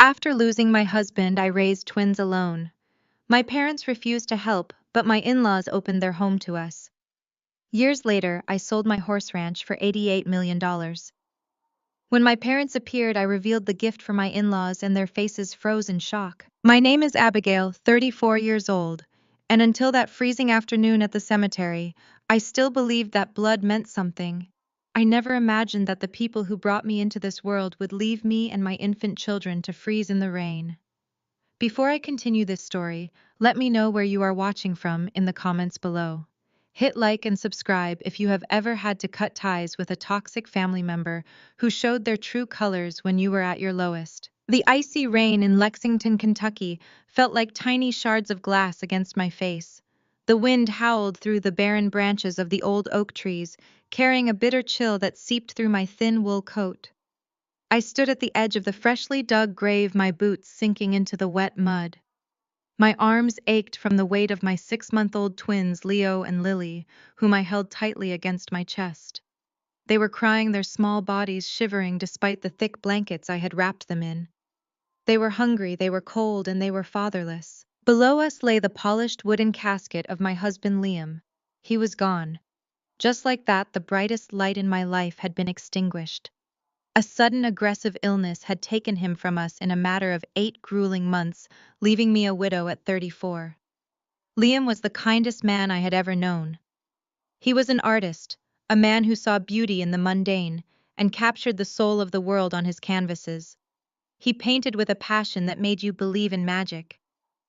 After losing my husband, I raised twins alone. My parents refused to help, but my in-laws opened their home to us. Years later, I sold my horse ranch for $88 million. When my parents appeared, I revealed the gift for my in-laws and their faces froze in shock. My name is Abigail, 34 years old, and until that freezing afternoon at the cemetery, I still believed that blood meant something. I never imagined that the people who brought me into this world would leave me and my infant children to freeze in the rain. Before I continue this story, let me know where you are watching from in the comments below. Hit like and subscribe if you have ever had to cut ties with a toxic family member who showed their true colors when you were at your lowest. The icy rain in Lexington, Kentucky felt like tiny shards of glass against my face. The wind howled through the barren branches of the old oak trees, carrying a bitter chill that seeped through my thin wool coat. I stood at the edge of the freshly dug grave, my boots sinking into the wet mud. My arms ached from the weight of my 6-month-old twins, Leo and Lily, whom I held tightly against my chest. They were crying, their small bodies shivering despite the thick blankets I had wrapped them in. They were hungry, they were cold, and they were fatherless. Below us lay the polished wooden casket of my husband Liam. He was gone. Just like that, the brightest light in my life had been extinguished. A sudden aggressive illness had taken him from us in a matter of 8 grueling months, leaving me a widow at 34. Liam was the kindest man I had ever known. He was an artist, a man who saw beauty in the mundane and captured the soul of the world on his canvases. He painted with a passion that made you believe in magic.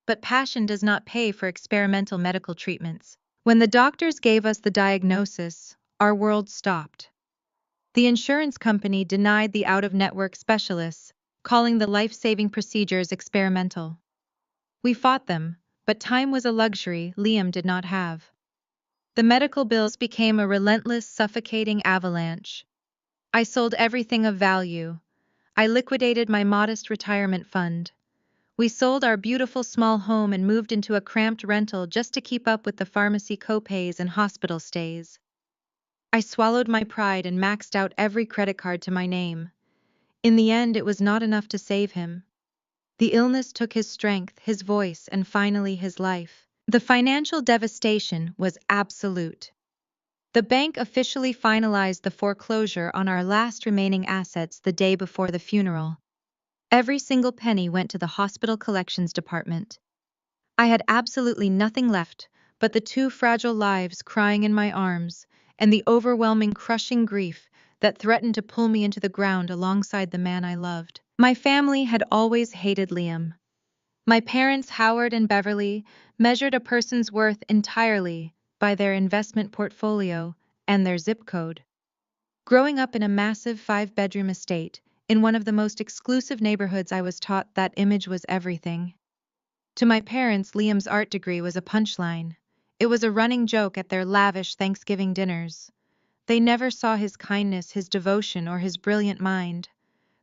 But passion does not pay for experimental medical treatments. When the doctors gave us the diagnosis, our world stopped. The insurance company denied the out-of-network specialists, calling the life-saving procedures experimental. We fought them, but time was a luxury Liam did not have. The medical bills became a relentless, suffocating avalanche. I sold everything of value. I liquidated my modest retirement fund. We sold our beautiful small home and moved into a cramped rental just to keep up with the pharmacy copays and hospital stays. I swallowed my pride and maxed out every credit card to my name. In the end, it was not enough to save him. The illness took his strength, his voice, and finally his life. The financial devastation was absolute. The bank officially finalized the foreclosure on our last remaining assets the day before the funeral. Every single penny went to the hospital collections department. I had absolutely nothing left but the 2 fragile lives crying in my arms and the overwhelming, crushing grief that threatened to pull me into the ground alongside the man I loved. My family had always hated Liam. My parents, Howard and Beverly, measured a person's worth entirely by their investment portfolio and their zip code. Growing up in a massive 5-bedroom estate, in one of the most exclusive neighborhoods, I was taught that image was everything. To my parents, Liam's art degree was a punchline. It was a running joke at their lavish Thanksgiving dinners. They never saw his kindness, his devotion, or his brilliant mind.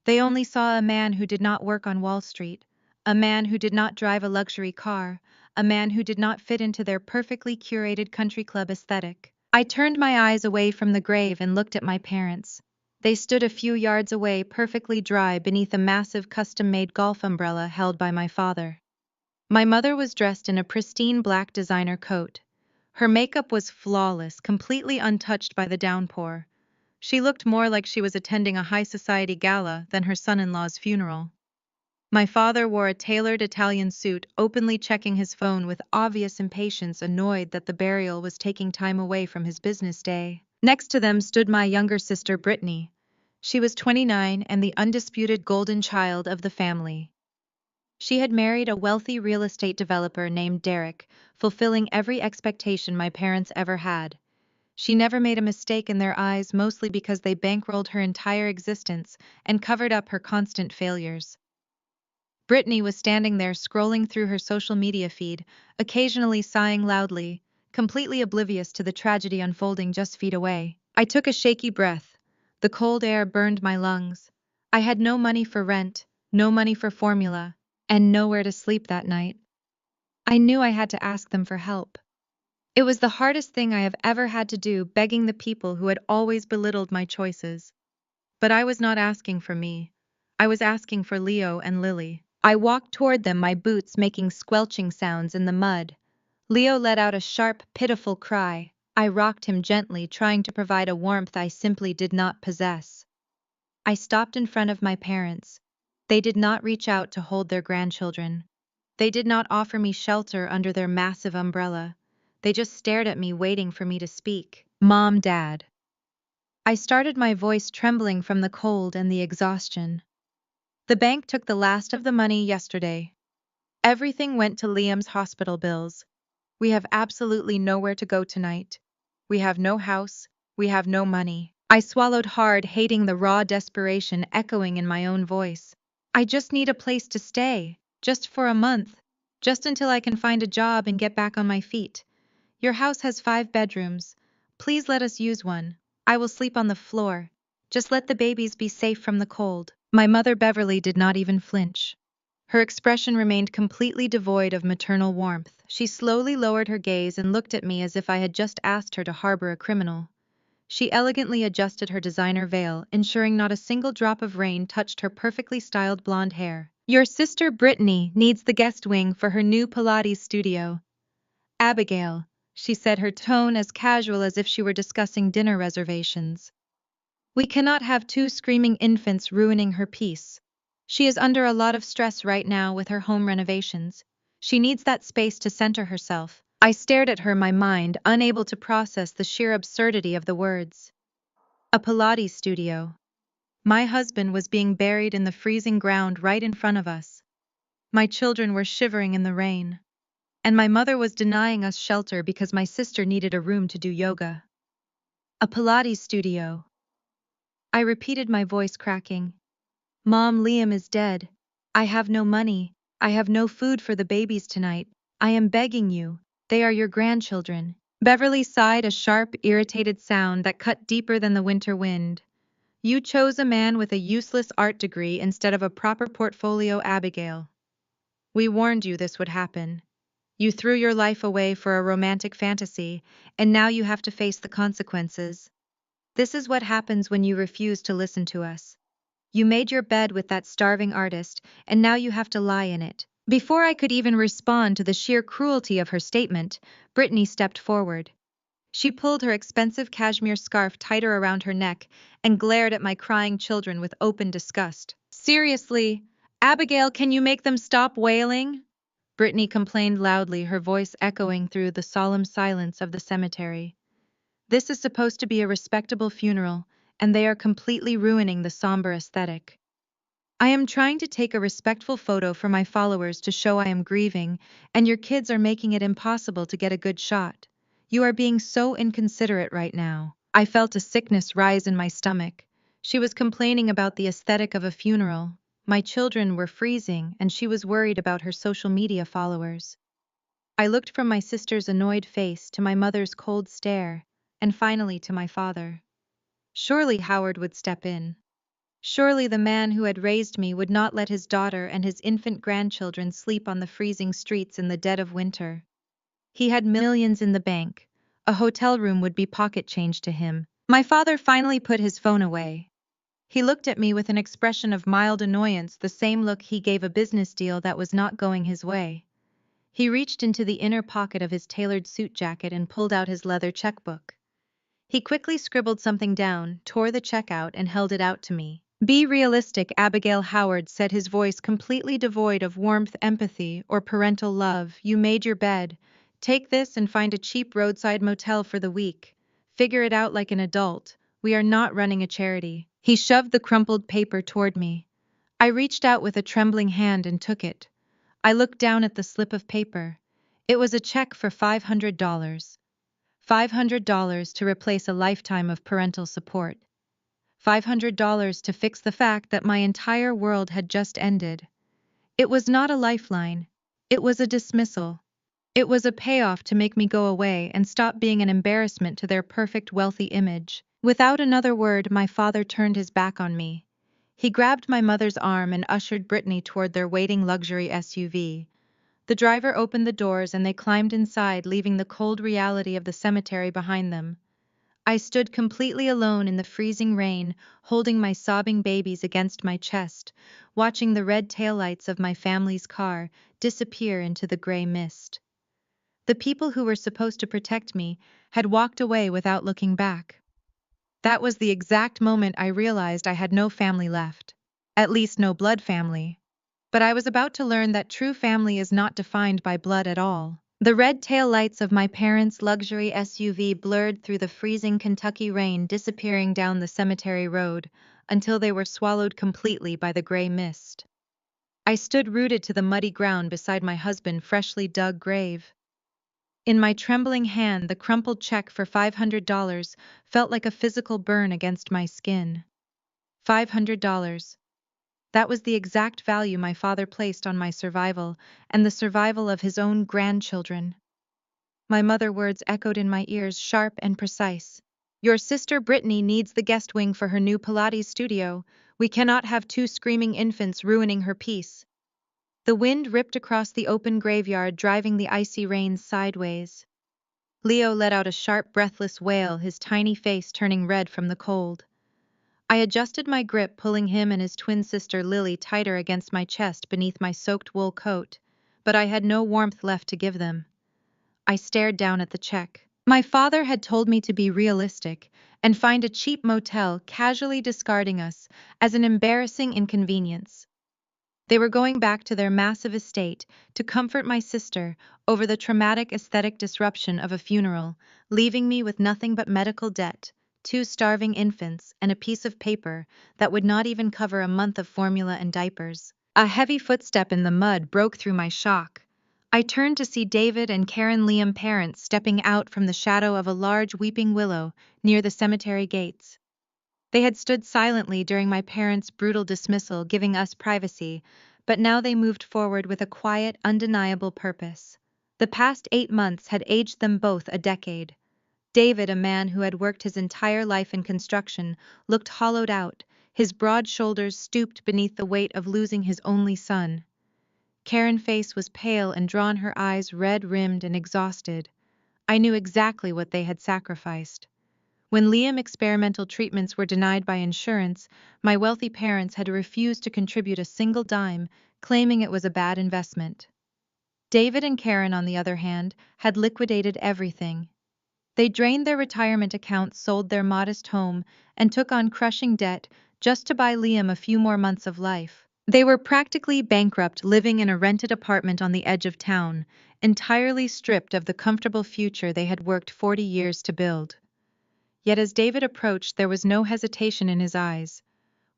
They only saw a man who did not work on Wall Street, a man who did not drive a luxury car, a man who did not fit into their perfectly curated country club aesthetic. I turned my eyes away from the grave and looked at my parents. They stood a few yards away, perfectly dry beneath a massive custom-made golf umbrella held by my father. My mother was dressed in a pristine black designer coat. Her makeup was flawless, completely untouched by the downpour. She looked more like she was attending a high society gala than her son-in-law's funeral. My father wore a tailored Italian suit, openly checking his phone with obvious impatience, annoyed that the burial was taking time away from his business day. Next to them stood my younger sister, Brittany. She was 29 and the undisputed golden child of the family. She had married a wealthy real estate developer named Derek, fulfilling every expectation my parents ever had. She never made a mistake in their eyes, mostly because they bankrolled her entire existence and covered up her constant failures. Brittany was standing there scrolling through her social media feed, occasionally sighing loudly, completely oblivious to the tragedy unfolding just feet away. I took a shaky breath. The cold air burned my lungs. I had no money for rent, no money for formula, and nowhere to sleep that night. I knew I had to ask them for help. It was the hardest thing I have ever had to do, begging the people who had always belittled my choices. But I was not asking for me. I was asking for Leo and Lily. I walked toward them, my boots making squelching sounds in the mud. Leo let out a sharp, pitiful cry. I rocked him gently, trying to provide a warmth I simply did not possess. I stopped in front of my parents. They did not reach out to hold their grandchildren. They did not offer me shelter under their massive umbrella. They just stared at me, waiting for me to speak. Mom, Dad. I started, my voice trembling from the cold and the exhaustion. The bank took the last of the money yesterday. Everything went to Liam's hospital bills. We have absolutely nowhere to go tonight. We have no house. We have no money. I swallowed hard, hating the raw desperation echoing in my own voice. I just need a place to stay, just for a month, just until I can find a job and get back on my feet. Your house has 5 bedrooms. Please let us use one. I will sleep on the floor. Just let the babies be safe from the cold. My mother Beverly did not even flinch. Her expression remained completely devoid of maternal warmth. She slowly lowered her gaze and looked at me as if I had just asked her to harbor a criminal. She elegantly adjusted her designer veil, ensuring not a single drop of rain touched her perfectly styled blonde hair. Your sister Brittany needs the guest wing for her new Pilates studio. Abigail, she said, her tone as casual as if she were discussing dinner reservations. We cannot have 2 screaming infants ruining her peace. She is under a lot of stress right now with her home renovations. She needs that space to center herself. I stared at her, my mind unable to process the sheer absurdity of the words. A Pilates studio. My husband was being buried in the freezing ground right in front of us. My children were shivering in the rain. And my mother was denying us shelter because my sister needed a room to do yoga. A Pilates studio. I repeated, my voice cracking. Mom, Liam is dead. I have no money. I have no food for the babies tonight. I am begging you. They are your grandchildren. Beverly sighed, a sharp, irritated sound that cut deeper than the winter wind. You chose a man with a useless art degree instead of a proper portfolio, Abigail. We warned you this would happen. You threw your life away for a romantic fantasy, and now you have to face the consequences. This is what happens when you refuse to listen to us. You made your bed with that starving artist, and now you have to lie in it. Before I could even respond to the sheer cruelty of her statement, Brittany stepped forward. She pulled her expensive cashmere scarf tighter around her neck and glared at my crying children with open disgust. Seriously, Abigail, can you make them stop wailing? Brittany complained loudly, her voice echoing through the solemn silence of the cemetery. This is supposed to be a respectable funeral, and they are completely ruining the somber aesthetic. I am trying to take a respectful photo for my followers to show I am grieving, and your kids are making it impossible to get a good shot. You are being so inconsiderate right now. I felt a sickness rise in my stomach. She was complaining about the aesthetic of a funeral. My children were freezing, and she was worried about her social media followers. I looked from my sister's annoyed face to my mother's cold stare, and finally to my father. Surely Howard would step in. Surely the man who had raised me would not let his daughter and his infant grandchildren sleep on the freezing streets in the dead of winter. He had millions in the bank. A hotel room would be pocket change to him. My father finally put his phone away. He looked at me with an expression of mild annoyance, the same look he gave a business deal that was not going his way. He reached into the inner pocket of his tailored suit jacket and pulled out his leather checkbook. He quickly scribbled something down, tore the check out, and held it out to me. Be realistic, Abigail, Howard said, his voice completely devoid of warmth, empathy, or parental love. You made your bed. Take this and find a cheap roadside motel for the week. Figure it out like an adult. We are not running a charity. He shoved the crumpled paper toward me. I reached out with a trembling hand and took it. I looked down at the slip of paper. It was a check for $500. $500 to replace a lifetime of parental support. $500 to fix the fact that my entire world had just ended. It was not a lifeline. It was a dismissal. It was a payoff to make me go away and stop being an embarrassment to their perfect, wealthy image. Without another word, my father turned his back on me. He grabbed my mother's arm and ushered Brittany toward their waiting luxury SUV. The driver opened the doors and they climbed inside, leaving the cold reality of the cemetery behind them. I stood completely alone in the freezing rain, holding my sobbing babies against my chest, watching the red taillights of my family's car disappear into the gray mist. The people who were supposed to protect me had walked away without looking back. That was the exact moment I realized I had no family left. At least no blood family. But I was about to learn that true family is not defined by blood at all. The red tail lights of my parents' luxury SUV blurred through the freezing Kentucky rain, disappearing down the cemetery road until they were swallowed completely by the gray mist. I stood rooted to the muddy ground beside my husband's freshly dug grave. In my trembling hand, the crumpled check for $500 felt like a physical burn against my skin. $500. That was the exact value my father placed on my survival and the survival of his own grandchildren. My mother's words echoed in my ears, sharp and precise. Your sister Brittany needs the guest wing for her new Pilates studio. We cannot have two screaming infants ruining her peace. The wind ripped across the open graveyard, driving the icy rains sideways. Leo let out a sharp, breathless wail, his tiny face turning red from the cold. I adjusted my grip, pulling him and his twin sister Lily tighter against my chest beneath my soaked wool coat, but I had no warmth left to give them. I stared down at the check. My father had told me to be realistic and find a cheap motel, casually discarding us as an embarrassing inconvenience. They were going back to their massive estate to comfort my sister over the traumatic aesthetic disruption of a funeral, leaving me with nothing but medical debt, two starving infants, and a piece of paper that would not even cover a month of formula and diapers. A heavy footstep in the mud broke through my shock. I turned to see David and Karen Liam, parents, stepping out from the shadow of a large weeping willow near the cemetery gates. They had stood silently during my parents' brutal dismissal, giving us privacy, but now they moved forward with a quiet, undeniable purpose. The past 8 months had aged them both a decade. David, a man who had worked his entire life in construction, looked hollowed out, his broad shoulders stooped beneath the weight of losing his only son. Karen's face was pale and drawn, her eyes red-rimmed and exhausted. I knew exactly what they had sacrificed. When Liam's experimental treatments were denied by insurance, my wealthy parents had refused to contribute a single dime, claiming it was a bad investment. David and Karen, on the other hand, had liquidated everything. They drained their retirement accounts, sold their modest home, and took on crushing debt just to buy Liam a few more months of life. They were practically bankrupt, living in a rented apartment on the edge of town, entirely stripped of the comfortable future they had worked 40 years to build. Yet as David approached, there was no hesitation in his eyes.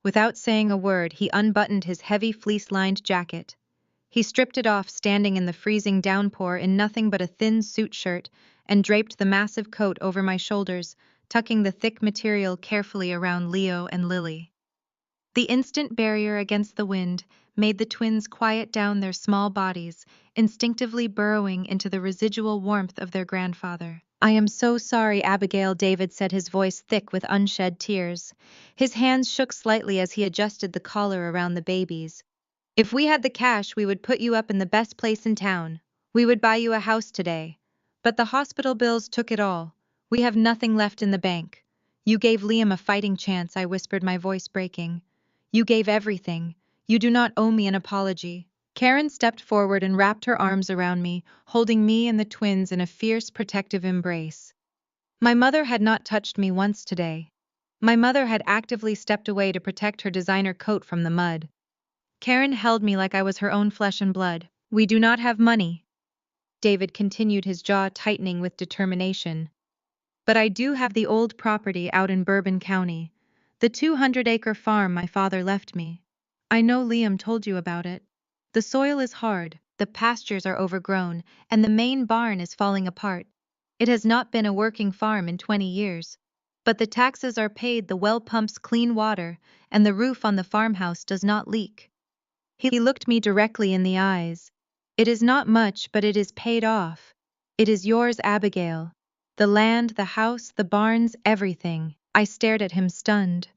Without saying a word, he unbuttoned his heavy fleece-lined jacket. He stripped it off, standing in the freezing downpour in nothing but a thin suit shirt, and draped the massive coat over my shoulders, tucking the thick material carefully around Leo and Lily. The instant barrier against the wind made the twins quiet down their small bodies, instinctively burrowing into the residual warmth of their grandfather. I am so sorry, Abigail, David said, his voice thick with unshed tears. His hands shook slightly as he adjusted the collar around the babies. If we had the cash, we would put you up in the best place in town. We would buy you a house today. But the hospital bills took it all. We have nothing left in the bank. You gave Liam a fighting chance, I whispered, my voice breaking. You gave everything. You do not owe me an apology. Karen stepped forward and wrapped her arms around me, holding me and the twins in a fierce, protective embrace. My mother had not touched me once today. My mother had actively stepped away to protect her designer coat from the mud. Karen held me like I was her own flesh and blood. We do not have money. David continued, his jaw tightening with determination. But I do have the old property out in Bourbon County, the 200-acre farm my father left me. I know Liam told you about it. The soil is hard, the pastures are overgrown, and the main barn is falling apart. It has not been a working farm in 20 years. But the taxes are paid, the well pumps clean water, and the roof on the farmhouse does not leak. He looked me directly in the eyes. It is not much, but it is paid off. It is yours, Abigail. The land, the house, the barns, everything. I stared at him, stunned.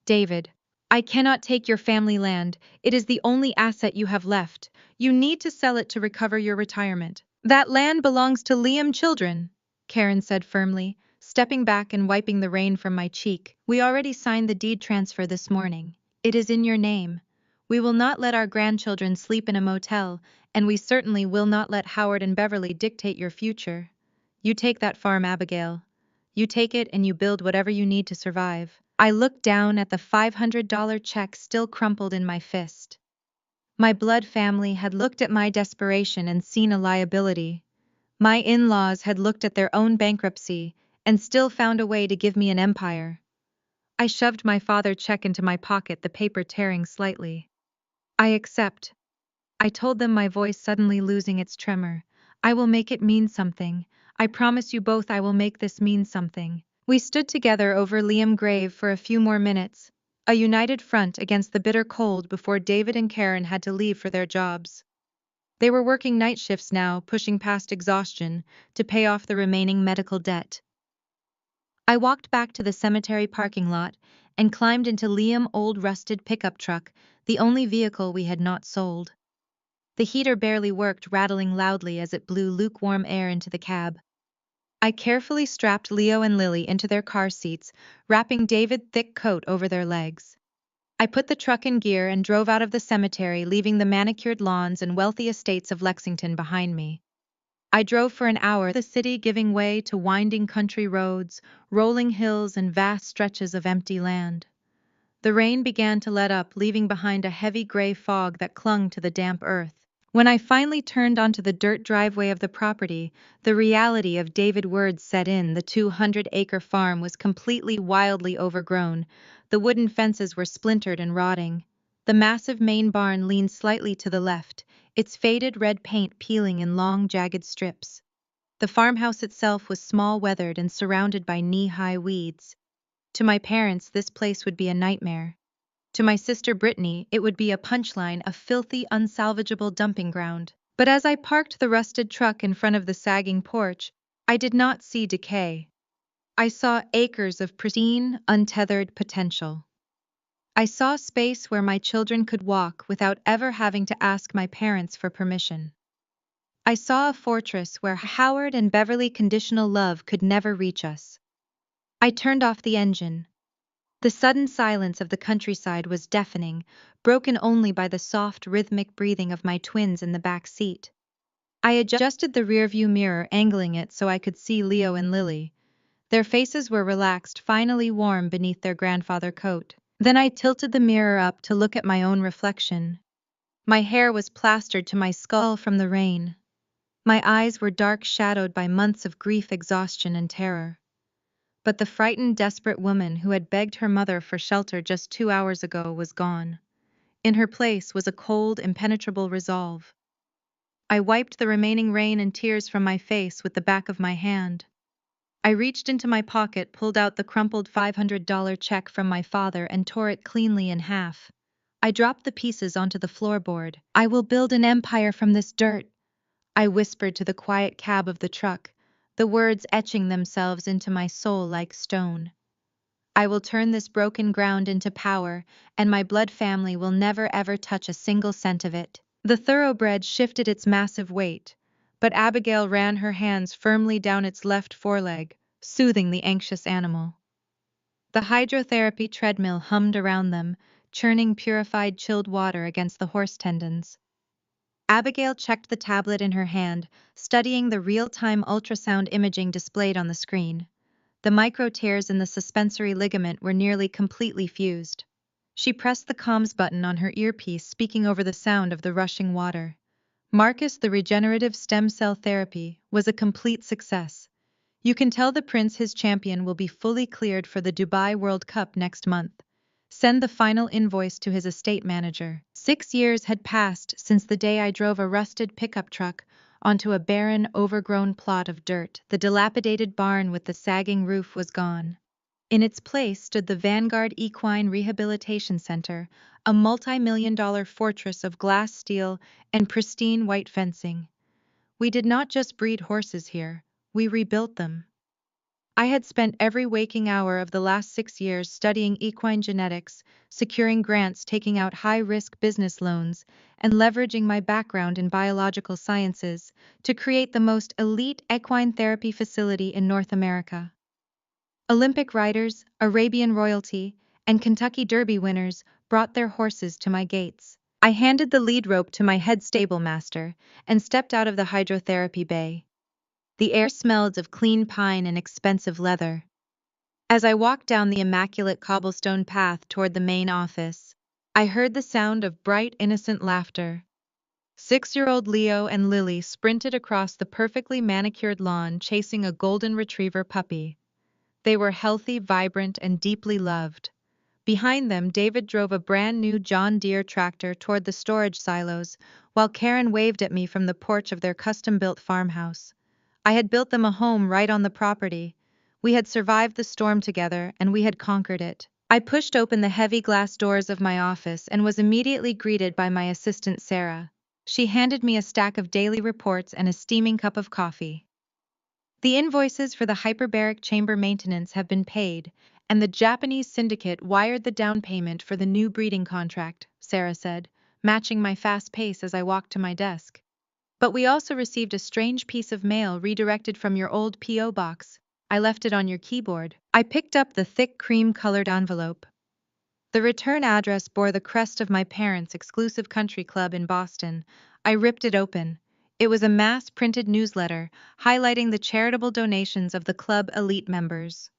David, I cannot take your family land. It is the only asset you have left. You need to sell it to recover your retirement. That land belongs to Liam's children, Karen said firmly, stepping back and wiping the rain from my cheek. "We already signed the deed transfer this morning. It is in your name. We will not let our grandchildren sleep in a motel, and we certainly will not let Howard and Beverly dictate your future. You take that farm, Abigail. You take it and you build whatever you need to survive." I looked down at the $500 check still crumpled in my fist. My blood family had looked at my desperation and seen a liability. My in-laws had looked at their own bankruptcy and still found a way to give me an empire. I shoved my father's check into my pocket, the paper tearing slightly. "I accept," I told them, my voice suddenly losing its tremor. "I will make it mean something. I promise you both I will make this mean something." We stood together over Liam's grave for a few more minutes, a united front against the bitter cold before David and Karen had to leave for their jobs. They were working night shifts now, pushing past exhaustion to pay off the remaining medical debt. I walked back to the cemetery parking lot and climbed into Liam's old rusted pickup truck, the only vehicle we had not sold. The heater barely worked, rattling loudly as it blew lukewarm air into the cab. I carefully strapped Leo and Lily into their car seats, wrapping David's thick coat over their legs. I put the truck in gear and drove out of the cemetery, leaving the manicured lawns and wealthy estates of Lexington behind me. I drove for an hour, the city giving way to winding country roads, rolling hills, and vast stretches of empty land. The rain began to let up, leaving behind a heavy gray fog that clung to the damp earth. When I finally turned onto the dirt driveway of the property, the reality of David's words set in. The 200-acre farm was completely, wildly overgrown. The wooden fences were splintered and rotting. The massive main barn leaned slightly to the left, its faded red paint peeling in long, jagged strips. The farmhouse itself was small, weathered, and surrounded by knee-high weeds. To my parents, this place would be a nightmare. To my sister Brittany, it would be a punchline, a filthy, unsalvageable dumping ground. But as I parked the rusted truck in front of the sagging porch, I did not see decay. I saw acres of pristine, untethered potential. I saw space where my children could walk without ever having to ask my parents for permission. I saw a fortress where Howard and Beverly conditional love could never reach us. I turned off the engine. The sudden silence of the countryside was deafening, broken only by the soft, rhythmic breathing of my twins in the back seat. I adjusted the rearview mirror, angling it so I could see Leo and Lily. Their faces were relaxed, finally warm beneath their grandfather coat. Then I tilted the mirror up to look at my own reflection. My hair was plastered to my skull from the rain. My eyes were dark, shadowed by months of grief, exhaustion, and terror. But the frightened, desperate woman who had begged her mother for shelter just 2 hours ago was gone. In her place was a cold, impenetrable resolve. I wiped the remaining rain and tears from my face with the back of my hand. I reached into my pocket, pulled out the crumpled $500 check from my father, and tore it cleanly in half. I dropped the pieces onto the floorboard. "I will build an empire from this dirt," I whispered to the quiet cab of the truck, the words etching themselves into my soul like stone. "I will turn this broken ground into power, and my blood family will never ever touch a single cent of it." The thoroughbred shifted its massive weight, but Abigail ran her hands firmly down its left foreleg, soothing the anxious animal. The hydrotherapy treadmill hummed around them, churning purified, chilled water against the horse tendons. Abigail checked the tablet in her hand, studying the real-time ultrasound imaging displayed on the screen. The micro tears in the suspensory ligament were nearly completely fused. She pressed the comms button on her earpiece, speaking over the sound of the rushing water. "Marcus, the regenerative stem cell therapy was a complete success. You can tell the prince his champion will be fully cleared for the Dubai World Cup next month. Send the final invoice to his estate manager." 6 years had passed since the day I drove a rusted pickup truck onto a barren, overgrown plot of dirt. The dilapidated barn with the sagging roof was gone. In its place stood the Vanguard Equine Rehabilitation Center, a multi-million-dollar fortress of glass, steel, and pristine white fencing. We did not just breed horses here, we rebuilt them. I had spent every waking hour of the last 6 years studying equine genetics, securing grants, taking out high-risk business loans, and leveraging my background in biological sciences to create the most elite equine therapy facility in North America. Olympic riders, Arabian royalty, and Kentucky Derby winners brought their horses to my gates. I handed the lead rope to my head stable master and stepped out of the hydrotherapy bay. The air smelled of clean pine and expensive leather. As I walked down the immaculate cobblestone path toward the main office, I heard the sound of bright, innocent laughter. 6-year-old Leo and Lily sprinted across the perfectly manicured lawn chasing a golden retriever puppy. They were healthy, vibrant, and deeply loved. Behind them, David drove a brand new John Deere tractor toward the storage silos, while Karen waved at me from the porch of their custom-built farmhouse. I had built them a home right on the property. We had survived the storm together, and we had conquered it. I pushed open the heavy glass doors of my office and was immediately greeted by my assistant Sarah. She handed me a stack of daily reports and a steaming cup of coffee. The invoices for the hyperbaric chamber maintenance have been paid, and the Japanese syndicate wired the down payment for the new breeding contract, Sarah said, matching my fast pace as I walked to my desk. But we also received a strange piece of mail redirected from your old P.O. box. I left it on your keyboard. I picked up the thick cream-colored envelope. The return address bore the crest of my parents' exclusive country club in Boston. I ripped it open. It was a mass-printed newsletter highlighting the charitable donations of the club elite members.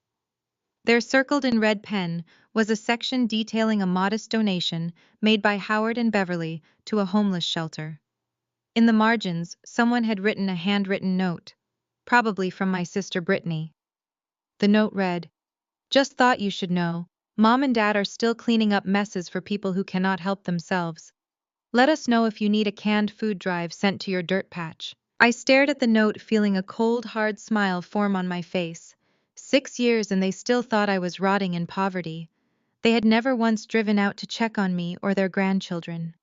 There, circled in red pen, was a section detailing a modest donation made by Howard and Beverly to a homeless shelter. In the margins, someone had written a handwritten note, probably from my sister Brittany. The note read, "Just thought you should know, Mom and Dad are still cleaning up messes for people who cannot help themselves. Let us know if you need a canned food drive sent to your dirt patch." I stared at the note, feeling a cold, hard smile form on my face. 6 years and they still thought I was rotting in poverty. They had never once driven out to check on me or their grandchildren.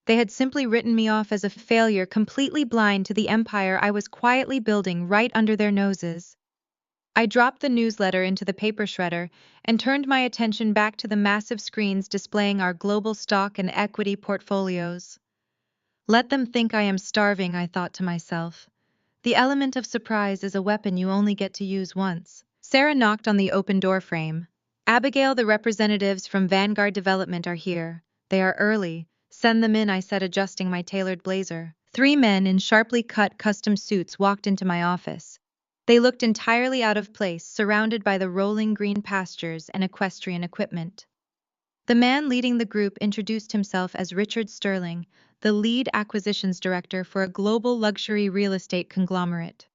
They had simply written me off as a failure, completely blind to the empire I was quietly building right under their noses. I dropped the newsletter into the paper shredder and turned my attention back to the massive screens displaying our global stock and equity portfolios. Let them think I am starving, I thought to myself. The element of surprise is a weapon you only get to use once. Sarah knocked on the open door frame. "Abigail, the representatives from Vanguard Development are here. They are early. Send them in," I said, adjusting my tailored blazer. 3 men in sharply cut custom suits walked into my office. They looked entirely out of place, surrounded by the rolling green pastures and equestrian equipment. The man leading the group introduced himself as Richard Sterling, the lead acquisitions director for a global luxury real estate conglomerate.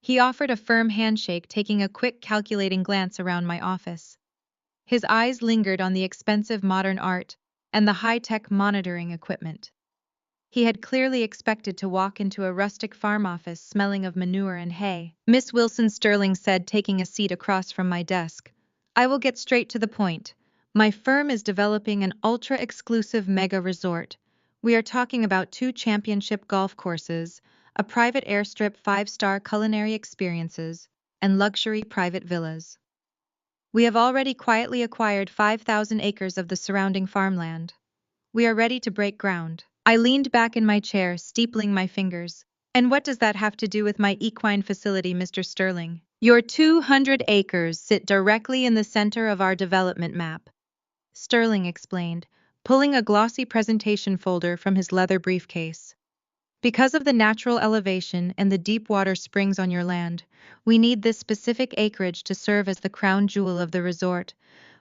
He offered a firm handshake, taking a quick calculating glance around my office. His eyes lingered on the expensive modern art and the high-tech monitoring equipment. He had clearly expected to walk into a rustic farm office smelling of manure and hay. "Miss Wilson," Sterling said, taking a seat across from my desk, "I will get straight to the point. My firm is developing an ultra-exclusive mega resort. We are talking about 2 championship golf courses, a private airstrip, 5-star culinary experiences, and luxury private villas. We have already quietly acquired 5,000 acres of the surrounding farmland. We are ready to break ground." I leaned back in my chair, steepling my fingers. "And what does that have to do with my equine facility, Mr. Sterling?" "Your 200 acres sit directly in the center of our development map," Sterling explained, pulling a glossy presentation folder from his leather briefcase. "Because of the natural elevation and the deep water springs on your land, we need this specific acreage to serve as the crown jewel of the resort.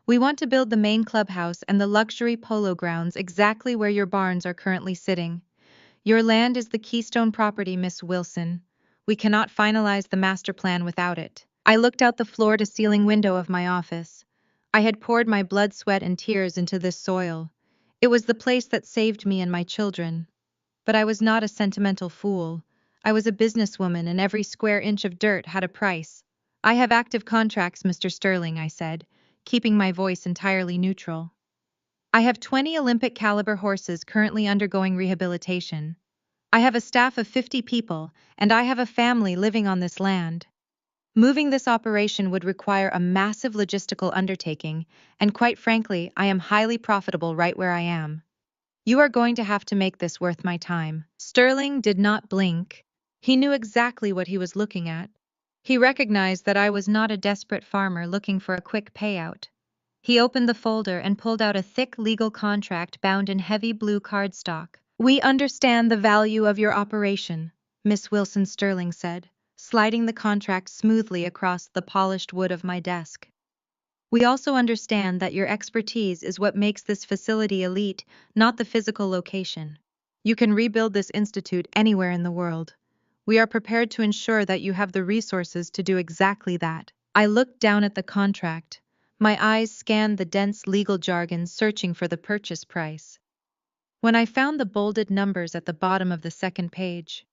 We want to build the main clubhouse and the luxury polo grounds exactly where your barns are currently sitting. Your land is the keystone property, Miss Wilson. We cannot finalize the master plan without it." I looked out the floor-to-ceiling window of my office. I had poured my blood, sweat, and tears into this soil. It was the place that saved me and my children. But I was not a sentimental fool. I was a businesswoman, and every square inch of dirt had a price. "I have active contracts, Mr. Sterling," I said, keeping my voice entirely neutral. "I have 20 Olympic-caliber horses currently undergoing rehabilitation. I have a staff of 50 people, and I have a family living on this land. Moving this operation would require a massive logistical undertaking, and quite frankly, I am highly profitable right where I am. You are going to have to make this worth my time." Sterling did not blink. He knew exactly what he was looking at. He recognized that I was not a desperate farmer looking for a quick payout. He opened the folder and pulled out a thick legal contract bound in heavy blue cardstock. "We understand the value of your operation," Miss Wilson Sterling said, sliding the contract smoothly across the polished wood of my desk. "We also understand that your expertise is what makes this facility elite, not the physical location. You can rebuild this institute anywhere in the world. We are prepared to ensure that you have the resources to do exactly that." I looked down at the contract. My eyes scanned the dense legal jargon, searching for the purchase price. When I found the bolded numbers at the bottom of the second page,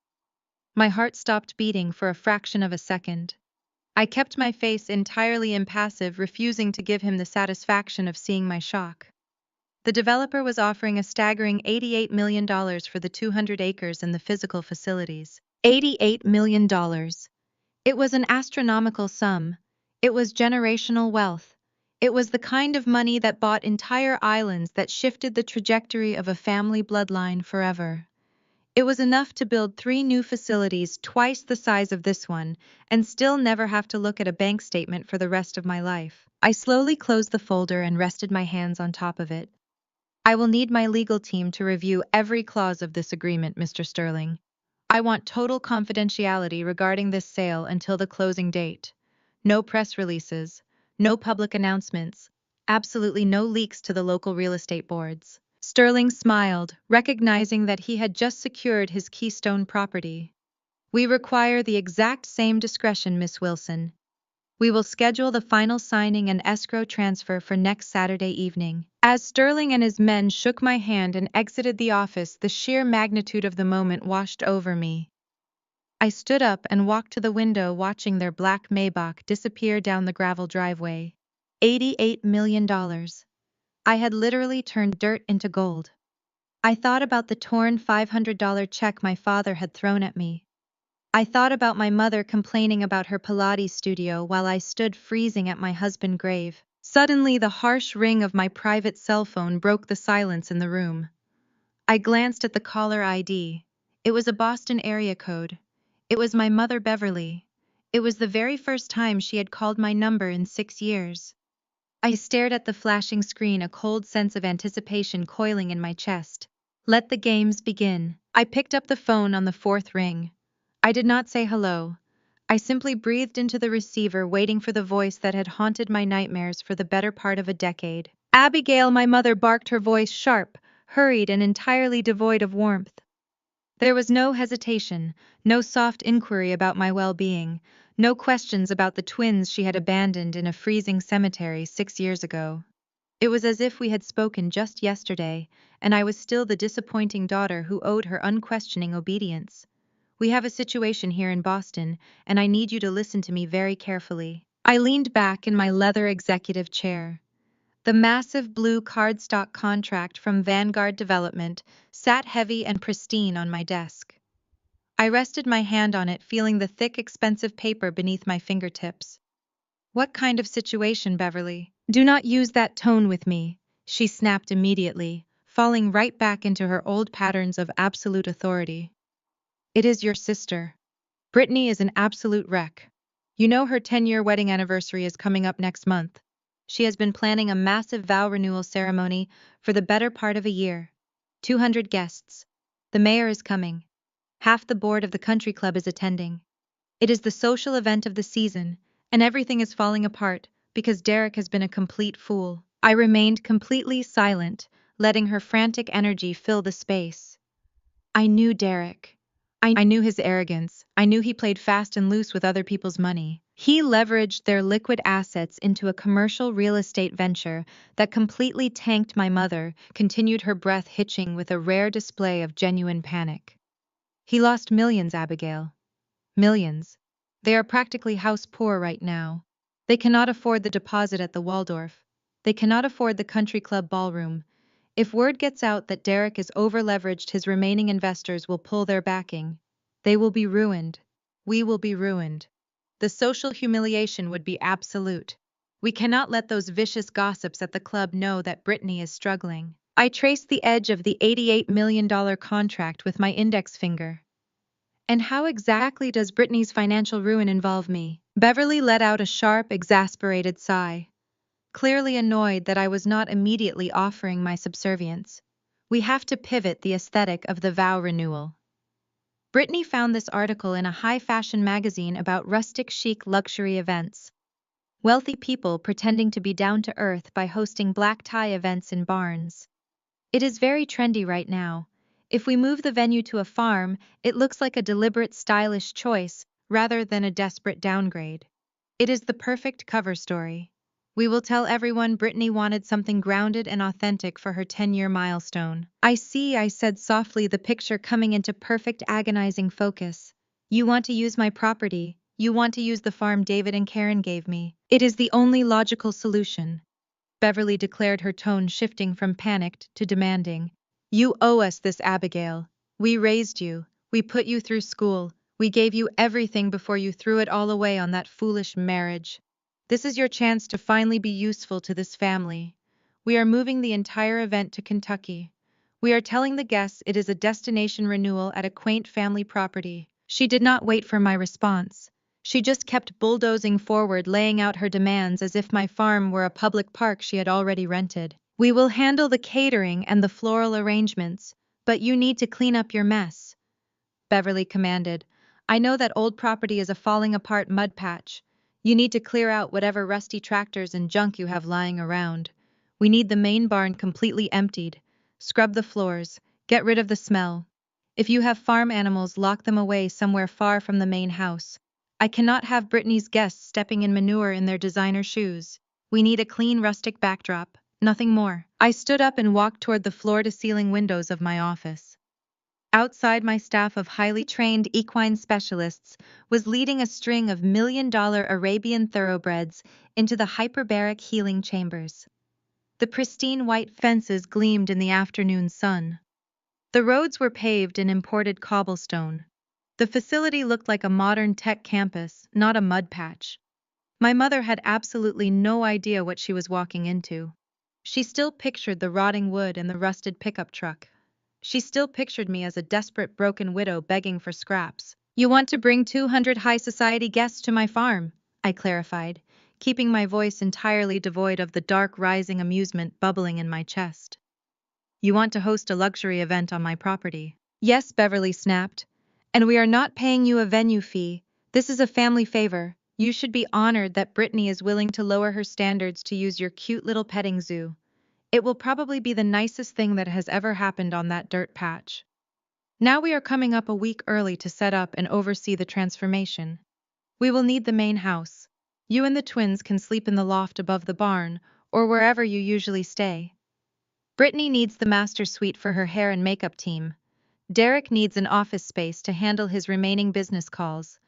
my heart stopped beating for a fraction of a second. I kept my face entirely impassive, refusing to give him the satisfaction of seeing my shock. The developer was offering a staggering $88 million for the 200 acres and the physical facilities. $88 million. It was an astronomical sum. It was generational wealth. It was the kind of money that bought entire islands, that shifted the trajectory of a family bloodline forever. It was enough to build 3 new facilities twice the size of this one, and still never have to look at a bank statement for the rest of my life. I slowly closed the folder and rested my hands on top of it. "I will need my legal team to review every clause of this agreement, Mr. Sterling. I want total confidentiality regarding this sale until the closing date. No press releases, no public announcements, absolutely no leaks to the local real estate boards." Sterling smiled, recognizing that he had just secured his keystone property. "We require the exact same discretion, Miss Wilson. We will schedule the final signing and escrow transfer for next Saturday evening." As Sterling and his men shook my hand and exited the office, the sheer magnitude of the moment washed over me. I stood up and walked to the window, watching their black Maybach disappear down the gravel driveway. $88 million. I had literally turned dirt into gold. I thought about the torn $500 check my father had thrown at me. I thought about my mother complaining about her Pilates studio while I stood freezing at my husband's grave. Suddenly, the harsh ring of my private cell phone broke the silence in the room. I glanced at the caller ID. It was a Boston area code. It was my mother, Beverly. It was the very first time she had called my number in 6 years. I stared at the flashing screen, a cold sense of anticipation coiling in my chest. Let the games begin. I picked up the phone on the 4th ring. I did not say hello. I simply breathed into the receiver, waiting for the voice that had haunted my nightmares for the better part of a decade. "Abigail," my mother barked, her voice sharp, hurried, and entirely devoid of warmth. There was no hesitation, no soft inquiry about my well-being, no questions about the twins she had abandoned in a freezing cemetery 6 years ago. It was as if we had spoken just yesterday, and I was still the disappointing daughter who owed her unquestioning obedience. "We have a situation here in Boston, and I need you to listen to me very carefully." I leaned back in my leather executive chair. The massive blue cardstock contract from Vanguard Development sat heavy and pristine on my desk. I rested my hand on it, feeling the thick, expensive paper beneath my fingertips. "What kind of situation, Beverly? Do not use that tone with me," she snapped immediately, falling right back into her old patterns of absolute authority. "It is your sister. Brittany is an absolute wreck. You know her 10-year wedding anniversary is coming up next month. She has been planning a massive vow renewal ceremony for the better part of a year. 200 guests. The mayor is coming. Half the board of the country club is attending. It is the social event of the season, and everything is falling apart because Derek has been a complete fool." I remained completely silent, letting her frantic energy fill the space. I knew Derek. I knew his arrogance. I knew he played fast and loose with other people's money. He leveraged their liquid assets into a commercial real estate venture that completely tanked my mother, continued her breath hitching with a rare display of genuine panic. "He lost millions, Abigail. Millions. They are practically house poor right now. They cannot afford the deposit at the Waldorf. They cannot afford the country club ballroom. If word gets out that Derek is over-leveraged, his remaining investors will pull their backing. They will be ruined. We will be ruined. The social humiliation would be absolute. We cannot let those vicious gossips at the club know that Brittany is struggling." I traced the edge of the $88 million contract with my index finger. And how exactly does Brittany's financial ruin involve me? Beverly let out a sharp, exasperated sigh, clearly annoyed that I was not immediately offering my subservience. We have to pivot the aesthetic of the vow renewal. Brittany found this article in a high-fashion magazine about rustic chic luxury events. Wealthy people pretending to be down-to-earth by hosting black tie events in barns. It is very trendy right now. If we move the venue to a farm, it looks like a deliberate stylish choice rather than a desperate downgrade. It is the perfect cover story. We will tell everyone Brittany wanted something grounded and authentic for her 10-year milestone. I see, I said softly, the picture coming into perfect agonizing focus. You want to use my property. You want to use the farm David and Karen gave me. It is the only logical solution. Beverly declared, her tone shifting from panicked to demanding. You owe us this, Abigail. We raised you. We put you through school. We gave you everything before you threw it all away on that foolish marriage. This is your chance to finally be useful to this family. We are moving the entire event to Kentucky. We are telling the guests it is a destination renewal at a quaint family property. She did not wait for my response. She just kept bulldozing forward, laying out her demands as if my farm were a public park she had already rented. We will handle the catering and the floral arrangements, but you need to clean up your mess, Beverly commanded. I know that old property is a falling apart mud patch. You need to clear out whatever rusty tractors and junk you have lying around. We need the main barn completely emptied. Scrub the floors. Get rid of the smell. If you have farm animals, lock them away somewhere far from the main house. I cannot have Brittany's guests stepping in manure in their designer shoes. We need a clean rustic backdrop, nothing more. I stood up and walked toward the floor-to-ceiling windows of my office. Outside, my staff of highly trained equine specialists was leading a string of million-dollar Arabian thoroughbreds into the hyperbaric healing chambers. The pristine white fences gleamed in the afternoon sun. The roads were paved in imported cobblestone. The facility looked like a modern tech campus, not a mud patch. My mother had absolutely no idea what she was walking into. She still pictured the rotting wood and the rusted pickup truck. She still pictured me as a desperate broken widow begging for scraps. You want to bring 200 high society guests to my farm, I clarified, keeping my voice entirely devoid of the dark rising amusement bubbling in my chest. You want to host a luxury event on my property. Yes, Beverly snapped. And we are not paying you a venue fee. This is a family favor. You should be honored that Brittany is willing to lower her standards to use your cute little petting zoo. It will probably be the nicest thing that has ever happened on that dirt patch. Now we are coming up a week early to set up and oversee the transformation. We will need the main house. You and the twins can sleep in the loft above the barn, or wherever you usually stay. Brittany needs the master suite for her hair and makeup team. Derek needs an office space to handle his remaining business calls.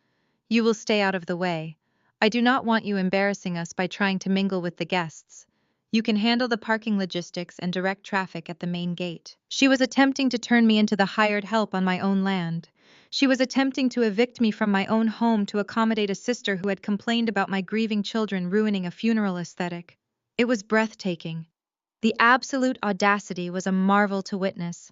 You will stay out of the way. I do not want you embarrassing us by trying to mingle with the guests. You can handle the parking logistics and direct traffic at the main gate. She was attempting to turn me into the hired help on my own land. She was attempting to evict me from my own home to accommodate a sister who had complained about my grieving children ruining a funeral aesthetic. It was breathtaking. The absolute audacity was a marvel to witness.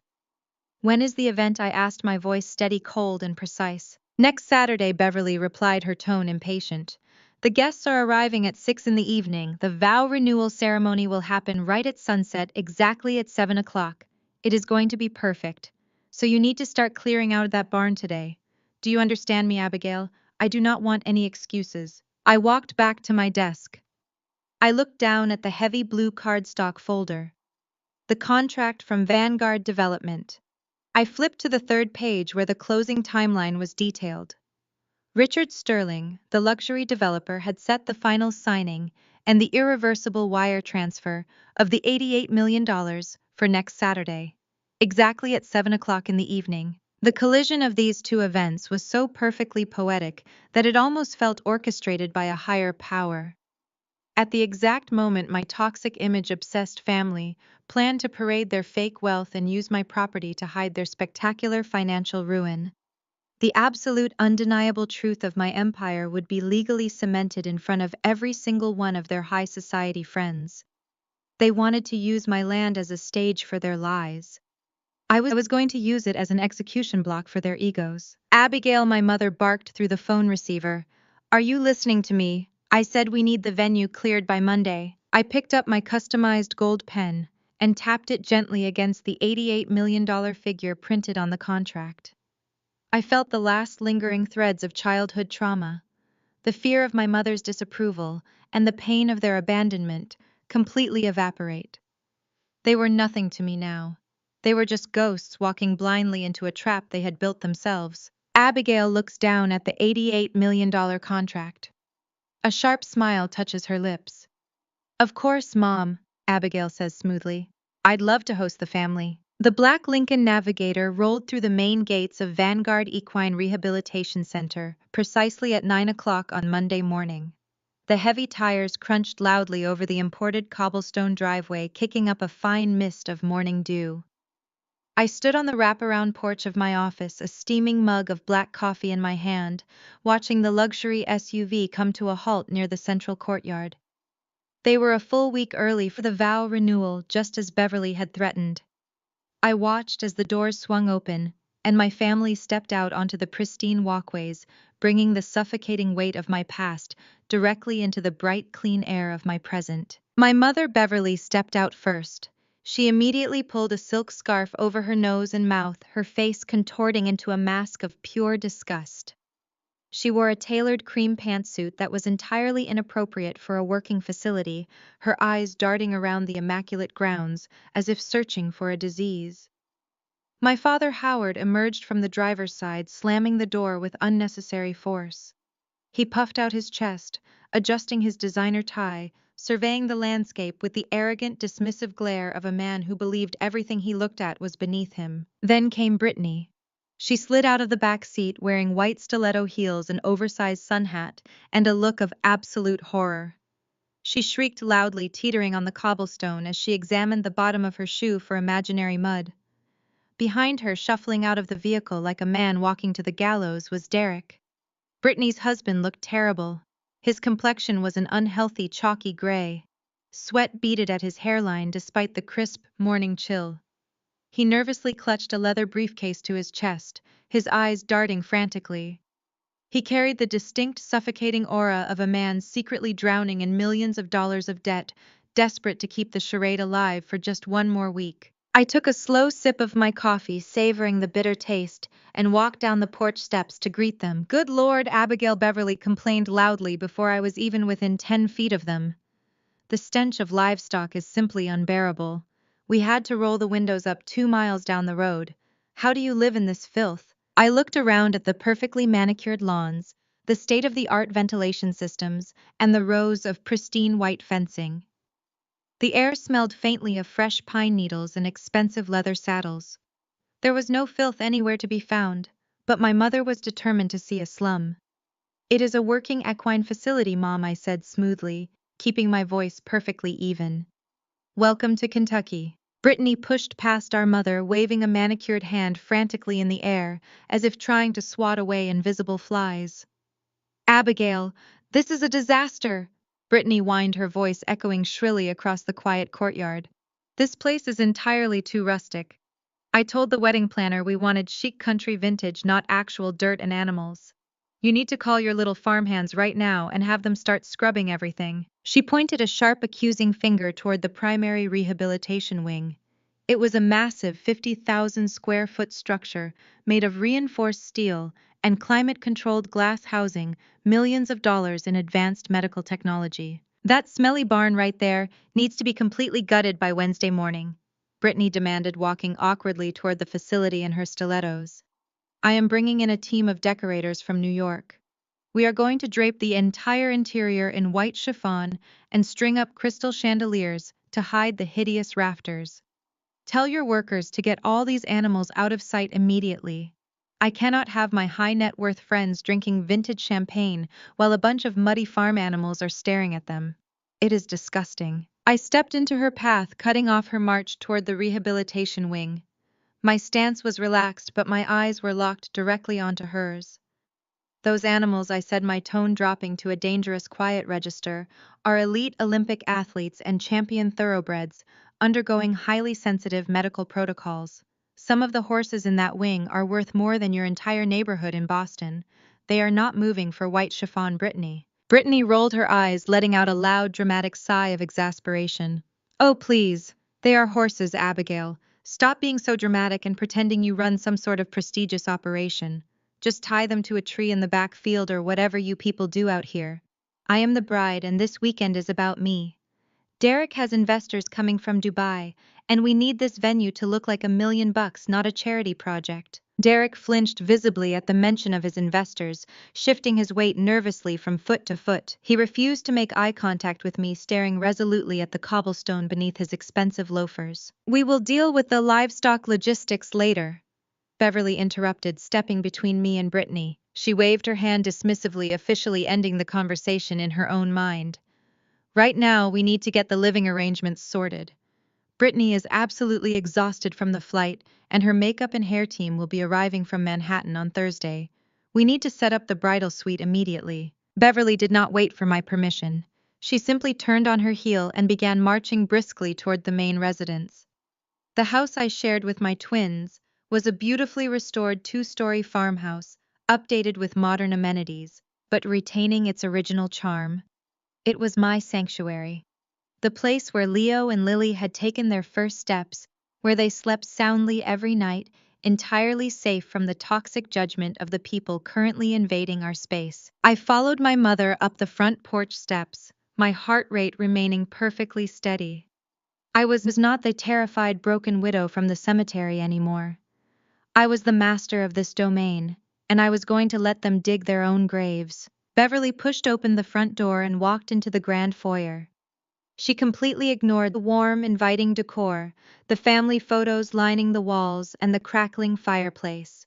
When is the event? I asked, my voice steady, cold, and precise. Next Saturday, Beverly replied, her tone impatient. The guests are arriving at 6 in the evening. The vow renewal ceremony will happen right at sunset, exactly at 7 o'clock. It is going to be perfect. So you need to start clearing out of that barn today. Do you understand me, Abigail? I do not want any excuses. I walked back to my desk. I looked down at the heavy blue cardstock folder. The contract from Vanguard Development. I flipped to the third page where the closing timeline was detailed. Richard Sterling, the luxury developer, had set the final signing and the irreversible wire transfer of the $88 million for next Saturday, exactly at 7 o'clock in the evening. The collision of these two events was so perfectly poetic that it almost felt orchestrated by a higher power. At the exact moment my toxic image-obsessed family planned to parade their fake wealth and use my property to hide their spectacular financial ruin, the absolute undeniable truth of my empire would be legally cemented in front of every single one of their high society friends. They wanted to use my land as a stage for their lies. I was going to use it as an execution block for their egos. Abigail, my mother barked through the phone receiver. Are you listening to me? I said we need the venue cleared by Monday. I picked up my customized gold pen and tapped it gently against the $88 million figure printed on the contract. I felt the last lingering threads of childhood trauma, the fear of my mother's disapproval, and the pain of their abandonment completely evaporate. They were nothing to me now. They were just ghosts walking blindly into a trap they had built themselves. Abigail looks down at the $88 million contract. A sharp smile touches her lips. Of course, Mom, Abigail says smoothly. I'd love to host the family. The black Lincoln Navigator rolled through the main gates of Vanguard Equine Rehabilitation Center precisely at 9 o'clock on Monday morning. The heavy tires crunched loudly over the imported cobblestone driveway, kicking up a fine mist of morning dew. I stood on the wraparound porch of my office, a steaming mug of black coffee in my hand, watching the luxury SUV come to a halt near the central courtyard. They were a full week early for the vow renewal, just as Beverly had threatened. I watched as the doors swung open, and my family stepped out onto the pristine walkways, bringing the suffocating weight of my past directly into the bright, clean air of my present. My mother, Beverly, stepped out first. She immediately pulled a silk scarf over her nose and mouth, her face contorting into a mask of pure disgust. She wore a tailored cream pantsuit that was entirely inappropriate for a working facility, her eyes darting around the immaculate grounds as if searching for a disease. My father, Howard, emerged from the driver's side, slamming the door with unnecessary force. He puffed out his chest, adjusting his designer tie, surveying the landscape with the arrogant, dismissive glare of a man who believed everything he looked at was beneath him. Then came Brittany. She slid out of the back seat wearing white stiletto heels, an oversized sun hat, and a look of absolute horror. She shrieked loudly, teetering on the cobblestone as she examined the bottom of her shoe for imaginary mud. Behind her, shuffling out of the vehicle like a man walking to the gallows, was Derek. Brittany's husband looked terrible. His complexion was an unhealthy, chalky gray. Sweat beaded at his hairline despite the crisp morning chill. He nervously clutched a leather briefcase to his chest, his eyes darting frantically. He carried the distinct, suffocating aura of a man secretly drowning in millions of dollars of debt, desperate to keep the charade alive for just one more week. I took a slow sip of my coffee, savoring the bitter taste, and walked down the porch steps to greet them. Good Lord, Abigail, Beverly complained loudly before I was even within 10 feet of them. The stench of livestock is simply unbearable. We had to roll the windows up 2 miles down the road. How do you live in this filth? I looked around at the perfectly manicured lawns, the state-of-the-art ventilation systems, and the rows of pristine white fencing. The air smelled faintly of fresh pine needles and expensive leather saddles. There was no filth anywhere to be found, but my mother was determined to see a slum. It is a working equine facility, Mom, I said smoothly, keeping my voice perfectly even. Welcome to Kentucky. Brittany pushed past our mother, waving a manicured hand frantically in the air, as if trying to swat away invisible flies. Abigail, this is a disaster! Brittany whined, her voice echoing shrilly across the quiet courtyard. This place is entirely too rustic. I told the wedding planner we wanted chic country vintage, not actual dirt and animals. You need to call your little farmhands right now and have them start scrubbing everything. She pointed a sharp, accusing finger toward the primary rehabilitation wing. It was a massive 50,000 square foot structure made of reinforced steel and climate-controlled glass housing millions of dollars in advanced medical technology. That smelly barn right there needs to be completely gutted by Wednesday morning, Brittany demanded, walking awkwardly toward the facility in her stilettos. I am bringing in a team of decorators from New York. We are going to drape the entire interior in white chiffon and string up crystal chandeliers to hide the hideous rafters. Tell your workers to get all these animals out of sight immediately. I cannot have my high net worth friends drinking vintage champagne while a bunch of muddy farm animals are staring at them. It is disgusting. I stepped into her path, cutting off her march toward the rehabilitation wing. My stance was relaxed, but my eyes were locked directly onto hers. Those animals, I said, my tone dropping to a dangerous quiet register, are elite Olympic athletes and champion thoroughbreds, undergoing highly sensitive medical protocols. Some of the horses in that wing are worth more than your entire neighborhood in Boston. They are not moving for white chiffon Brittany. Brittany rolled her eyes, letting out a loud, dramatic sigh of exasperation. Oh, please. They are horses, Abigail. Stop being so dramatic and pretending you run some sort of prestigious operation. Just tie them to a tree in the back field or whatever you people do out here. I am the bride, and this weekend is about me. Derek has investors coming from Dubai, and we need this venue to look like $1 million, not a charity project. Derek flinched visibly at the mention of his investors, shifting his weight nervously from foot to foot. He refused to make eye contact with me, staring resolutely at the cobblestone beneath his expensive loafers. We will deal with the livestock logistics later, Beverly interrupted, stepping between me and Brittany. She waved her hand dismissively, officially ending the conversation in her own mind. Right now, we need to get the living arrangements sorted. Brittany is absolutely exhausted from the flight, and her makeup and hair team will be arriving from Manhattan on Thursday. We need to set up the bridal suite immediately. Beverly did not wait for my permission. She simply turned on her heel and began marching briskly toward the main residence. The house I shared with my twins was a beautifully restored two-story farmhouse, updated with modern amenities, but retaining its original charm. It was my sanctuary. The place where Leo and Lily had taken their first steps, where they slept soundly every night, entirely safe from the toxic judgment of the people currently invading our space. I followed my mother up the front porch steps, my heart rate remaining perfectly steady. I was not the terrified broken widow from the cemetery anymore. I was the master of this domain, and I was going to let them dig their own graves. Beverly pushed open the front door and walked into the grand foyer. She completely ignored the warm, inviting decor, the family photos lining the walls, and the crackling fireplace.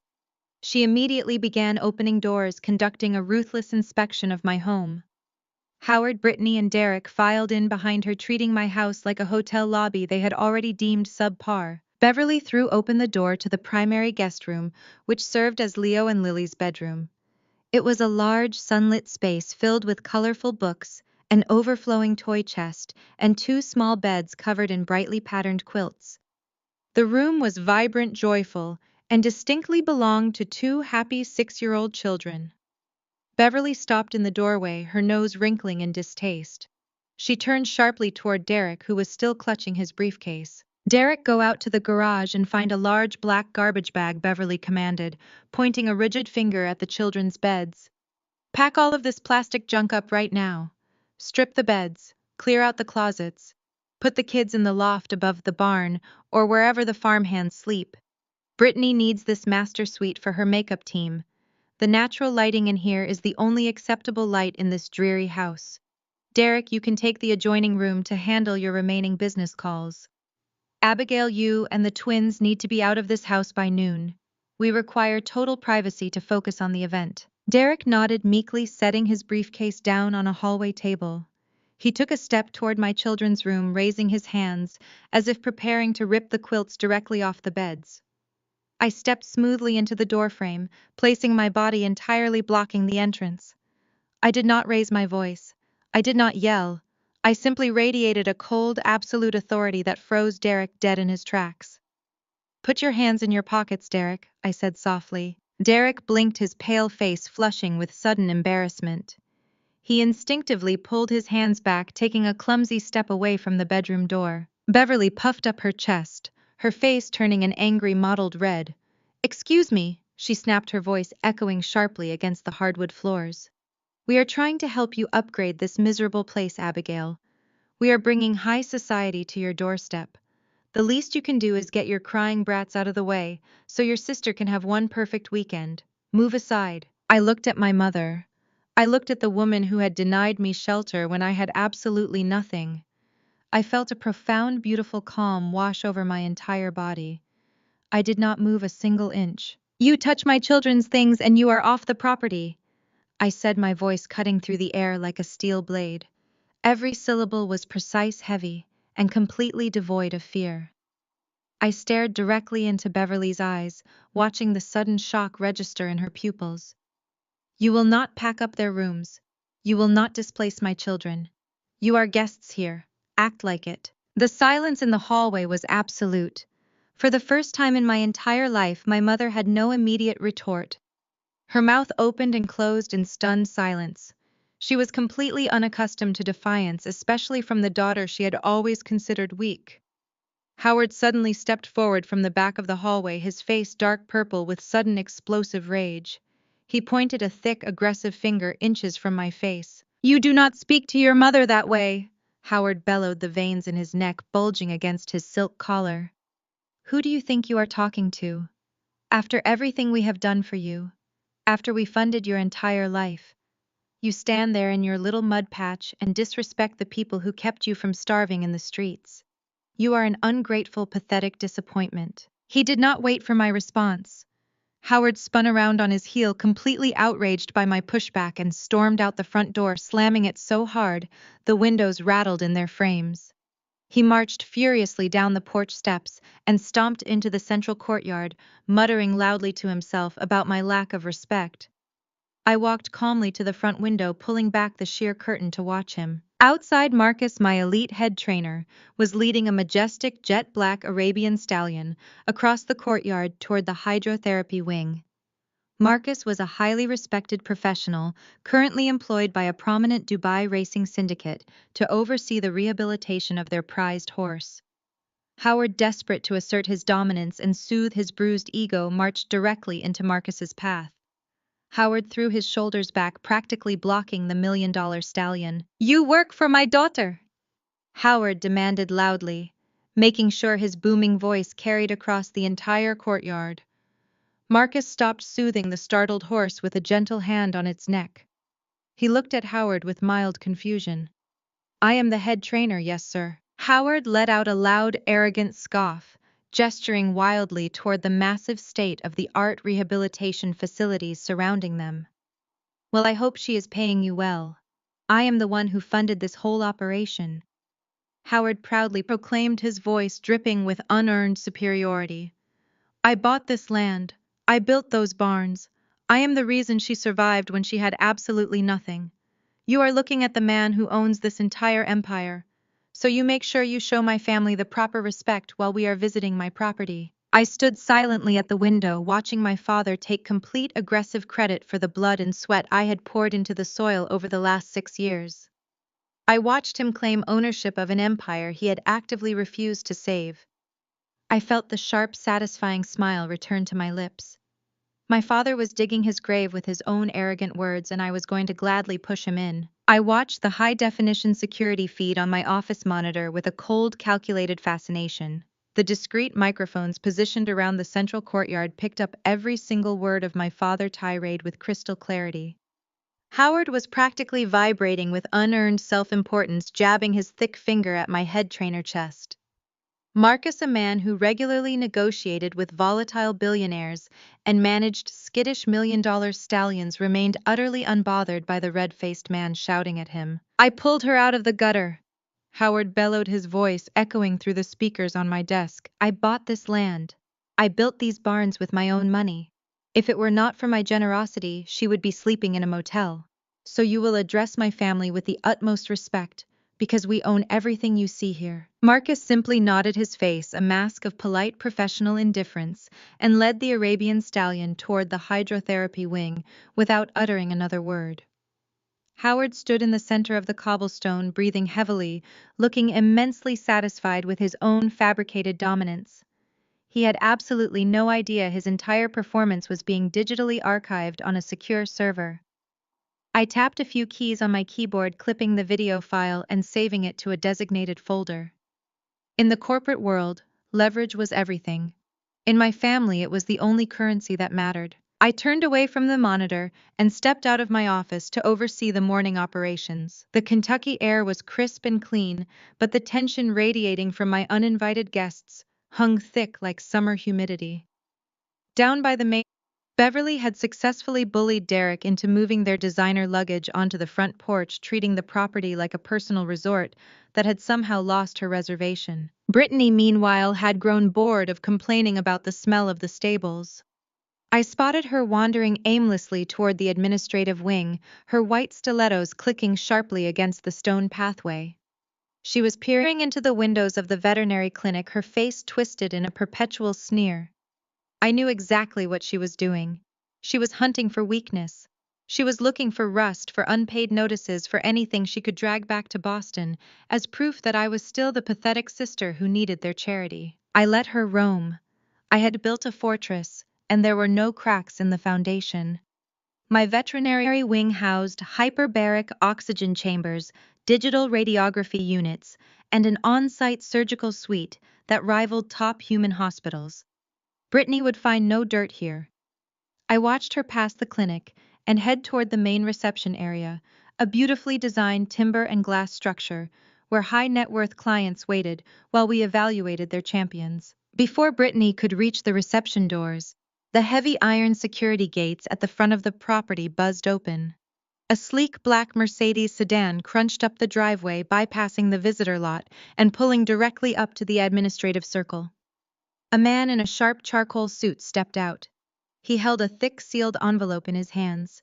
She immediately began opening doors, conducting a ruthless inspection of my home. Howard, Brittany, and Derek filed in behind her, treating my house like a hotel lobby they had already deemed subpar. Beverly threw open the door to the primary guest room, which served as Leo and Lily's bedroom. It was a large, sunlit space filled with colorful books, an overflowing toy chest, and two small beds covered in brightly patterned quilts. The room was vibrant, joyful, and distinctly belonged to two happy 6-year-old children. Beverly stopped in the doorway, her nose wrinkling in distaste. She turned sharply toward Derek, who was still clutching his briefcase. "Derek, go out to the garage and find a large black garbage bag," Beverly commanded, pointing a rigid finger at the children's beds. "Pack all of this plastic junk up right now. Strip the beds, clear out the closets, put the kids in the loft above the barn or wherever the farmhands sleep. Brittany needs this master suite for her makeup team. The natural lighting in here is the only acceptable light in this dreary house. Derek, you can take the adjoining room to handle your remaining business calls. Abigail, you and the twins need to be out of this house by noon. We require total privacy to focus on the event." Derek nodded meekly, setting his briefcase down on a hallway table. He took a step toward my children's room, raising his hands, as if preparing to rip the quilts directly off the beds. I stepped smoothly into the doorframe, placing my body entirely blocking the entrance. I did not raise my voice. I did not yell. I simply radiated a cold, absolute authority that froze Derek dead in his tracks. "Put your hands in your pockets, Derek," I said softly. Derek blinked, his pale face flushing with sudden embarrassment. He instinctively pulled his hands back, taking a clumsy step away from the bedroom door. Beverly puffed up her chest, her face turning an angry mottled red. "Excuse me," she snapped, her voice echoing sharply against the hardwood floors. "We are trying to help you upgrade this miserable place, Abigail. We are bringing high society to your doorstep. The least you can do is get your crying brats out of the way, so your sister can have one perfect weekend. Move aside." I looked at my mother. I looked at the woman who had denied me shelter when I had absolutely nothing. I felt a profound, beautiful calm wash over my entire body. I did not move a single inch. "You touch my children's things and you are off the property," I said, my voice cutting through the air like a steel blade. Every syllable was precise, heavy, and completely devoid of fear. I stared directly into Beverly's eyes, watching the sudden shock register in her pupils. "You will not pack up their rooms. You will not displace my children. You are guests here. Act like it." The silence in the hallway was absolute. For the first time in my entire life, my mother had no immediate retort. Her mouth opened and closed in stunned silence. She was completely unaccustomed to defiance, especially from the daughter she had always considered weak. Howard suddenly stepped forward from the back of the hallway, his face dark purple with sudden explosive rage. He pointed a thick, aggressive finger inches from my face. "You do not speak to your mother that way!" Howard bellowed, the veins in his neck bulging against his silk collar. "Who do you think you are talking to? After everything we have done for you, after we funded your entire life, you stand there in your little mud patch and disrespect the people who kept you from starving in the streets. You are an ungrateful, pathetic disappointment." He did not wait for my response. Howard spun around on his heel, completely outraged by my pushback, and stormed out the front door, slamming it so hard the windows rattled in their frames. He marched furiously down the porch steps and stomped into the central courtyard, muttering loudly to himself about my lack of respect. I walked calmly to the front window, pulling back the sheer curtain to watch him. Outside, Marcus, my elite head trainer, was leading a majestic jet-black Arabian stallion across the courtyard toward the hydrotherapy wing. Marcus was a highly respected professional, currently employed by a prominent Dubai racing syndicate to oversee the rehabilitation of their prized horse. Howard, desperate to assert his dominance and soothe his bruised ego, marched directly into Marcus's path. Howard threw his shoulders back, practically blocking the million-dollar stallion. "You work for my daughter!" Howard demanded loudly, making sure his booming voice carried across the entire courtyard. Marcus stopped, soothing the startled horse with a gentle hand on its neck. He looked at Howard with mild confusion. "I am the head trainer, yes, sir." Howard let out a loud, arrogant scoff, gesturing wildly toward the massive state-of-the-art rehabilitation facilities surrounding them. "Well, I hope she is paying you well. I am the one who funded this whole operation," Howard proudly proclaimed, his voice dripping with unearned superiority. "I bought this land. I built those barns. I am the reason she survived when she had absolutely nothing. You are looking at the man who owns this entire empire. So you make sure you show my family the proper respect while we are visiting my property." I stood silently at the window, watching my father take complete aggressive credit for the blood and sweat I had poured into the soil over the last 6 years. I watched him claim ownership of an empire he had actively refused to save. I felt the sharp, satisfying smile return to my lips. My father was digging his grave with his own arrogant words, and I was going to gladly push him in. I watched the high-definition security feed on my office monitor with a cold, calculated fascination. The discreet microphones positioned around the central courtyard picked up every single word of my father's tirade with crystal clarity. Howard was practically vibrating with unearned self-importance, jabbing his thick finger at my head trainer chest. Marcus, a man who regularly negotiated with volatile billionaires and managed skittish million-dollar stallions, remained utterly unbothered by the red-faced man shouting at him. "I pulled her out of the gutter," Howard bellowed, his voice echoing through the speakers on my desk. "I bought this land. I built these barns with my own money. If it were not for my generosity, she would be sleeping in a motel. So you will address my family with the utmost respect, because we own everything you see here." Marcus simply nodded, his face a mask of polite professional indifference, and led the Arabian stallion toward the hydrotherapy wing without uttering another word. Howard stood in the center of the cobblestone, breathing heavily, looking immensely satisfied with his own fabricated dominance. He had absolutely no idea his entire performance was being digitally archived on a secure server. I tapped a few keys on my keyboard, clipping the video file and saving it to a designated folder. In the corporate world, leverage was everything. In my family, it was the only currency that mattered. I turned away from the monitor and stepped out of my office to oversee the morning operations. The Kentucky air was crisp and clean, but the tension radiating from my uninvited guests hung thick like summer humidity. Down by the main, Beverly had successfully bullied Derek into moving their designer luggage onto the front porch, treating the property like a personal resort that had somehow lost her reservation. Brittany, meanwhile, had grown bored of complaining about the smell of the stables. I spotted her wandering aimlessly toward the administrative wing, her white stilettos clicking sharply against the stone pathway. She was peering into the windows of the veterinary clinic, her face twisted in a perpetual sneer. I knew exactly what she was doing. She was hunting for weakness. She was looking for rust, for unpaid notices, for anything she could drag back to Boston, as proof that I was still the pathetic sister who needed their charity. I let her roam. I had built a fortress, and there were no cracks in the foundation. My veterinary wing housed hyperbaric oxygen chambers, digital radiography units, and an on-site surgical suite that rivaled top human hospitals. Brittany would find no dirt here. I watched her pass the clinic and head toward the main reception area, a beautifully designed timber and glass structure where high net worth clients waited while we evaluated their champions. Before Brittany could reach the reception doors, the heavy iron security gates at the front of the property buzzed open. A sleek black Mercedes sedan crunched up the driveway, bypassing the visitor lot and pulling directly up to the administrative circle. A man in a sharp charcoal suit stepped out. He held a thick sealed envelope in his hands.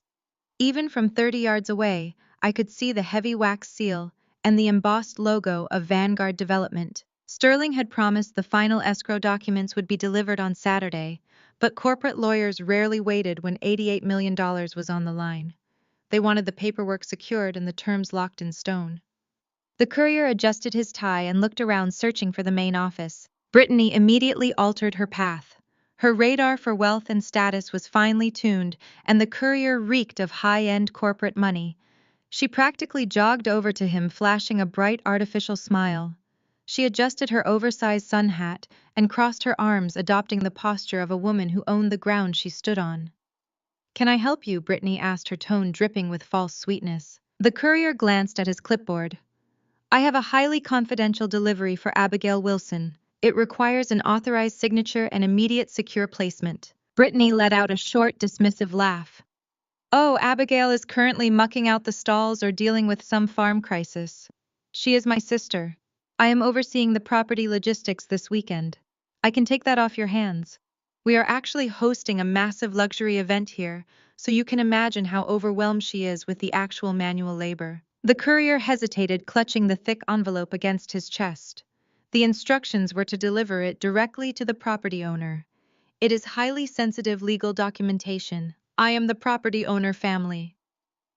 Even from 30 yards away, I could see the heavy wax seal and the embossed logo of Vanguard Development. Sterling had promised the final escrow documents would be delivered on Saturday, but corporate lawyers rarely waited when $88 million was on the line. They wanted the paperwork secured and the terms locked in stone. The courier adjusted his tie and looked around, searching for the main office. Brittany immediately altered her path. Her radar for wealth and status was finely tuned, and the courier reeked of high-end corporate money. She practically jogged over to him, flashing a bright artificial smile. She adjusted her oversized sun hat and crossed her arms, adopting the posture of a woman who owned the ground she stood on. "Can I help you?" Brittany asked, her tone dripping with false sweetness. The courier glanced at his clipboard. "I have a highly confidential delivery for Abigail Wilson. It requires an authorized signature and immediate secure placement." Brittany let out a short, dismissive laugh. "Oh, Abigail is currently mucking out the stalls or dealing with some farm crisis. She is my sister. I am overseeing the property logistics this weekend. I can take that off your hands. We are actually hosting a massive luxury event here, so you can imagine how overwhelmed she is with the actual manual labor." The courier hesitated, clutching the thick envelope against his chest. The instructions were to deliver it directly to the property owner. "It is highly sensitive legal documentation. I am the property owner family."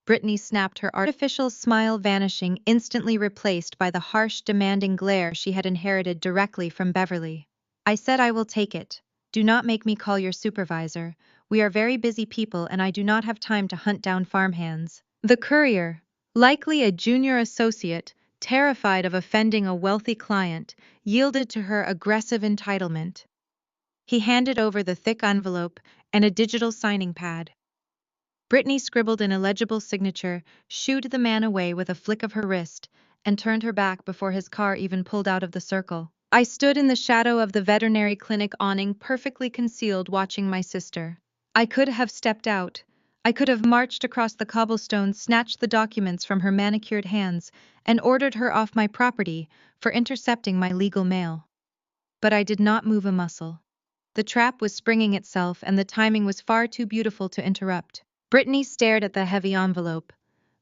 Brittany snapped, her artificial smile vanishing, instantly replaced by the harsh, demanding glare she had inherited directly from Beverly. "I said I will take it. Do not make me call your supervisor. We are very busy people and I do not have time to hunt down farmhands." The courier, likely a junior associate, terrified of offending a wealthy client, yielded to her aggressive entitlement. He handed over the thick envelope and a digital signing pad. Brittany scribbled an illegible signature, shooed the man away with a flick of her wrist, and turned her back before his car even pulled out of the circle. I stood in the shadow of the veterinary clinic awning, perfectly concealed, watching my sister. I could have stepped out. I could have marched across the cobblestones, snatched the documents from her manicured hands, and ordered her off my property for intercepting my legal mail. But I did not move a muscle. The trap was springing itself, and the timing was far too beautiful to interrupt. Brittany stared at the heavy envelope.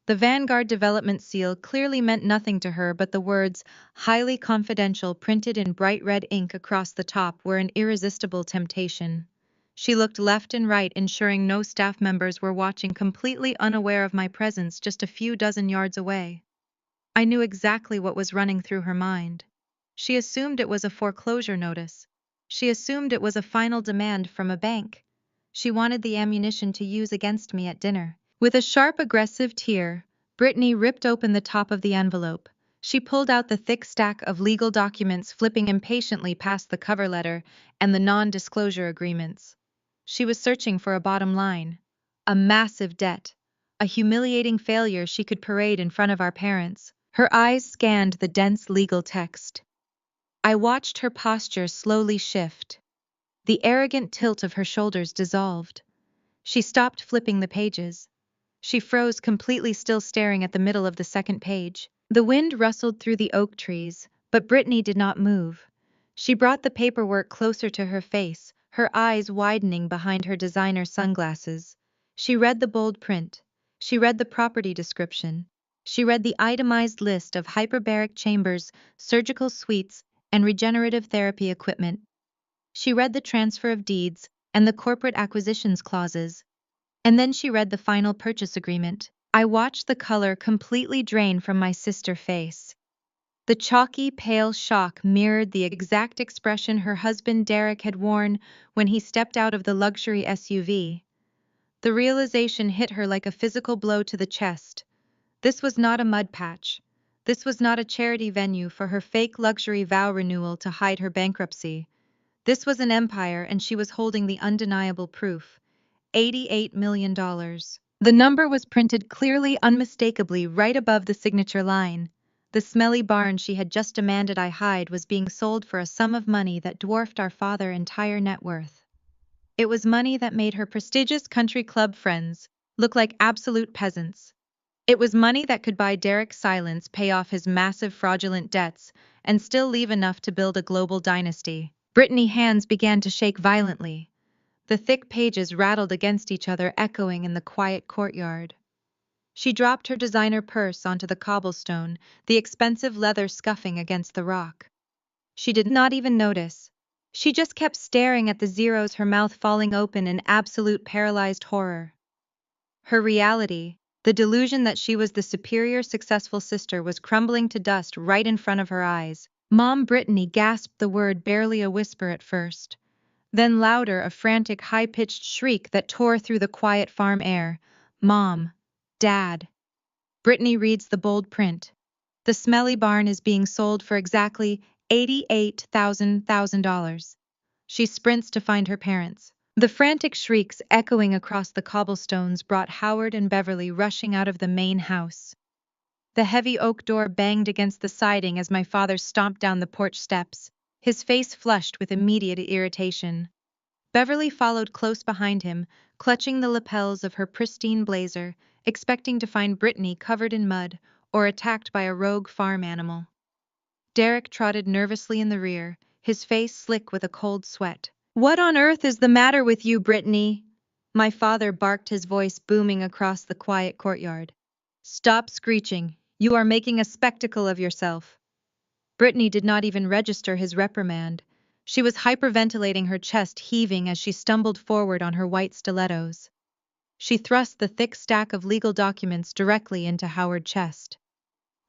The Vanguard Development seal clearly meant nothing to her, but the words "highly confidential" printed in bright red ink across the top were an irresistible temptation. She looked left and right, ensuring no staff members were watching, completely unaware of my presence just a few dozen yards away. I knew exactly what was running through her mind. She assumed it was a foreclosure notice. She assumed it was a final demand from a bank. She wanted the ammunition to use against me at dinner. With a sharp, aggressive tear, Brittany ripped open the top of the envelope. She pulled out the thick stack of legal documents, flipping impatiently past the cover letter and the non-disclosure agreements. She was searching for a bottom line. A massive debt. A humiliating failure she could parade in front of our parents. Her eyes scanned the dense legal text. I watched her posture slowly shift. The arrogant tilt of her shoulders dissolved. She stopped flipping the pages. She froze, completely still, staring at the middle of the second page. The wind rustled through the oak trees, but Brittany did not move. She brought the paperwork closer to her face, her eyes widening behind her designer sunglasses. She read the bold print. She read the property description. She read the itemized list of hyperbaric chambers, surgical suites, and regenerative therapy equipment. She read the transfer of deeds and the corporate acquisitions clauses. And then she read the final purchase agreement. I watched the color completely drain from my sister's face. The chalky, pale shock mirrored the exact expression her husband Derek had worn when he stepped out of the luxury SUV. The realization hit her like a physical blow to the chest. This was not a mud patch. This was not a charity venue for her fake luxury vow renewal to hide her bankruptcy. This was an empire, and she was holding the undeniable proof. $88 million. The number was printed clearly, unmistakably, right above the signature line. The smelly barn she had just demanded I hide was being sold for a sum of money that dwarfed our father's entire net worth. It was money that made her prestigious country club friends look like absolute peasants. It was money that could buy Derek's silence, pay off his massive fraudulent debts, and still leave enough to build a global dynasty. Brittany's hands began to shake violently. The thick pages rattled against each other, echoing in the quiet courtyard. She dropped her designer purse onto the cobblestone, the expensive leather scuffing against the rock. She did not even notice. She just kept staring at the zeros, her mouth falling open in absolute paralyzed horror. Her reality, the delusion that she was the superior, successful sister, was crumbling to dust right in front of her eyes. Mom! Brittany gasped the word, barely a whisper at first. Then louder, a frantic, high-pitched shriek that tore through the quiet farm air. Mom! Dad! Brittany reads the bold print. The smelly barn is being sold for exactly $88,000. She sprints to find her parents. The frantic shrieks echoing across the cobblestones brought Howard and Beverly rushing out of the main house. The heavy oak door banged against the siding as my father stomped down the porch steps, his face flushed with immediate irritation. Beverly followed close behind him, clutching the lapels of her pristine blazer, expecting to find Brittany covered in mud or attacked by a rogue farm animal. Derek trotted nervously in the rear, his face slick with a cold sweat. "What on earth is the matter with you, Brittany?" My father barked, his voice booming across the quiet courtyard. "Stop screeching. You are making a spectacle of yourself." Brittany did not even register his reprimand. She was hyperventilating, her chest heaving as she stumbled forward on her white stilettos. She thrust the thick stack of legal documents directly into Howard's chest.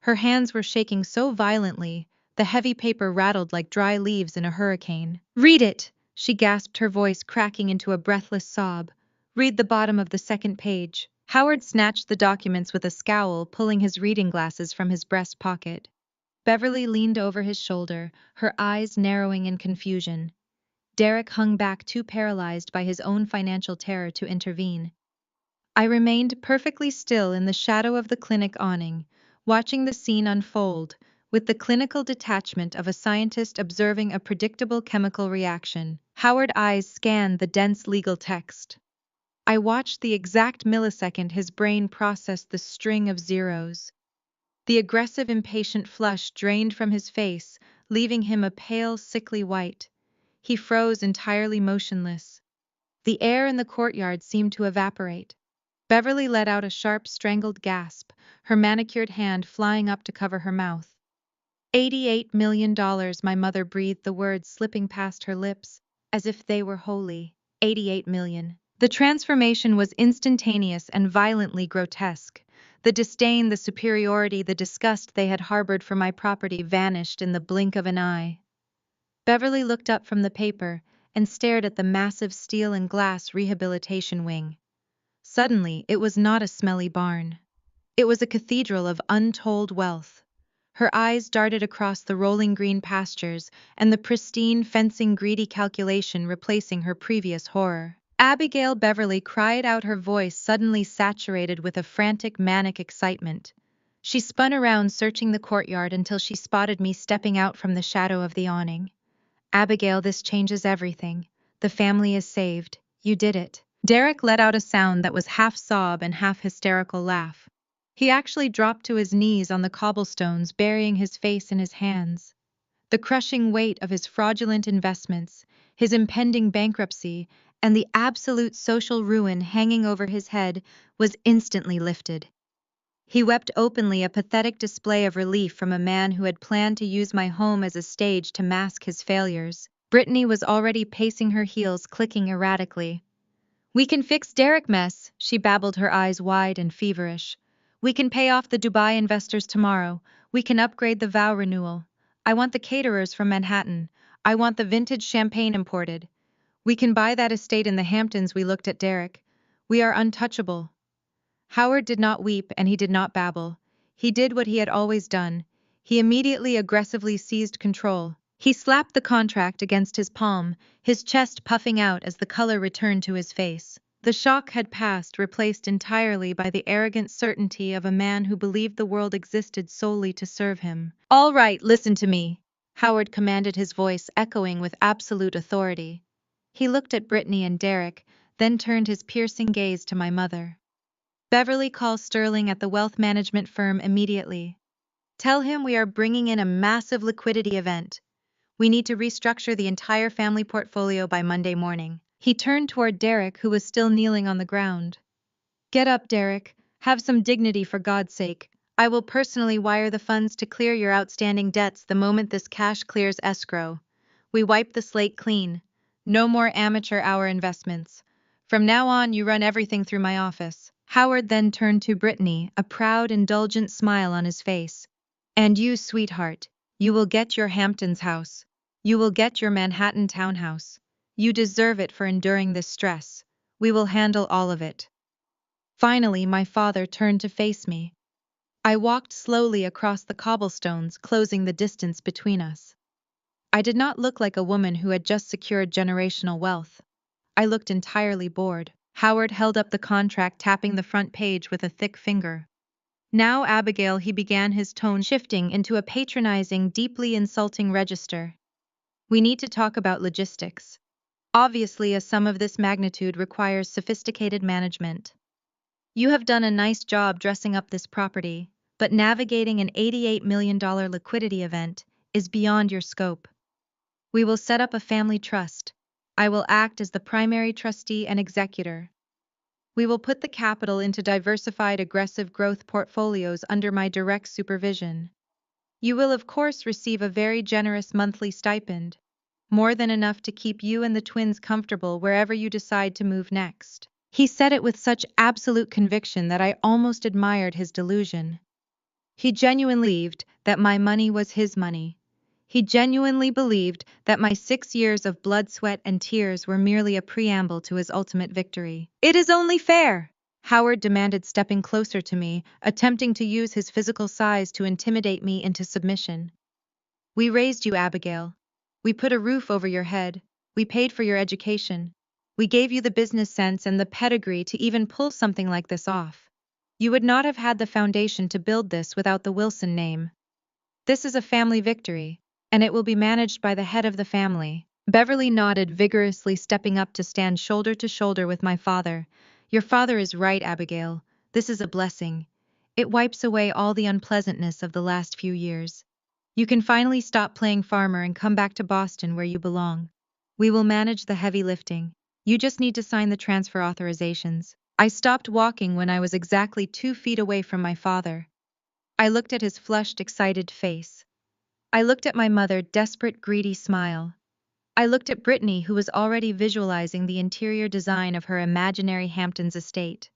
Her hands were shaking so violently, the heavy paper rattled like dry leaves in a hurricane. "Read it!" she gasped, her voice cracking into a breathless sob. "Read the bottom of the second page." Howard snatched the documents with a scowl, pulling his reading glasses from his breast pocket. Beverly leaned over his shoulder, her eyes narrowing in confusion. Derek hung back, too paralyzed by his own financial terror to intervene. I remained perfectly still in the shadow of the clinic awning, watching the scene unfold, with the clinical detachment of a scientist observing a predictable chemical reaction. Howard's eyes scanned the dense legal text. I watched the exact millisecond his brain processed the string of zeros. The aggressive, impatient flush drained from his face, leaving him a pale, sickly white. He froze, entirely motionless. The air in the courtyard seemed to evaporate. Beverly let out a sharp, strangled gasp, her manicured hand flying up to cover her mouth. $88 million, my mother breathed, the words slipping past her lips, as if they were holy. 88 million. The transformation was instantaneous and violently grotesque. The disdain, the superiority, the disgust they had harbored for my property vanished in the blink of an eye. Beverly looked up from the paper and stared at the massive steel and glass rehabilitation wing. Suddenly, it was not a smelly barn. It was a cathedral of untold wealth. Her eyes darted across the rolling green pastures and the pristine fencing, greedy calculation replacing her previous horror. "Abigail!" Beverly cried out, her voice suddenly saturated with a frantic, manic excitement. She spun around, searching the courtyard until she spotted me stepping out from the shadow of the awning. "Abigail, this changes everything. The family is saved. You did it." Derek let out a sound that was half sob and half hysterical laugh. He actually dropped to his knees on the cobblestones, burying his face in his hands. The crushing weight of his fraudulent investments, his impending bankruptcy, and the absolute social ruin hanging over his head was instantly lifted. He wept openly, a pathetic display of relief from a man who had planned to use my home as a stage to mask his failures. Brittany was already pacing her heels, clicking erratically. "We can fix Derek mess," she babbled, her eyes wide and feverish. "We can pay off the Dubai investors tomorrow. We can upgrade the vow renewal. I want the caterers from Manhattan. I want the vintage champagne imported. We can buy that estate in the Hamptons." We looked at Derek. "We are untouchable." Howard did not weep and he did not babble. He did what he had always done. He immediately aggressively seized control. He slapped the contract against his palm, his chest puffing out as the color returned to his face. The shock had passed, replaced entirely by the arrogant certainty of a man who believed the world existed solely to serve him. "All right, listen to me," Howard commanded, his voice echoing with absolute authority. He looked at Brittany and Derek, then turned his piercing gaze to my mother. "Beverly, call Sterling at the wealth management firm immediately. Tell him we are bringing in a massive liquidity event. We need to restructure the entire family portfolio by Monday morning." He turned toward Derek, who was still kneeling on the ground. "Get up, Derek. Have some dignity, for God's sake. I will personally wire the funds to clear your outstanding debts the moment this cash clears escrow. We wipe the slate clean. No more amateur hour investments. From now on, you run everything through my office." Howard then turned to Brittany, a proud, indulgent smile on his face. "And you, sweetheart, you will get your Hamptons house. You will get your Manhattan townhouse. You deserve it for enduring this stress. We will handle all of it." Finally, my father turned to face me. I walked slowly across the cobblestones, closing the distance between us. I did not look like a woman who had just secured generational wealth. I looked entirely bored. Howard held up the contract, tapping the front page with a thick finger. "Now, Abigail," he began, his tone shifting into a patronizing, deeply insulting register. "We need to talk about logistics. Obviously, a sum of this magnitude requires sophisticated management. You have done a nice job dressing up this property, but navigating an $88 million liquidity event is beyond your scope. We will set up a family trust. I will act as the primary trustee and executor. We will put the capital into diversified, aggressive growth portfolios under my direct supervision. You will, of course, receive a very generous monthly stipend, more than enough to keep you and the twins comfortable wherever you decide to move next." He said it with such absolute conviction that I almost admired his delusion. He genuinely believed that my money was his money. He genuinely believed that my 6 years of blood, sweat, and tears were merely a preamble to his ultimate victory. "It is only fair," Howard demanded, stepping closer to me, attempting to use his physical size to intimidate me into submission. "We raised you, Abigail. We put a roof over your head. We paid for your education. We gave you the business sense and the pedigree to even pull something like this off. You would not have had the foundation to build this without the Wilson name. This is a family victory, and it will be managed by the head of the family." Beverly nodded vigorously, stepping up to stand shoulder to shoulder with my father. "Your father is right, Abigail. This is a blessing. It wipes away all the unpleasantness of the last few years. You can finally stop playing farmer and come back to Boston where you belong. We will manage the heavy lifting. You just need to sign the transfer authorizations." I stopped walking when I was exactly 2 feet away from my father. I looked at his flushed, excited face. I looked at my mother, desperate, greedy smile. I looked at Brittany, who was already visualizing the interior design of her imaginary Hamptons estate.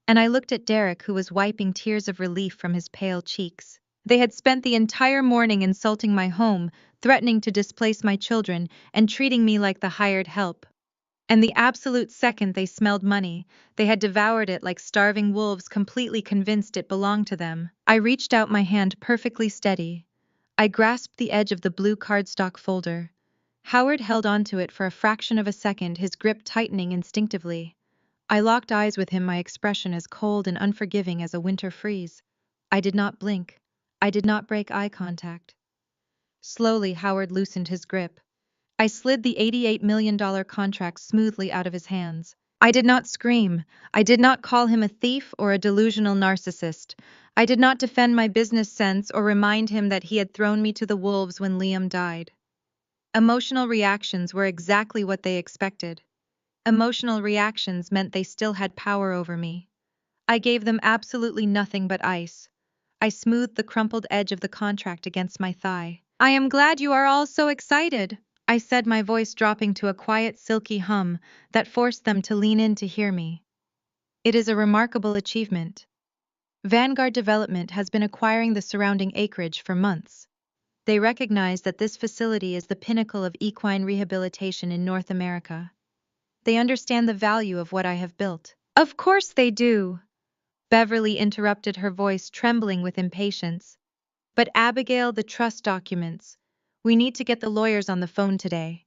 And I looked at Derek, who was wiping tears of relief from his pale cheeks. They had spent the entire morning insulting my home, threatening to displace my children, and treating me like the hired help. And the absolute second they smelled money, they had devoured it like starving wolves, completely convinced it belonged to them. I reached out my hand, perfectly steady. I grasped the edge of the blue cardstock folder. Howard held onto it for a fraction of a second, his grip tightening instinctively. I locked eyes with him, my expression as cold and unforgiving as a winter freeze. I did not blink. I did not break eye contact. Slowly, Howard loosened his grip. I slid the $88 million contract smoothly out of his hands. I did not scream. I did not call him a thief or a delusional narcissist. I did not defend my business sense or remind him that he had thrown me to the wolves when Liam died. Emotional reactions were exactly what they expected. Emotional reactions meant they still had power over me. I gave them absolutely nothing but ice. I smoothed the crumpled edge of the contract against my thigh. I am glad you are all so excited, I said, my voice dropping to a quiet, silky hum that forced them to lean in to hear me. It is a remarkable achievement. Vanguard Development has been acquiring the surrounding acreage for months. They recognize that this facility is the pinnacle of equine rehabilitation in North America. They understand the value of what I have built. Of course they do, Beverly interrupted, her voice trembling with impatience. But Abigail, the trust documents. We need to get the lawyers on the phone today.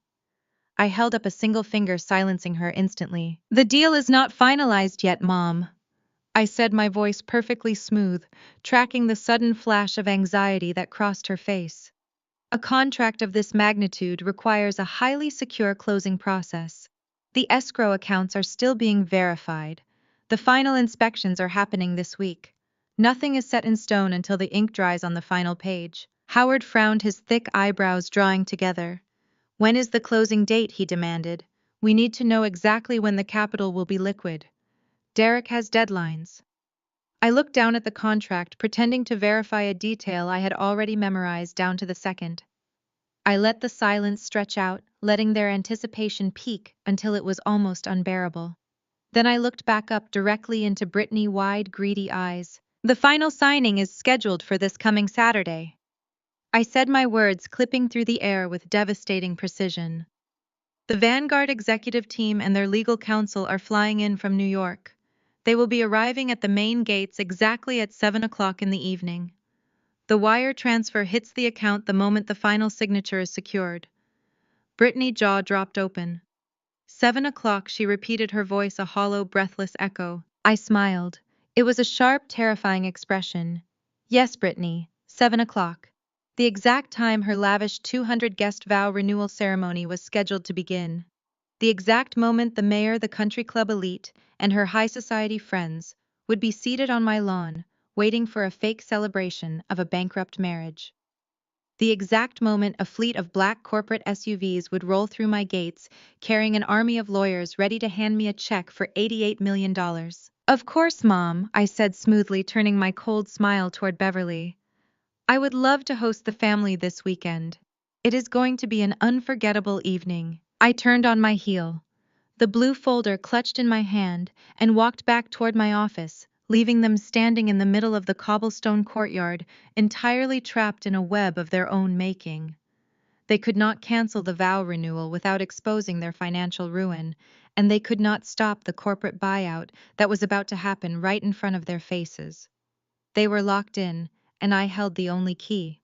I held up a single finger, silencing her instantly. The deal is not finalized yet, Mom, I said, my voice perfectly smooth, tracking the sudden flash of anxiety that crossed her face. A contract of this magnitude requires a highly secure closing process. The escrow accounts are still being verified. The final inspections are happening this week. Nothing is set in stone until the ink dries on the final page. Howard frowned, his thick eyebrows drawing together. When is the closing date? He demanded. We need to know exactly when the capital will be liquid. Derek has deadlines. I looked down at the contract, pretending to verify a detail I had already memorized down to the second. I let the silence stretch out, letting their anticipation peak until it was almost unbearable. Then I looked back up directly into Brittany's wide, greedy eyes. The final signing is scheduled for this coming Saturday. I said, my words clipping through the air with devastating precision. The Vanguard executive team and their legal counsel are flying in from New York. They will be arriving at the main gates exactly at 7 o'clock in the evening. The wire transfer hits the account the moment the final signature is secured. Brittany's jaw dropped open. 7 o'clock, she repeated, her voice a hollow, breathless echo. I smiled. It was a sharp, terrifying expression. Yes, Brittany, 7 o'clock. The exact time her lavish 200-guest vow renewal ceremony was scheduled to begin. The exact moment the mayor, the country club elite, and her high society friends would be seated on my lawn, waiting for a fake celebration of a bankrupt marriage. The exact moment a fleet of black corporate SUVs would roll through my gates, carrying an army of lawyers ready to hand me a check for $88 million. Of course, Mom, I said smoothly, turning my cold smile toward Beverly. I would love to host the family this weekend. It is going to be an unforgettable evening. I turned on my heel, the blue folder clutched in my hand, and walked back toward my office, leaving them standing in the middle of the cobblestone courtyard, entirely trapped in a web of their own making. They could not cancel the vow renewal without exposing their financial ruin, and they could not stop the corporate buyout that was about to happen right in front of their faces. They were locked in, and I held the only key.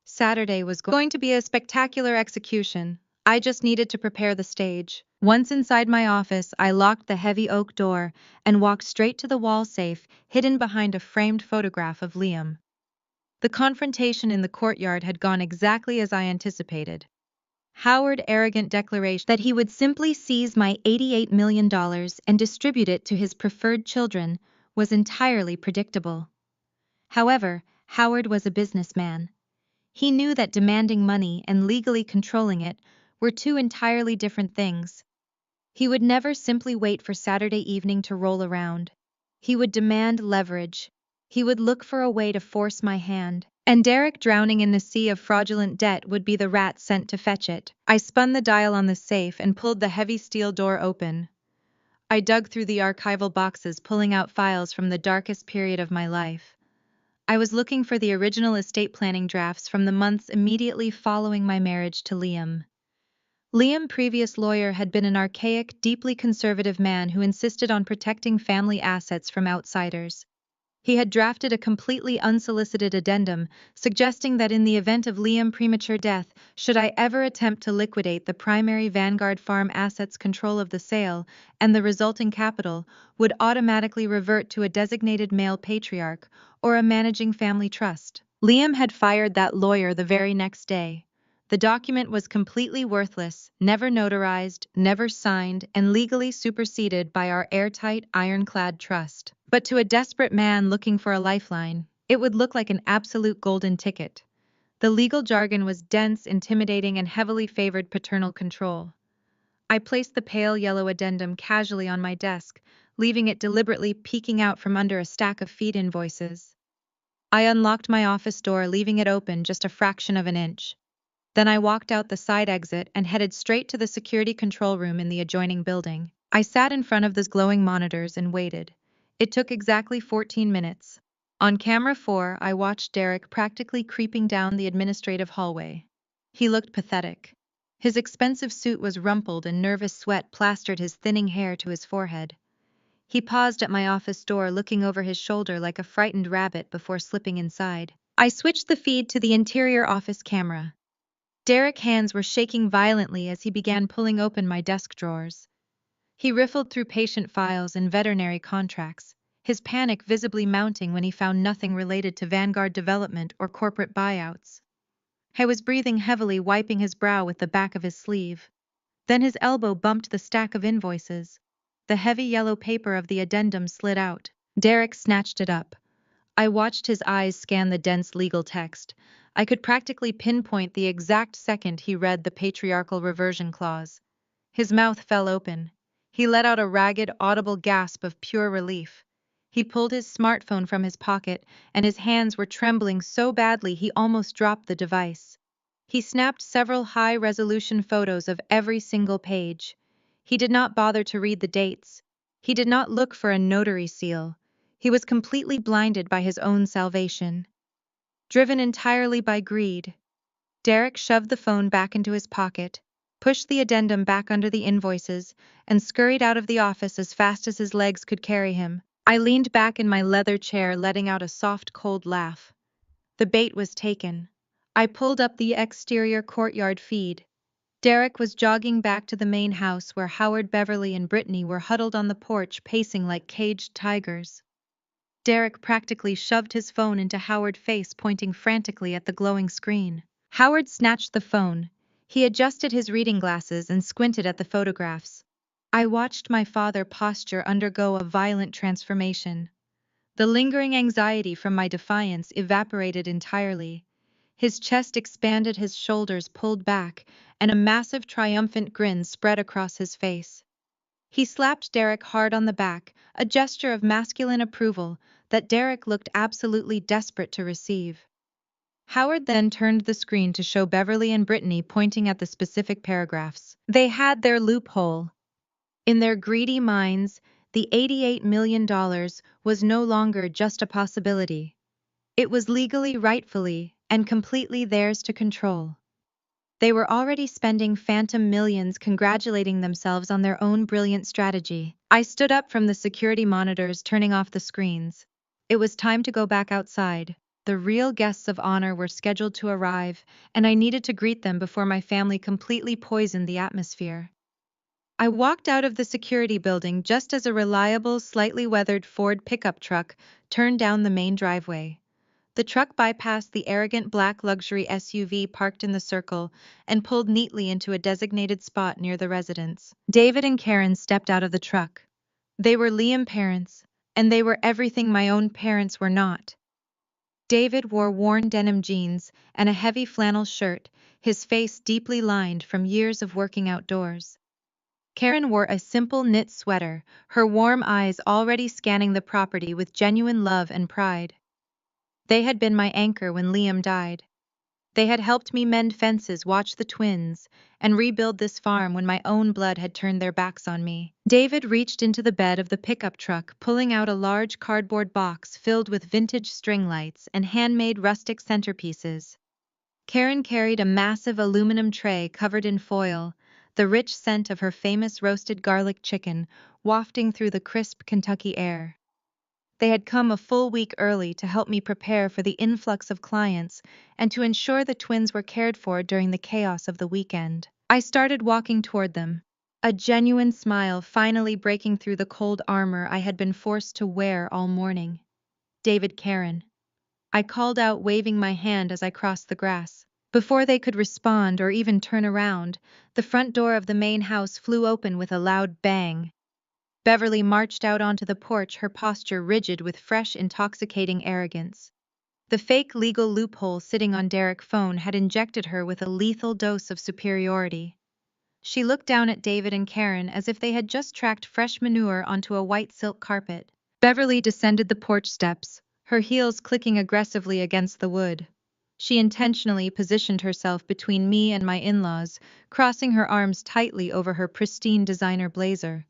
Saturday was going to be a spectacular execution. I just needed to prepare the stage. Once inside my office, I locked the heavy oak door and walked straight to the wall safe hidden behind a framed photograph of Liam. The confrontation in the courtyard had gone exactly as I anticipated. Howard's arrogant declaration that he would simply seize my $88 million and distribute it to his preferred children was entirely predictable. However, Howard was a businessman. He knew that demanding money and legally controlling it were two entirely different things. He would never simply wait for Saturday evening to roll around. He would demand leverage. He would look for a way to force my hand. And Derek, drowning in the sea of fraudulent debt, would be the rat sent to fetch it. I spun the dial on the safe and pulled the heavy steel door open. I dug through the archival boxes, pulling out files from the darkest period of my life. I was looking for the original estate planning drafts from the months immediately following my marriage to Liam. Liam's previous lawyer had been an archaic, deeply conservative man who insisted on protecting family assets from outsiders. He had drafted a completely unsolicited addendum, suggesting that in the event of Liam's premature death, should I ever attempt to liquidate the primary Vanguard Farm assets, control of the sale and the resulting capital would automatically revert to a designated male patriarch or a managing family trust. Liam had fired that lawyer the very next day. The document was completely worthless, never notarized, never signed, and legally superseded by our airtight, ironclad trust. But to a desperate man looking for a lifeline, it would look like an absolute golden ticket. The legal jargon was dense, intimidating, and heavily favored paternal control. I placed the pale yellow addendum casually on my desk, leaving it deliberately peeking out from under a stack of feed invoices. I unlocked my office door, leaving it open just a fraction of an inch. Then I walked out the side exit and headed straight to the security control room in the adjoining building. I sat in front of those glowing monitors and waited. It took exactly 14 minutes. On camera 4, I watched Derek practically creeping down the administrative hallway. He looked pathetic. His expensive suit was rumpled and nervous sweat plastered his thinning hair to his forehead. He paused at my office door, looking over his shoulder like a frightened rabbit before slipping inside. I switched the feed to the interior office camera. Derek's hands were shaking violently as he began pulling open my desk drawers. He riffled through patient files and veterinary contracts, his panic visibly mounting when he found nothing related to Vanguard development or corporate buyouts. I was breathing heavily, wiping his brow with the back of his sleeve. Then his elbow bumped the stack of invoices. The heavy yellow paper of the addendum slid out. Derek snatched it up. I watched his eyes scan the dense legal text. I could practically pinpoint the exact second he read the patriarchal reversion clause. His mouth fell open. He let out a ragged, audible gasp of pure relief. He pulled his smartphone from his pocket, and his hands were trembling so badly he almost dropped the device. He snapped several high-resolution photos of every single page. He did not bother to read the dates. He did not look for a notary seal. He was completely blinded by his own salvation. Driven entirely by greed, Derek shoved the phone back into his pocket, pushed the addendum back under the invoices, and scurried out of the office as fast as his legs could carry him. I leaned back in my leather chair, letting out a soft, cold laugh. The bait was taken. I pulled up the exterior courtyard feed. Derek was jogging back to the main house where Howard, Beverly, and Brittany were huddled on the porch, pacing like caged tigers. Derek practically shoved his phone into Howard's face, pointing frantically at the glowing screen. Howard snatched the phone. He adjusted his reading glasses and squinted at the photographs. I watched my father posture undergo a violent transformation. The lingering anxiety from my defiance evaporated entirely. His chest expanded, his shoulders pulled back, and a massive triumphant grin spread across his face. He slapped Derek hard on the back, a gesture of masculine approval that Derek looked absolutely desperate to receive. Howard then turned the screen to show Beverly and Brittany, pointing at the specific paragraphs. They had their loophole. In their greedy minds, the $88 million was no longer just a possibility. It was legally, rightfully, and completely theirs to control. They were already spending phantom millions congratulating themselves on their own brilliant strategy. I stood up from the security monitors, turning off the screens. It was time to go back outside. The real guests of honor were scheduled to arrive, and I needed to greet them before my family completely poisoned the atmosphere. I walked out of the security building just as a reliable, slightly weathered Ford pickup truck turned down the main driveway. The truck bypassed the arrogant black luxury SUV parked in the circle and pulled neatly into a designated spot near the residence. David and Karen stepped out of the truck. They were Liam's parents, and they were everything my own parents were not. David wore worn denim jeans and a heavy flannel shirt, his face deeply lined from years of working outdoors. Karen wore a simple knit sweater, her warm eyes already scanning the property with genuine love and pride. They had been my anchor when Liam died. They had helped me mend fences, watch the twins, and rebuild this farm when my own blood had turned their backs on me. David reached into the bed of the pickup truck, pulling out a large cardboard box filled with vintage string lights and handmade rustic centerpieces. Karen carried a massive aluminum tray covered in foil, the rich scent of her famous roasted garlic chicken wafting through the crisp Kentucky air. They had come a full week early to help me prepare for the influx of clients and to ensure the twins were cared for during the chaos of the weekend. I started walking toward them, a genuine smile finally breaking through the cold armor I had been forced to wear all morning. David, Karen. I called out, waving my hand as I crossed the grass. Before they could respond or even turn around, the front door of the main house flew open with a loud bang. Beverly marched out onto the porch, her posture rigid with fresh, intoxicating arrogance. The fake legal loophole sitting on Derek's phone had injected her with a lethal dose of superiority. She looked down at David and Karen as if they had just tracked fresh manure onto a white silk carpet. Beverly descended the porch steps, her heels clicking aggressively against the wood. She intentionally positioned herself between me and my in-laws, crossing her arms tightly over her pristine designer blazer.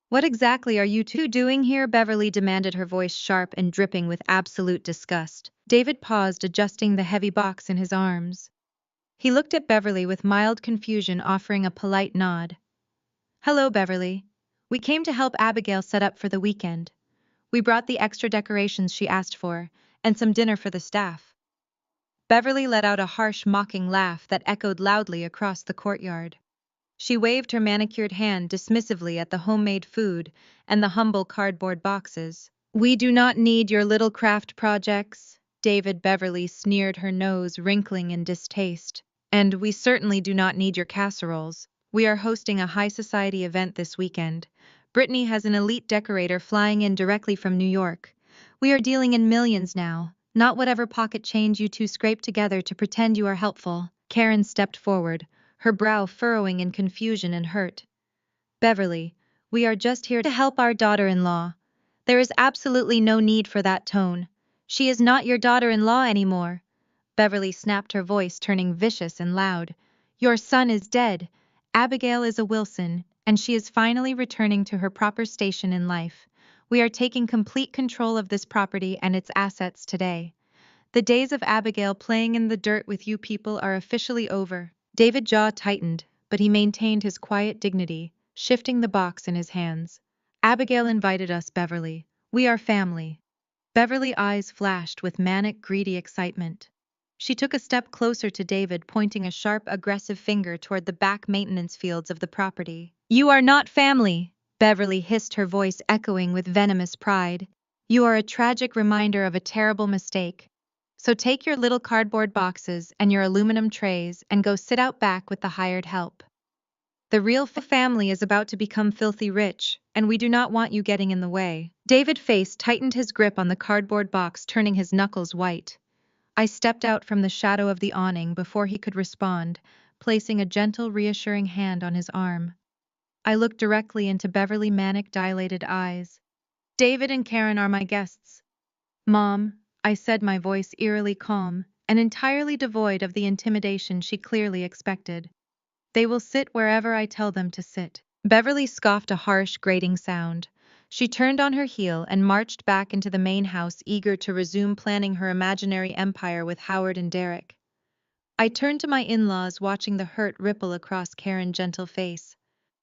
"What exactly are you two doing here?" Beverly demanded, her voice sharp and dripping with absolute disgust. David paused, adjusting the heavy box in his arms. He looked at Beverly with mild confusion, offering a polite nod. "Hello, Beverly. We came to help Abigail set up for the weekend. We brought the extra decorations she asked for, and some dinner for the staff." Beverly let out a harsh, mocking laugh that echoed loudly across the courtyard. She waved her manicured hand dismissively at the homemade food and the humble cardboard boxes. "We do not need your little craft projects," Beverly sneered, her nose wrinkling in distaste. "And we certainly do not need your casseroles. We are hosting a high society event this weekend. Brittany has an elite decorator flying in directly from New York. We are dealing in millions now, not whatever pocket change you two scrape together to pretend you are helpful." Karen stepped forward, her brow furrowing in confusion and hurt. "Beverly, we are just here to help our daughter-in-law. There is absolutely no need for that tone. She is not your daughter-in-law anymore." Beverly snapped, her voice turning vicious and loud. "Your son is dead. Abigail is a Wilson, and she is finally returning to her proper station in life. We are taking complete control of this property and its assets today. The days of Abigail playing in the dirt with you people are officially over." David's jaw tightened, but he maintained his quiet dignity, shifting the box in his hands. "Abigail invited us, Beverly. We are family." Beverly's eyes flashed with manic, greedy excitement. She took a step closer to David, pointing a sharp, aggressive finger toward the back maintenance fields of the property. "You are not family," Beverly hissed, her voice echoing with venomous pride. "You are a tragic reminder of a terrible mistake. So take your little cardboard boxes and your aluminum trays and go sit out back with the hired help. The real family is about to become filthy rich, and we do not want you getting in the way." David's face tightened, his grip on the cardboard box turning his knuckles white. I stepped out from the shadow of the awning before he could respond, placing a gentle, reassuring hand on his arm. I looked directly into Beverly's manic, dilated eyes. "David and Karen are my guests, Mom," I said, my voice eerily calm and entirely devoid of the intimidation she clearly expected. "They will sit wherever I tell them to sit." Beverly scoffed, a harsh, grating sound. She turned on her heel and marched back into the main house, eager to resume planning her imaginary empire with Howard and Derek. I turned to my in-laws, watching the hurt ripple across Karen's gentle face.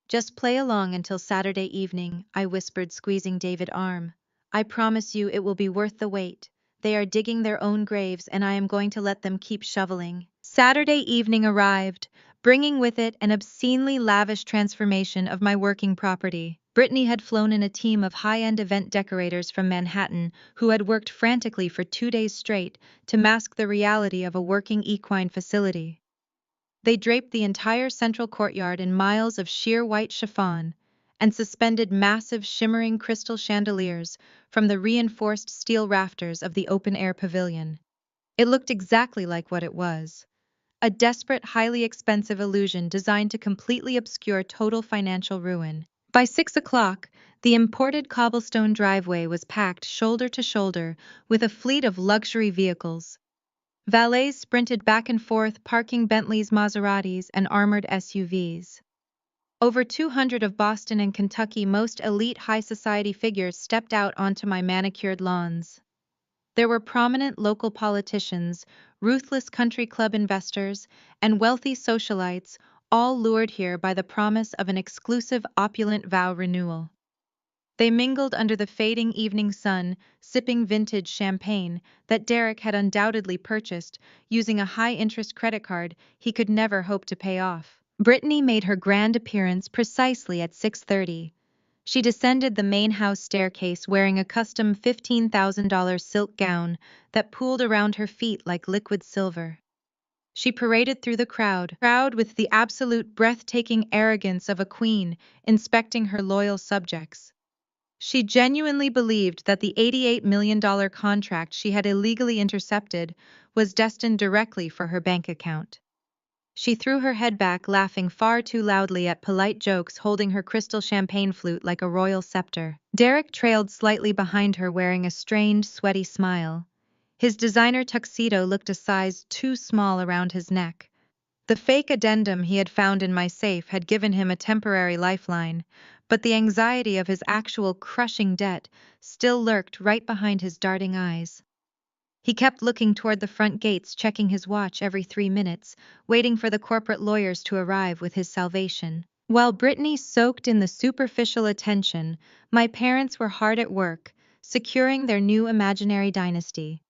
"Just play along until Saturday evening," I whispered, squeezing David's arm. "I promise you it will be worth the wait. They are digging their own graves and I am going to let them keep shoveling." Saturday evening arrived, bringing with it an obscenely lavish transformation of my working property. Brittany had flown in a team of high-end event decorators from Manhattan who had worked frantically for 2 days straight to mask the reality of a working equine facility. They draped the entire central courtyard in miles of sheer white chiffon and suspended massive, shimmering crystal chandeliers from the reinforced steel rafters of the open-air pavilion. It looked exactly like what it was: a desperate, highly expensive illusion designed to completely obscure total financial ruin. By 6 o'clock, the imported cobblestone driveway was packed shoulder to shoulder with a fleet of luxury vehicles. Valets sprinted back and forth, parking Bentleys, Maseratis, and armored SUVs. Over 200 of Boston and Kentucky's most elite high society figures stepped out onto my manicured lawns. There were prominent local politicians, ruthless country club investors, and wealthy socialites, all lured here by the promise of an exclusive, opulent vow renewal. They mingled under the fading evening sun, sipping vintage champagne that Derek had undoubtedly purchased using a high-interest credit card he could never hope to pay off. Brittany made her grand appearance precisely at 6:30. She descended the main house staircase wearing a custom $15,000 silk gown that pooled around her feet like liquid silver. She paraded through the crowd with the absolute breathtaking arrogance of a queen inspecting her loyal subjects. She genuinely believed that the $88 million contract she had illegally intercepted was destined directly for her bank account. She threw her head back, laughing far too loudly at polite jokes, holding her crystal champagne flute like a royal scepter. Derek trailed slightly behind her, wearing a strained, sweaty smile. His designer tuxedo looked a size too small around his neck. The fake addendum he had found in my safe had given him a temporary lifeline, but the anxiety of his actual crushing debt still lurked right behind his darting eyes. He kept looking toward the front gates, checking his watch every 3 minutes, waiting for the corporate lawyers to arrive with his salvation. While Brittany soaked in the superficial attention, my parents were hard at work, securing their new imaginary dynasty.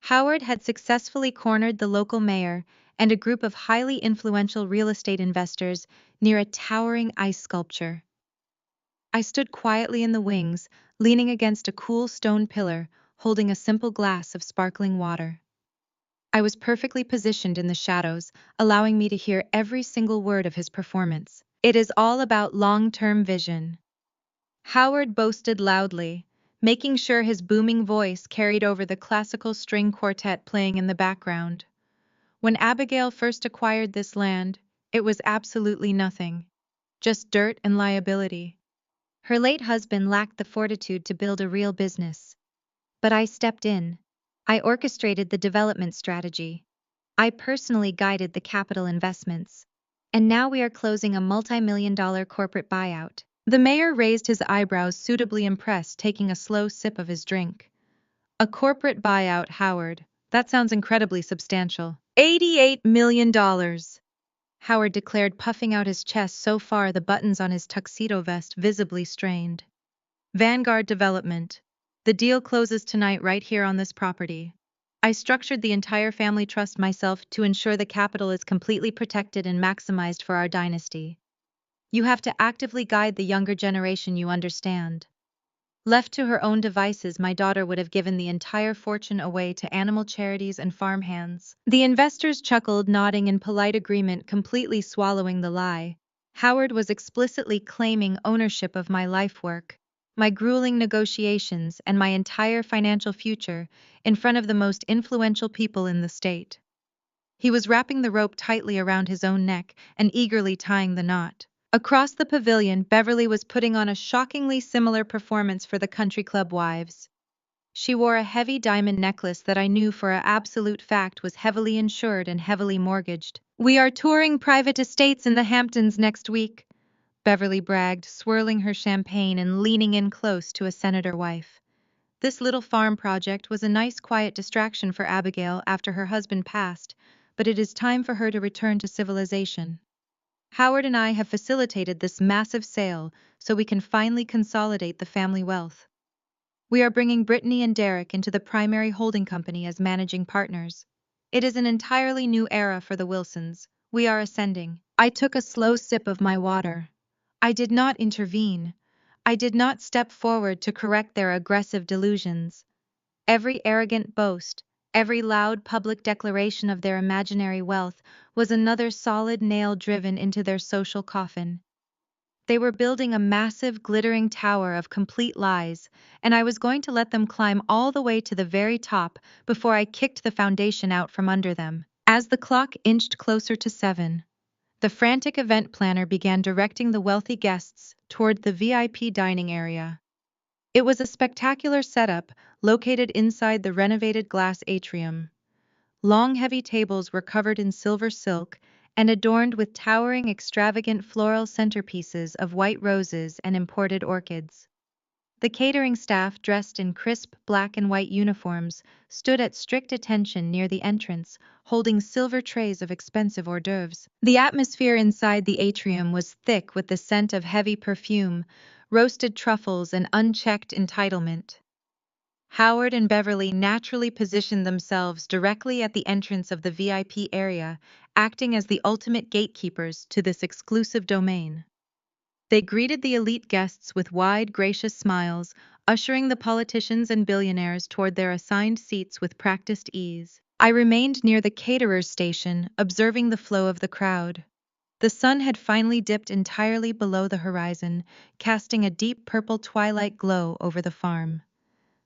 Howard had successfully cornered the local mayor and a group of highly influential real estate investors near a towering ice sculpture. I stood quietly in the wings, leaning against a cool stone pillar, holding a simple glass of sparkling water. I was perfectly positioned in the shadows, allowing me to hear every single word of his performance. It is all about long-term vision, Howard boasted loudly, making sure his booming voice carried over the classical string quartet playing in the background. When Abigail first acquired this land, it was absolutely nothing, just dirt and liability. Her late husband lacked the fortitude to build a real business. But I stepped in. I orchestrated the development strategy. I personally guided the capital investments. And now we are closing a multi-million-dollar corporate buyout. The mayor raised his eyebrows, suitably impressed, taking a slow sip of his drink. A corporate buyout, Howard. That sounds incredibly substantial. $88 million, Howard declared, puffing out his chest so far the buttons on his tuxedo vest visibly strained. Vanguard Development. The deal closes tonight right here on this property. I structured the entire family trust myself to ensure the capital is completely protected and maximized for our dynasty. You have to actively guide the younger generation, you understand. Left to her own devices, my daughter would have given the entire fortune away to animal charities and farmhands. The investors chuckled, nodding in polite agreement, completely swallowing the lie. Howard was explicitly claiming ownership of my life work, my grueling negotiations, and my entire financial future in front of the most influential people in the state. He was wrapping the rope tightly around his own neck and eagerly tying the knot. Across the pavilion, Beverly was putting on a shockingly similar performance for the country club wives. She wore a heavy diamond necklace that I knew for an absolute fact was heavily insured and heavily mortgaged. "We are touring private estates in the Hamptons next week," Beverly bragged, swirling her champagne and leaning in close to a senator wife. This little farm project was a nice quiet distraction for Abigail after her husband passed, but it is time for her to return to civilization. Howard and I have facilitated this massive sale so we can finally consolidate the family wealth. We are bringing Brittany and Derek into the primary holding company as managing partners. It is an entirely new era for the Wilsons. We are ascending. I took a slow sip of my water. I did not intervene. I did not step forward to correct their aggressive delusions. Every arrogant boast, every loud public declaration of their imaginary wealth was another solid nail driven into their social coffin. They were building a massive, glittering tower of complete lies, and I was going to let them climb all the way to the very top before I kicked the foundation out from under them. As the clock inched closer to 7, the frantic event planner began directing the wealthy guests toward the VIP dining area. It was a spectacular setup located inside the renovated glass atrium. Long, heavy tables were covered in silver silk and adorned with towering, extravagant floral centerpieces of white roses and imported orchids. The catering staff, dressed in crisp black and white uniforms, stood at strict attention near the entrance, holding silver trays of expensive hors d'oeuvres. The atmosphere inside the atrium was thick with the scent of heavy perfume, roasted truffles, and unchecked entitlement. Howard and Beverly naturally positioned themselves directly at the entrance of the VIP area, acting as the ultimate gatekeepers to this exclusive domain. They greeted the elite guests with wide, gracious smiles, ushering the politicians and billionaires toward their assigned seats with practiced ease. I remained near the caterer's station, observing the flow of the crowd. The sun had finally dipped entirely below the horizon, casting a deep purple twilight glow over the farm.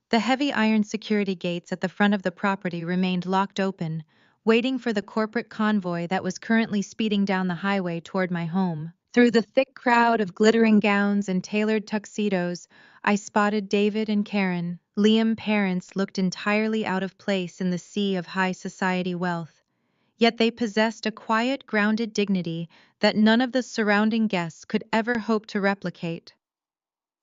The heavy iron security gates at the front of the property remained locked open, waiting for the corporate convoy that was currently speeding down the highway toward my home. Through the thick crowd of glittering gowns and tailored tuxedos, I spotted David and Karen. Liam's parents looked entirely out of place in the sea of high society wealth, yet they possessed a quiet, grounded dignity that none of the surrounding guests could ever hope to replicate.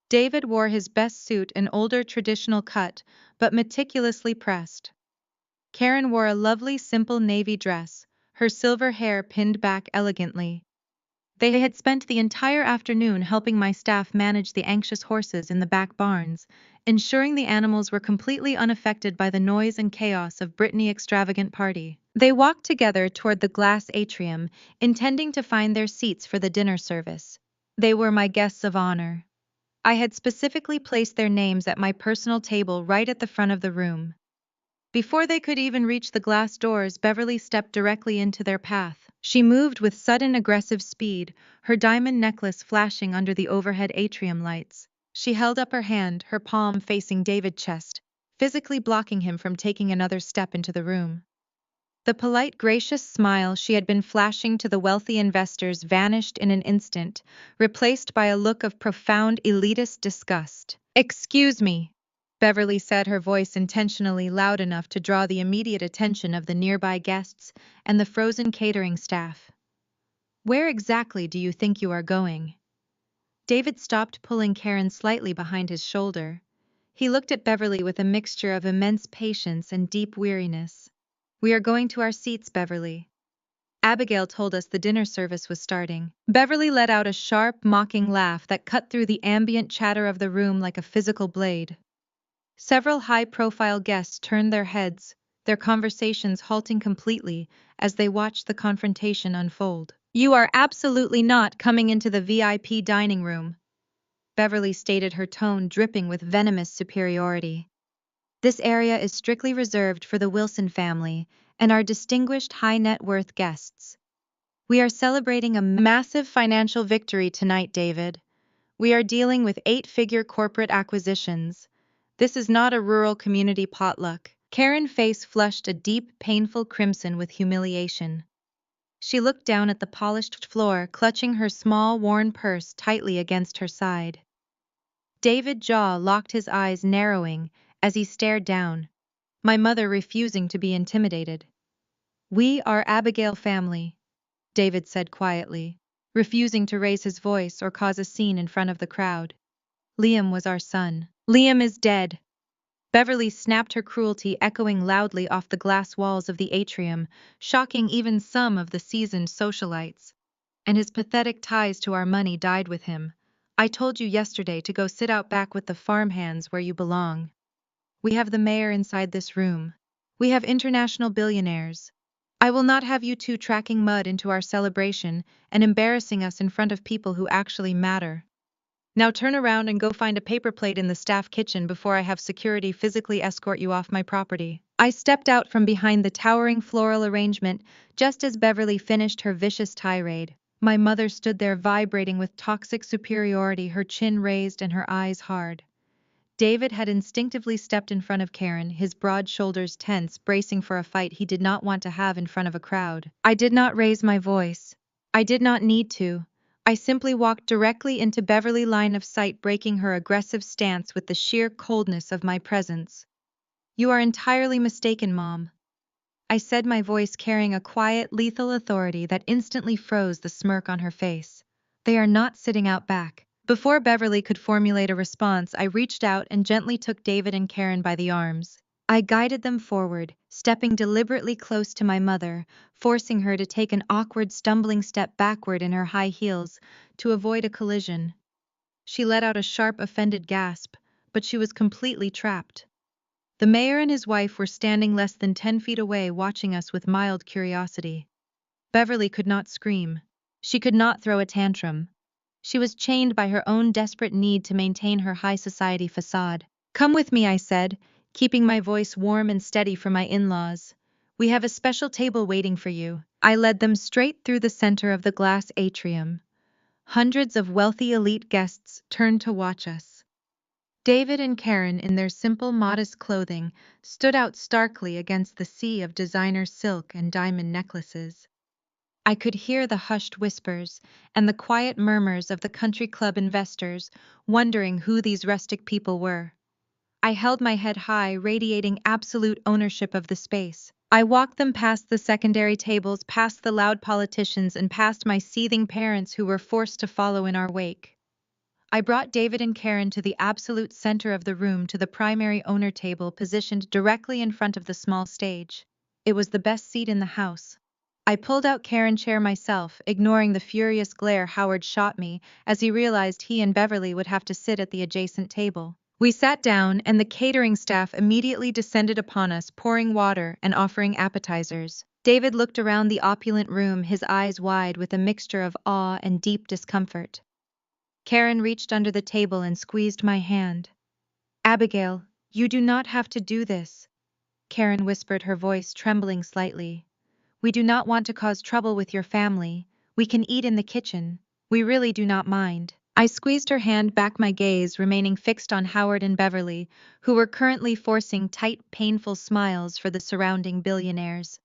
David wore his best suit, an older traditional cut, but meticulously pressed. Karen wore a lovely simple navy dress, her silver hair pinned back elegantly. They had spent the entire afternoon helping my staff manage the anxious horses in the back barns, ensuring the animals were completely unaffected by the noise and chaos of Brittany's extravagant party. They walked together toward the glass atrium, intending to find their seats for the dinner service. They were my guests of honor. I had specifically placed their names at my personal table right at the front of the room. Before they could even reach the glass doors, Beverly stepped directly into their path. She moved with sudden aggressive speed, her diamond necklace flashing under the overhead atrium lights. She held up her hand, her palm facing David's chest, physically blocking him from taking another step into the room. The polite, gracious smile she had been flashing to the wealthy investors vanished in an instant, replaced by a look of profound elitist disgust. "Excuse me," Beverly said, her voice intentionally loud enough to draw the immediate attention of the nearby guests and the frozen catering staff. "Where exactly do you think you are going?" David stopped, pulling Karen slightly behind his shoulder. He looked at Beverly with a mixture of immense patience and deep weariness. "We are going to our seats, Beverly. Abigail told us the dinner service was starting." Beverly let out a sharp, mocking laugh that cut through the ambient chatter of the room like a physical blade. Several high-profile guests turned their heads, their conversations halting completely as they watched the confrontation unfold. "You are absolutely not coming into the VIP dining room," Beverly stated, her tone dripping with venomous superiority. "This area is strictly reserved for the Wilson family and our distinguished high-net-worth guests. We are celebrating a massive financial victory tonight, David. We are dealing with 8-figure corporate acquisitions. This is not a rural community potluck." Karen's face flushed a deep, painful crimson with humiliation. She looked down at the polished floor, clutching her small, worn purse tightly against her side. David's jaw locked, his eyes narrowing as he stared down, my mother refusing to be intimidated. "We are Abigail family," David said quietly, refusing to raise his voice or cause a scene in front of the crowd. "Liam was our son. Liam is dead." Beverly snapped, her cruelty echoing loudly off the glass walls of the atrium, shocking even some of the seasoned socialites. "And his pathetic ties to our money died with him. I told you yesterday to go sit out back with the farmhands where you belong. We have the mayor inside this room. We have international billionaires. I will not have you two tracking mud into our celebration and embarrassing us in front of people who actually matter. Now turn around and go find a paper plate in the staff kitchen before I have security physically escort you off my property." I stepped out from behind the towering floral arrangement just as Beverly finished her vicious tirade. My mother stood there vibrating with toxic superiority, her chin raised and her eyes hard. David had instinctively stepped in front of Karen, his broad shoulders tense, bracing for a fight he did not want to have in front of a crowd. I did not raise my voice. I did not need to. I simply walked directly into Beverly's line of sight, breaking her aggressive stance with the sheer coldness of my presence. "You are entirely mistaken, Mom," I said, my voice carrying a quiet, lethal authority that instantly froze the smirk on her face. "They are not sitting out back." Before Beverly could formulate a response, I reached out and gently took David and Karen by the arms. I guided them forward, stepping deliberately close to my mother, forcing her to take an awkward, stumbling step backward in her high heels to avoid a collision. She let out a sharp, offended gasp, but she was completely trapped. The mayor and his wife were standing less than 10 feet away, watching us with mild curiosity. Beverly could not scream. She could not throw a tantrum. She was chained by her own desperate need to maintain her high society facade. "Come with me," I said, keeping my voice warm and steady for my in-laws. "We have a special table waiting for you." I led them straight through the center of the glass atrium. Hundreds of wealthy elite guests turned to watch us. David and Karen, in their simple, modest clothing, stood out starkly against the sea of designer silk and diamond necklaces. I could hear the hushed whispers and the quiet murmurs of the country club investors, wondering who these rustic people were. I held my head high, radiating absolute ownership of the space. I walked them past the secondary tables, past the loud politicians, and past my seething parents who were forced to follow in our wake. I brought David and Karen to the absolute center of the room, to the primary owner table positioned directly in front of the small stage. It was the best seat in the house. I pulled out Karen's chair myself, ignoring the furious glare Howard shot me as he realized he and Beverly would have to sit at the adjacent table. We sat down, and the catering staff immediately descended upon us, pouring water and offering appetizers. David looked around the opulent room, his eyes wide with a mixture of awe and deep discomfort. Karen reached under the table and squeezed my hand. "Abigail, you do not have to do this," Karen whispered, her voice trembling slightly. "We do not want to cause trouble with your family. We can eat in the kitchen. We really do not mind." I squeezed her hand back, my gaze remaining fixed on Howard and Beverly, who were currently forcing tight, painful smiles for the surrounding billionaires.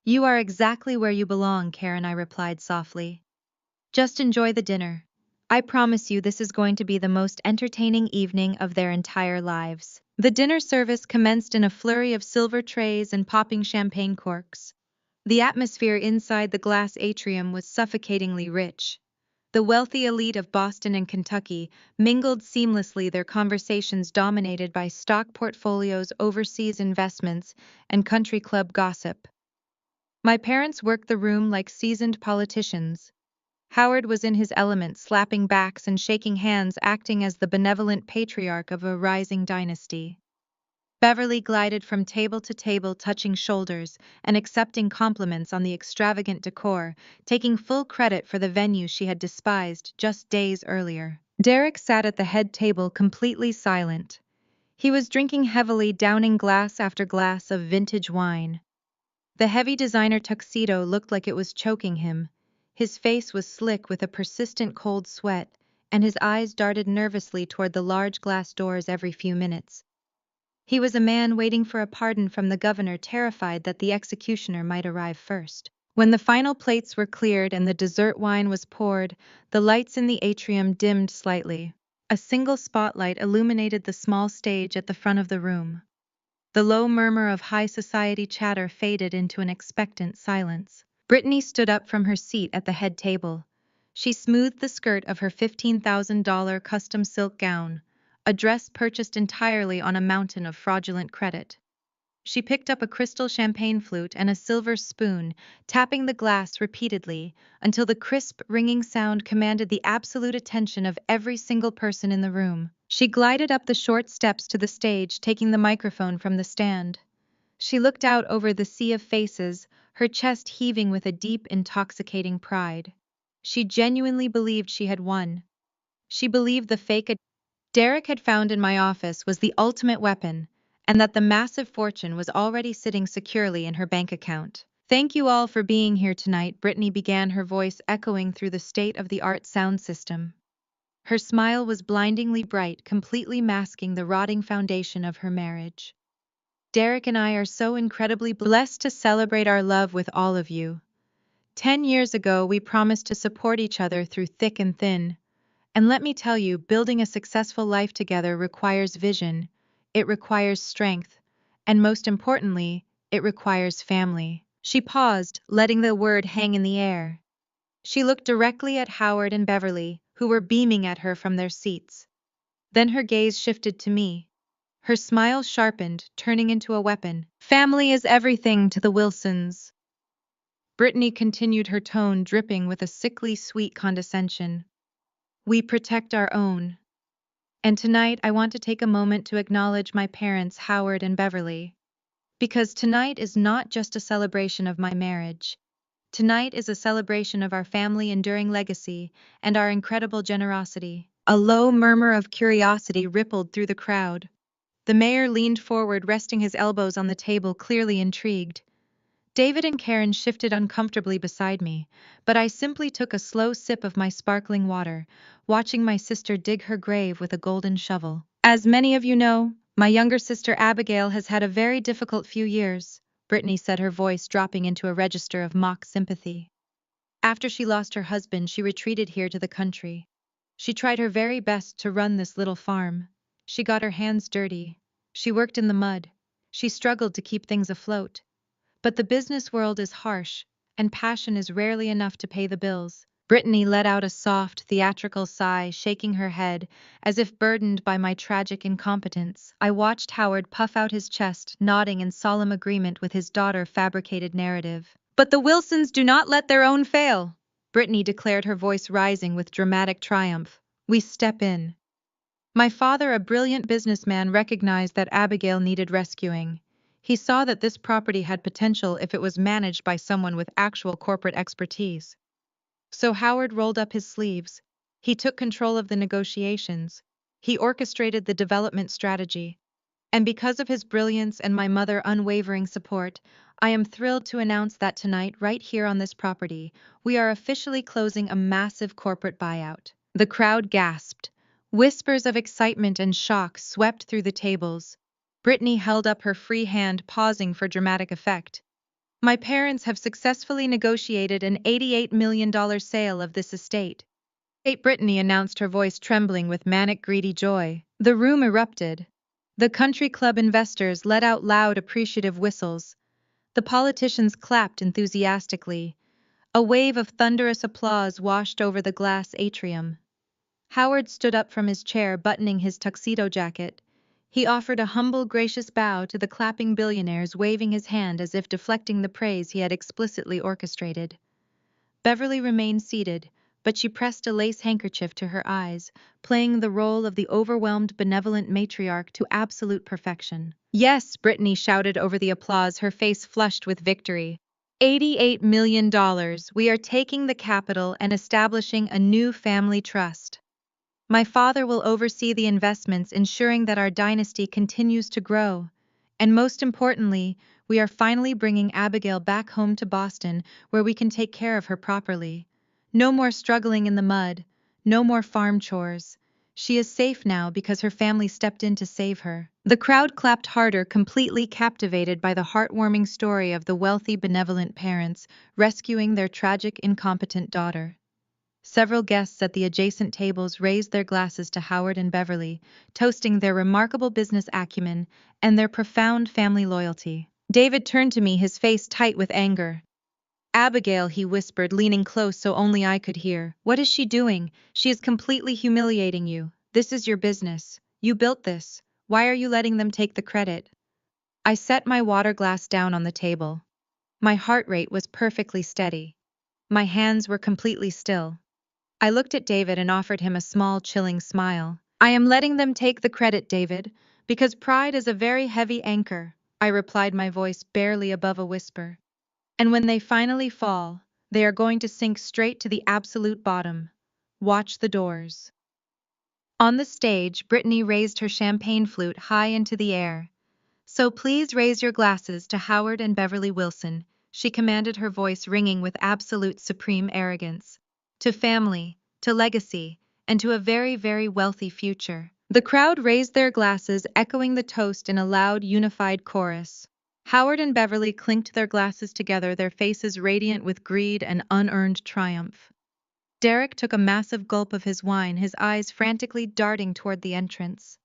"You are exactly where you belong, Karen," I replied softly. "Just enjoy the dinner. I promise you this is going to be the most entertaining evening of their entire lives." The dinner service commenced in a flurry of silver trays and popping champagne corks. The atmosphere inside the glass atrium was suffocatingly rich. The wealthy elite of Boston and Kentucky mingled seamlessly, their conversations dominated by stock portfolios, overseas investments, and country club gossip. My parents worked the room like seasoned politicians. Howard was in his element, slapping backs and shaking hands, acting as the benevolent patriarch of a rising dynasty. Beverly glided from table to table, touching shoulders and accepting compliments on the extravagant decor, taking full credit for the venue she had despised just days earlier. Derek sat at the head table, completely silent. He was drinking heavily, downing glass after glass of vintage wine. The heavy designer tuxedo looked like it was choking him. His face was slick with a persistent cold sweat, and his eyes darted nervously toward the large glass doors every few minutes. He was a man waiting for a pardon from the governor, terrified that the executioner might arrive first. When the final plates were cleared and the dessert wine was poured, the lights in the atrium dimmed slightly. A single spotlight illuminated the small stage at the front of the room. The low murmur of high society chatter faded into an expectant silence. Brittany stood up from her seat at the head table. She smoothed the skirt of her $15,000 custom silk gown, a dress purchased entirely on a mountain of fraudulent credit. She picked up a crystal champagne flute and a silver spoon, tapping the glass repeatedly until the crisp, ringing sound commanded the absolute attention of every single person in the room. She glided up the short steps to the stage, taking the microphone from the stand. She looked out over the sea of faces, her chest heaving with a deep, intoxicating pride. She genuinely believed she had won. She believed the fake Derek had found in my office was the ultimate weapon, and that the massive fortune was already sitting securely in her bank account. "Thank you all for being here tonight," Brittany began, her voice echoing through the state-of-the-art sound system. Her smile was blindingly bright, completely masking the rotting foundation of her marriage. "Derek and I are so incredibly blessed to celebrate our love with all of you. 10 years ago, we promised to support each other through thick and thin. And let me tell you, building a successful life together requires vision, it requires strength, and most importantly, it requires family." She paused, letting the word hang in the air. She looked directly at Howard and Beverly, who were beaming at her from their seats. Then her gaze shifted to me. Her smile sharpened, turning into a weapon. "Family is everything to the Wilsons." Brittany continued, her tone dripping with a sickly sweet condescension. "We protect our own. And tonight I want to take a moment to acknowledge my parents, Howard and Beverly. Because tonight is not just a celebration of my marriage. Tonight is a celebration of our family enduring legacy and our incredible generosity." A low murmur of curiosity rippled through the crowd. The mayor leaned forward, resting his elbows on the table, clearly intrigued. David and Karen shifted uncomfortably beside me, but I simply took a slow sip of my sparkling water, watching my sister dig her grave with a golden shovel. As many of you know, my younger sister Abigail has had a very difficult few years, Brittany said, her voice dropping into a register of mock sympathy. After she lost her husband, she retreated here to the country. She tried her very best to run this little farm. She got her hands dirty. She worked in the mud. She struggled to keep things afloat. But the business world is harsh, and passion is rarely enough to pay the bills. Brittany let out a soft, theatrical sigh, shaking her head, as if burdened by my tragic incompetence. I watched Howard puff out his chest, nodding in solemn agreement with his daughter's fabricated narrative. But the Wilsons do not let their own fail, Brittany declared, her voice rising with dramatic triumph. We step in. My father, a brilliant businessman, recognized that Abigail needed rescuing. He saw that this property had potential if it was managed by someone with actual corporate expertise. So Howard rolled up his sleeves. He took control of the negotiations. He orchestrated the development strategy. And because of his brilliance and my mother's unwavering support, I am thrilled to announce that tonight, right here on this property, we are officially closing a massive corporate buyout. The crowd gasped. Whispers of excitement and shock swept through the tables. Brittany held up her free hand, pausing for dramatic effect. My parents have successfully negotiated an $88 million sale of this estate. Brittany announced, her voice trembling with manic greedy joy. The room erupted. The country club investors let out loud appreciative whistles. The politicians clapped enthusiastically. A wave of thunderous applause washed over the glass atrium. Howard stood up from his chair, buttoning his tuxedo jacket. He offered a humble, gracious bow to the clapping billionaires, waving his hand as if deflecting the praise he had explicitly orchestrated. Beverly remained seated, but she pressed a lace handkerchief to her eyes, playing the role of the overwhelmed, benevolent matriarch to absolute perfection. Yes, Brittany shouted over the applause, her face flushed with victory. $88 million. We are taking the capital and establishing a new family trust. My father will oversee the investments, ensuring that our dynasty continues to grow. And most importantly, we are finally bringing Abigail back home to Boston, where we can take care of her properly. No more struggling in the mud, no more farm chores. She is safe now because her family stepped in to save her. The crowd clapped harder, completely captivated by the heartwarming story of the wealthy, benevolent parents rescuing their tragic, incompetent daughter. Several guests at the adjacent tables raised their glasses to Howard and Beverly, toasting their remarkable business acumen and their profound family loyalty. David turned to me, his face tight with anger. Abigail, he whispered, leaning close so only I could hear. What is she doing? She is completely humiliating you. This is your business. You built this. Why are you letting them take the credit? I set my water glass down on the table. My heart rate was perfectly steady. My hands were completely still. I looked at David and offered him a small, chilling smile. I am letting them take the credit, David, because pride is a very heavy anchor, I replied, my voice barely above a whisper. And when they finally fall, they are going to sink straight to the absolute bottom. Watch the doors. On the stage, Brittany raised her champagne flute high into the air. So please raise your glasses to Howard and Beverly Wilson, she commanded, her voice ringing with absolute supreme arrogance. To family, to legacy, and to a very, very wealthy future. The crowd raised their glasses, echoing the toast in a loud, unified chorus. Howard and Beverly clinked their glasses together, their faces radiant with greed and unearned triumph. Derek took a massive gulp of his wine, his eyes frantically darting toward the entrance.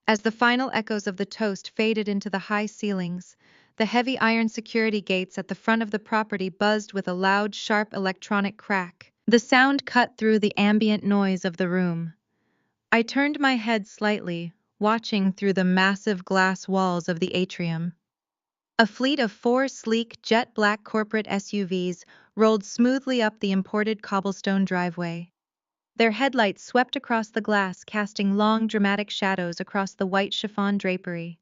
As the final echoes of the toast faded into the high ceilings, the heavy iron security gates at the front of the property buzzed with a loud, sharp electronic crack. The sound cut through the ambient noise of the room. I turned my head slightly, watching through the massive glass walls of the atrium. A fleet of 4 sleek, jet-black corporate SUVs rolled smoothly up the imported cobblestone driveway. Their headlights swept across the glass, casting long, dramatic shadows across the white chiffon drapery.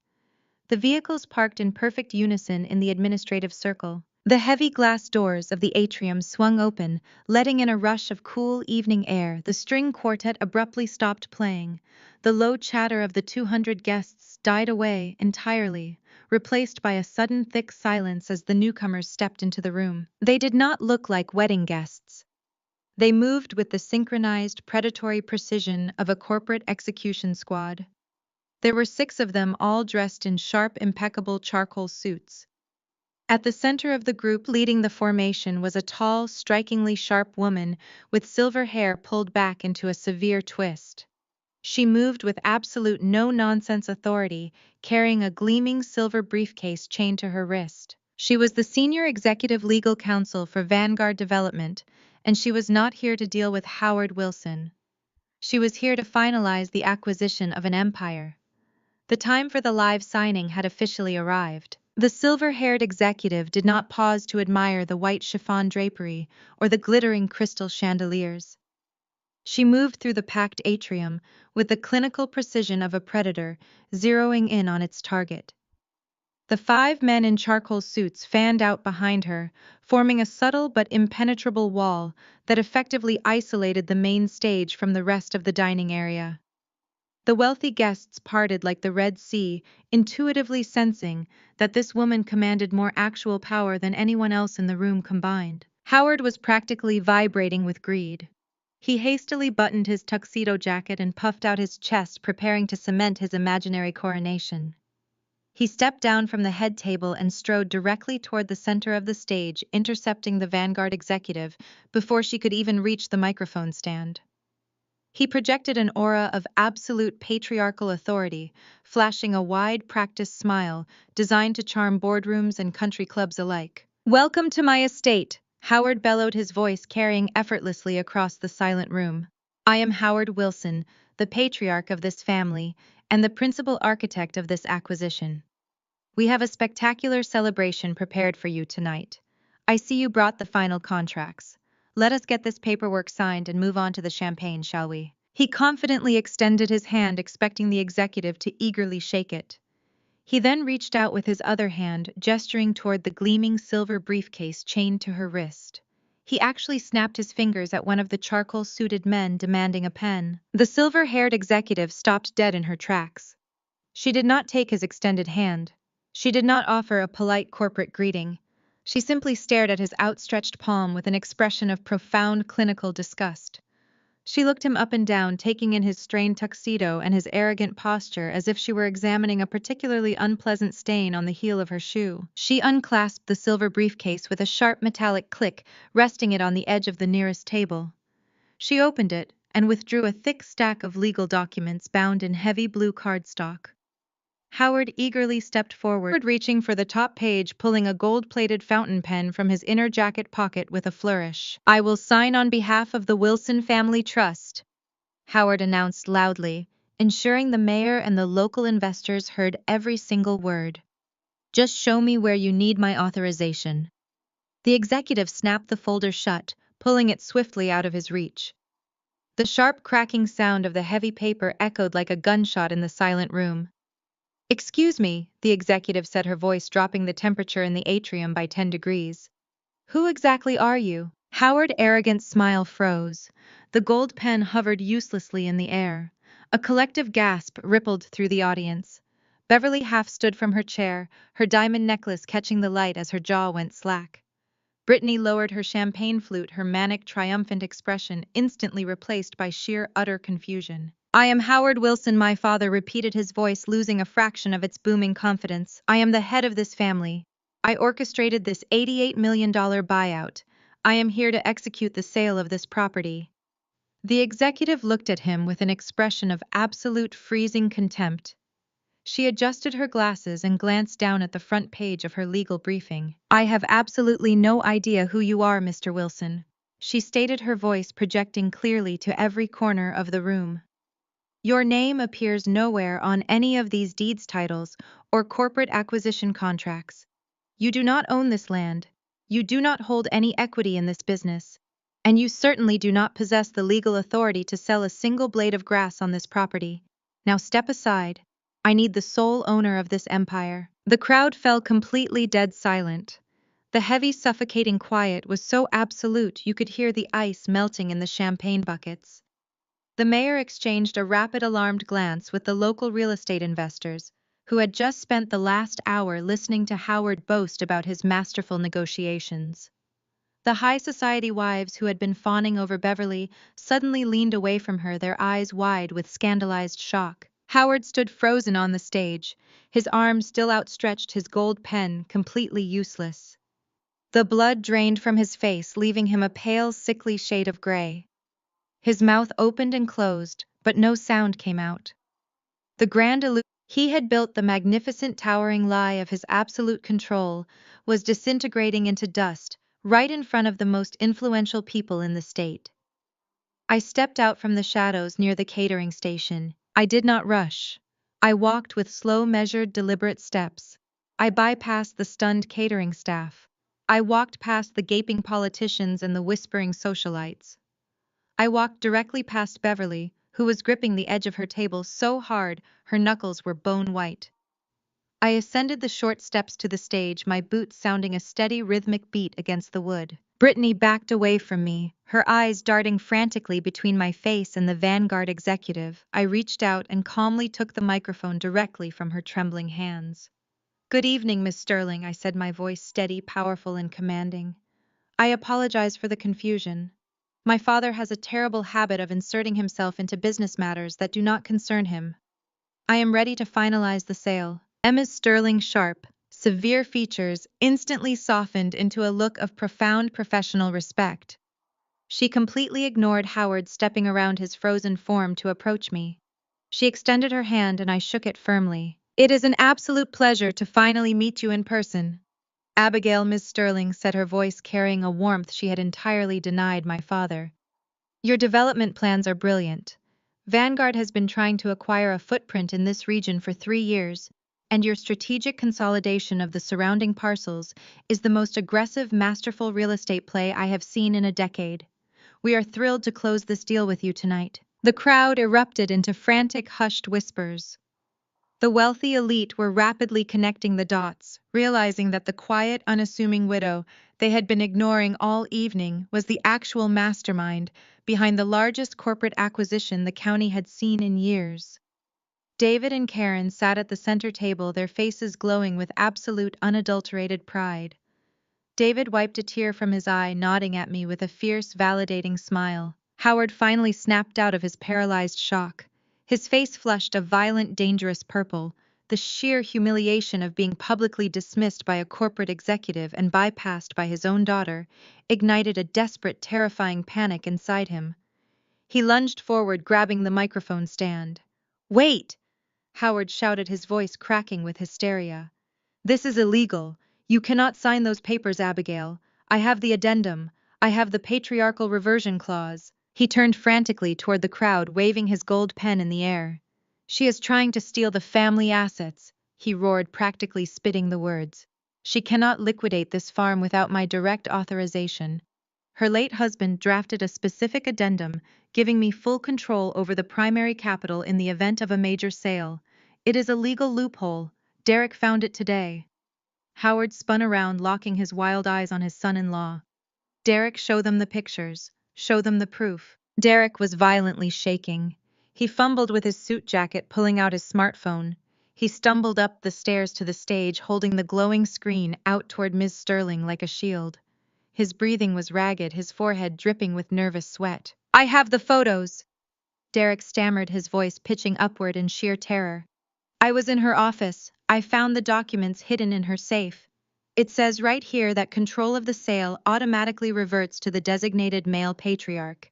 The vehicles parked in perfect unison in the administrative circle. The heavy glass doors of the atrium swung open, letting in a rush of cool evening air. The string quartet abruptly stopped playing. The low chatter of the 200 guests died away entirely, replaced by a sudden thick silence as the newcomers stepped into the room. They did not look like wedding guests. They moved with the synchronized, predatory precision of a corporate execution squad. There were 6 of them, all dressed in sharp, impeccable charcoal suits. At the center of the group leading the formation was a tall, strikingly sharp woman with silver hair pulled back into a severe twist. She moved with absolute no-nonsense authority, carrying a gleaming silver briefcase chained to her wrist. She was the senior executive legal counsel for Vanguard Development, and she was not here to deal with Howard Wilson. She was here to finalize the acquisition of an empire. The time for the live signing had officially arrived. The silver-haired executive did not pause to admire the white chiffon drapery or the glittering crystal chandeliers. She moved through the packed atrium with the clinical precision of a predator, zeroing in on its target. The 5 men in charcoal suits fanned out behind her, forming a subtle but impenetrable wall that effectively isolated the main stage from the rest of the dining area. The wealthy guests parted like the Red Sea, intuitively sensing that this woman commanded more actual power than anyone else in the room combined. Howard was practically vibrating with greed. He hastily buttoned his tuxedo jacket and puffed out his chest, preparing to cement his imaginary coronation. He stepped down from the head table and strode directly toward the center of the stage, intercepting the Vanguard executive before she could even reach the microphone stand. He projected an aura of absolute patriarchal authority, flashing a wide, practiced smile designed to charm boardrooms and country clubs alike. "Welcome to my estate," Howard bellowed, his voice carrying effortlessly across the silent room. "I am Howard Wilson, the patriarch of this family and the principal architect of this acquisition. We have a spectacular celebration prepared for you tonight. I see you brought the final contracts. Let us get this paperwork signed and move on to the champagne, shall we?" He confidently extended his hand, expecting the executive to eagerly shake it. He then reached out with his other hand, gesturing toward the gleaming silver briefcase chained to her wrist. He actually snapped his fingers at one of the charcoal-suited men, demanding a pen. The silver-haired executive stopped dead in her tracks. She did not take his extended hand. She did not offer a polite corporate greeting. She simply stared at his outstretched palm with an expression of profound clinical disgust. She looked him up and down, taking in his strained tuxedo and his arrogant posture as if she were examining a particularly unpleasant stain on the heel of her shoe. She unclasped the silver briefcase with a sharp metallic click, resting it on the edge of the nearest table. She opened it and withdrew a thick stack of legal documents bound in heavy blue cardstock. Howard eagerly stepped forward, reaching for the top page, pulling a gold-plated fountain pen from his inner jacket pocket with a flourish. "I will sign on behalf of the Wilson Family Trust," Howard announced loudly, ensuring the mayor and the local investors heard every single word. "Just show me where you need my authorization." The executive snapped the folder shut, pulling it swiftly out of his reach. The sharp cracking sound of the heavy paper echoed like a gunshot in the silent room. "Excuse me," the executive said, her voice dropping the temperature in the atrium by 10 degrees. "Who exactly are you?" Howard's arrogant smile froze. The gold pen hovered uselessly in the air. A collective gasp rippled through the audience. Beverly half stood from her chair, her diamond necklace catching the light as her jaw went slack. Brittany lowered her champagne flute, her manic, triumphant expression instantly replaced by sheer, utter confusion. "I am Howard Wilson," my father repeated, his voice losing a fraction of its booming confidence. "I am the head of this family. I orchestrated this $88 million buyout. I am here to execute the sale of this property." The executive looked at him with an expression of absolute freezing contempt. She adjusted her glasses and glanced down at the front page of her legal briefing. "I have absolutely no idea who you are, Mr. Wilson," she stated, her voice projecting clearly to every corner of the room. "Your name appears nowhere on any of these deeds titles or corporate acquisition contracts. You do not own this land. You do not hold any equity in this business. And you certainly do not possess the legal authority to sell a single blade of grass on this property. Now step aside. I need the sole owner of this empire." The crowd fell completely dead silent. The heavy, suffocating quiet was so absolute you could hear the ice melting in the champagne buckets. The mayor exchanged a rapid, alarmed glance with the local real estate investors, who had just spent the last hour listening to Howard boast about his masterful negotiations. The high society wives who had been fawning over Beverly suddenly leaned away from her, their eyes wide with scandalized shock. Howard stood frozen on the stage, his arm still outstretched, his gold pen completely useless. The blood drained from his face, leaving him a pale, sickly shade of gray. His mouth opened and closed, but no sound came out. The grand illusion he had built, the magnificent towering lie of his absolute control, was disintegrating into dust, right in front of the most influential people in the state. I stepped out from the shadows near the catering station. I did not rush. I walked with slow, measured, deliberate steps. I bypassed the stunned catering staff. I walked past the gaping politicians and the whispering socialites. I walked directly past Beverly, who was gripping the edge of her table so hard her knuckles were bone white. I ascended the short steps to the stage, my boots sounding a steady rhythmic beat against the wood. Brittany backed away from me, her eyes darting frantically between my face and the Vanguard executive. I reached out and calmly took the microphone directly from her trembling hands. "Good evening, Miss Sterling," I said, my voice steady, powerful, and commanding. "I apologize for the confusion. My father has a terrible habit of inserting himself into business matters that do not concern him. I am ready to finalize the sale." Emma's Sterling's sharp, severe features instantly softened into a look of profound professional respect. She completely ignored Howard stepping around his frozen form to approach me. She extended her hand and I shook it firmly. "It is an absolute pleasure to finally meet you in person, Abigail," Miss Sterling said, her voice carrying a warmth she had entirely denied my father. "Your development plans are brilliant. Vanguard has been trying to acquire a footprint in this region for 3 years, and your strategic consolidation of the surrounding parcels is the most aggressive, masterful real estate play I have seen in a decade. We are thrilled to close this deal with you tonight." The crowd erupted into frantic, hushed whispers. The wealthy elite were rapidly connecting the dots, realizing that the quiet, unassuming widow they had been ignoring all evening was the actual mastermind behind the largest corporate acquisition the county had seen in years. David and Karen sat at the center table, their faces glowing with absolute, unadulterated pride. David wiped a tear from his eye, nodding at me with a fierce, validating smile. Howard finally snapped out of his paralyzed shock. His face flushed a violent, dangerous purple. The sheer humiliation of being publicly dismissed by a corporate executive and bypassed by his own daughter ignited a desperate, terrifying panic inside him. He lunged forward, grabbing the microphone stand. "Wait!" Howard shouted, his voice cracking with hysteria. "This is illegal. You cannot sign those papers, Abigail. I have the addendum. I have the patriarchal reversion clause." He turned frantically toward the crowd, waving his gold pen in the air. "She is trying to steal the family assets," he roared, practically spitting the words. "She cannot liquidate this farm without my direct authorization. Her late husband drafted a specific addendum, giving me full control over the primary capital in the event of a major sale. It is a legal loophole. Derek found it today." Howard spun around, locking his wild eyes on his son-in-law. "Derek, show them the pictures. Show them the proof." Derek was violently shaking. He fumbled with his suit jacket, pulling out his smartphone. He stumbled up the stairs to the stage, holding the glowing screen out toward Ms. Sterling like a shield. His breathing was ragged, his forehead dripping with nervous sweat. "I have the photos," Derek stammered, his voice pitching upward in sheer terror. "I was in her office. I found the documents hidden in her safe. It says right here that control of the sale automatically reverts to the designated male patriarch.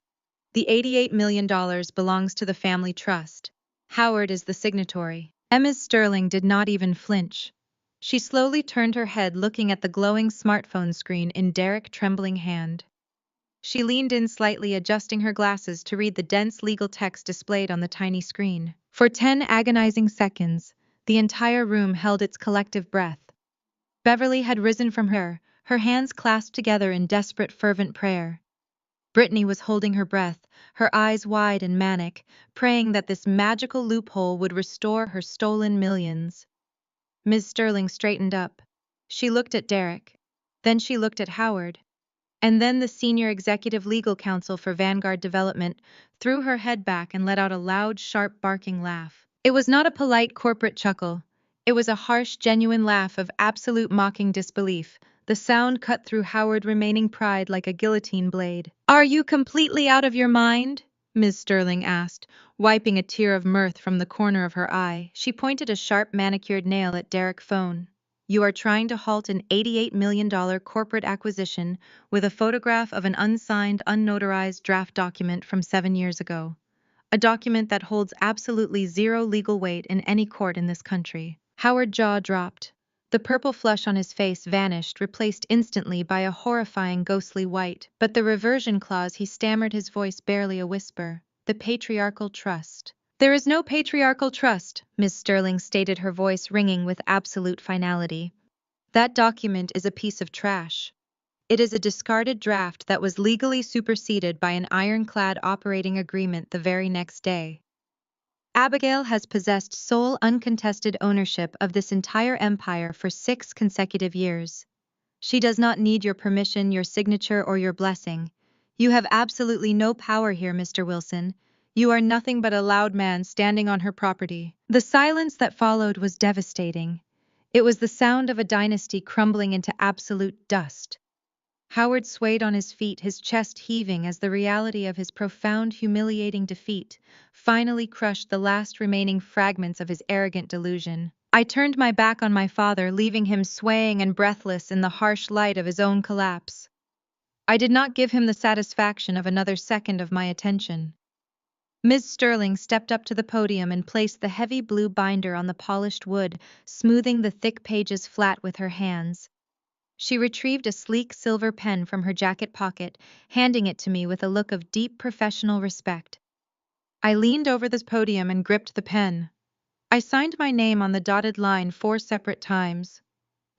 The $88 million belongs to the family trust. Howard is the signatory." Emma Sterling did not even flinch. She slowly turned her head, looking at the glowing smartphone screen in Derek's trembling hand. She leaned in slightly, adjusting her glasses to read the dense legal text displayed on the tiny screen. For 10 agonizing seconds, the entire room held its collective breath. Beverly had risen from her hands clasped together in desperate, fervent prayer. Brittany was holding her breath, her eyes wide and manic, praying that this magical loophole would restore her stolen millions. Ms. Sterling straightened up. She looked at Derek. Then she looked at Howard. And then the senior executive legal counsel for Vanguard Development threw her head back and let out a loud, sharp, barking laugh. It was not a polite corporate chuckle. It was a harsh, genuine laugh of absolute mocking disbelief. The sound cut through Howard's remaining pride like a guillotine blade. "Are you completely out of your mind?" Miss Sterling asked, wiping a tear of mirth from the corner of her eye. She pointed a sharp manicured nail at Derek's phone. You are trying to halt an $88 million corporate acquisition with a photograph of an unsigned, unnotarized draft document from 7 years ago. A document that holds absolutely zero legal weight in any court in this country. Howard's jaw dropped. The purple flush on his face vanished, replaced instantly by a horrifying ghostly white. But the reversion clause, he stammered, his voice barely a whisper. The patriarchal trust. There is no patriarchal trust, Miss Sterling stated, her voice ringing with absolute finality. That document is a piece of trash. It is a discarded draft that was legally superseded by an ironclad operating agreement the very next day. Abigail has possessed sole uncontested ownership of this entire empire for 6 consecutive years. She does not need your permission, your signature, or your blessing. You have absolutely no power here, Mr. Wilson. You are nothing but a loud man standing on her property. The silence that followed was devastating. It was the sound of a dynasty crumbling into absolute dust. Howard swayed on his feet, his chest heaving as the reality of his profound, humiliating defeat finally crushed the last remaining fragments of his arrogant delusion. I turned my back on my father, leaving him swaying and breathless in the harsh light of his own collapse. I did not give him the satisfaction of another second of my attention. Ms. Sterling stepped up to the podium and placed the heavy blue binder on the polished wood, smoothing the thick pages flat with her hands. She retrieved a sleek silver pen from her jacket pocket, handing it to me with a look of deep professional respect. I leaned over the podium and gripped the pen. I signed my name on the dotted line 4 separate times.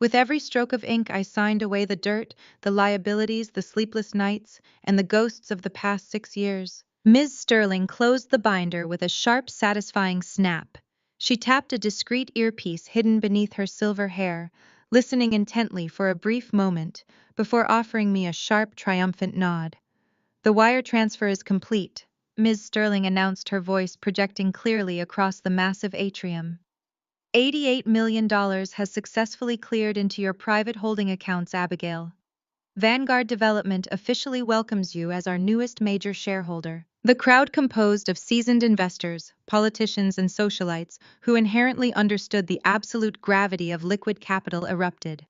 With every stroke of ink I signed away the dirt, the liabilities, the sleepless nights, and the ghosts of the past 6 years. Ms. Sterling closed the binder with a sharp, satisfying snap. She tapped a discreet earpiece hidden beneath her silver hair, listening intently for a brief moment before offering me a sharp, triumphant nod. The wire transfer is complete, Ms. Sterling announced, her voice projecting clearly across the massive atrium. $88 million has successfully cleared into your private holding accounts, Abigail. Vanguard Development officially welcomes you as our newest major shareholder. The crowd, composed of seasoned investors, politicians, and socialites who inherently understood the absolute gravity of liquid capital, erupted.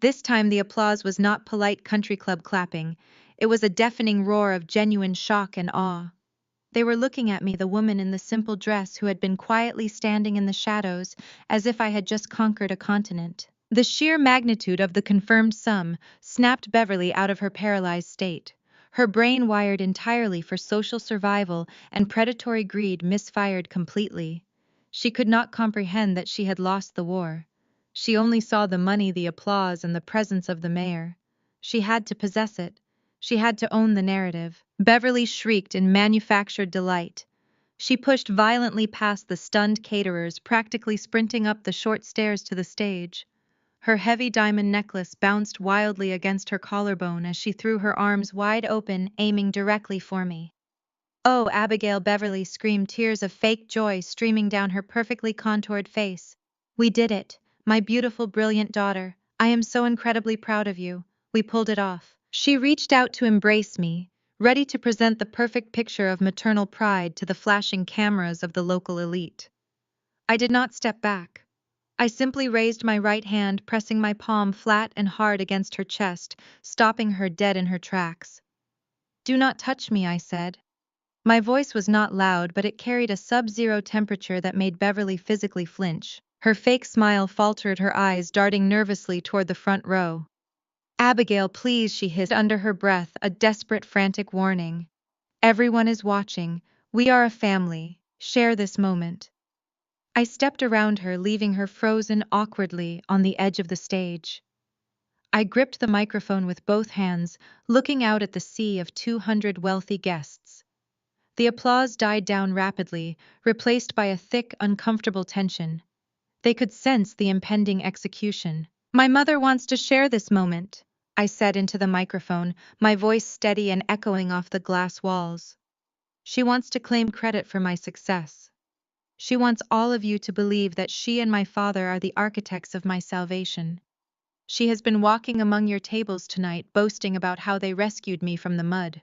This time the applause was not polite country club clapping. It was a deafening roar of genuine shock and awe. They were looking at me, the woman in the simple dress who had been quietly standing in the shadows, as if I had just conquered a continent. The sheer magnitude of the confirmed sum snapped Beverly out of her paralyzed state. Her brain, wired entirely for social survival and predatory greed, misfired completely. She could not comprehend that she had lost the war. She only saw the money, the applause, and the presence of the mayor. She had to possess it. She had to own the narrative. Beverly shrieked in manufactured delight. She pushed violently past the stunned caterers, practically sprinting up the short stairs to the stage. Her heavy diamond necklace bounced wildly against her collarbone as she threw her arms wide open, aiming directly for me. "Oh, Abigail!" Beverly screamed, tears of fake joy streaming down her perfectly contoured face. "We did it, my beautiful, brilliant daughter. I am so incredibly proud of you. We pulled it off." She reached out to embrace me, ready to present the perfect picture of maternal pride to the flashing cameras of the local elite. I did not step back. I simply raised my right hand, pressing my palm flat and hard against her chest, stopping her dead in her tracks. "Do not touch me," I said. My voice was not loud, but it carried a sub-zero temperature that made Beverly physically flinch. Her fake smile faltered, her eyes darting nervously toward the front row. "Abigail, please," she hissed under her breath, a desperate, frantic warning. "Everyone is watching. We are a family. Share this moment." I stepped around her, leaving her frozen awkwardly on the edge of the stage. I gripped the microphone with both hands, looking out at the sea of 200 wealthy guests. The applause died down rapidly, replaced by a thick, uncomfortable tension. They could sense the impending execution. "My mother wants to share this moment," I said into the microphone, my voice steady and echoing off the glass walls. "She wants to claim credit for my success. She wants all of you to believe that she and my father are the architects of my salvation. She has been walking among your tables tonight, boasting about how they rescued me from the mud.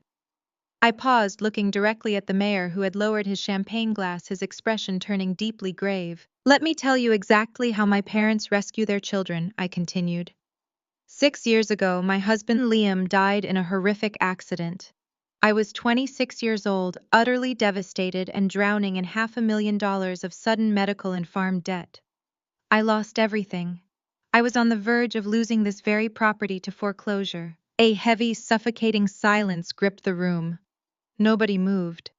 I paused, looking directly at the mayor who had lowered his champagne glass, his expression turning deeply grave. "Let me tell you exactly how my parents rescue their children," I continued. 6 years ago, my husband Liam died in a horrific accident. I was 26 years old, utterly devastated and drowning in $500,000 of sudden medical and farm debt. I lost everything. I was on the verge of losing this very property to foreclosure. A heavy, suffocating silence gripped the room. Nobody moved.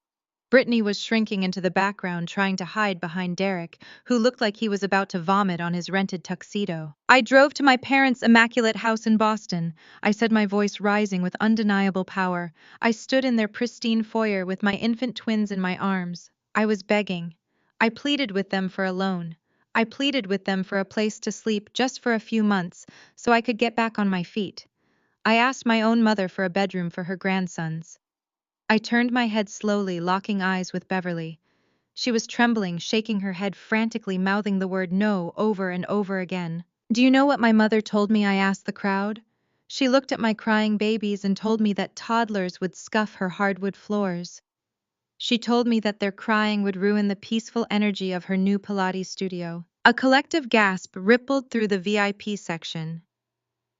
Brittany was shrinking into the background, trying to hide behind Derek, who looked like he was about to vomit on his rented tuxedo. "I drove to my parents' immaculate house in Boston," I said, my voice rising with undeniable power. I stood in their pristine foyer with my infant twins in my arms. I was begging. I pleaded with them for a loan. I pleaded with them for a place to sleep just for a few months, so I could get back on my feet. I asked my own mother for a bedroom for her grandsons. I turned my head slowly, locking eyes with Beverly. She was trembling, shaking her head frantically, mouthing the word "no" over and over again. "Do you know what my mother told me?" I asked the crowd. She looked at my crying babies and told me that toddlers would scuff her hardwood floors. She told me that their crying would ruin the peaceful energy of her new Pilates studio. A collective gasp rippled through the VIP section.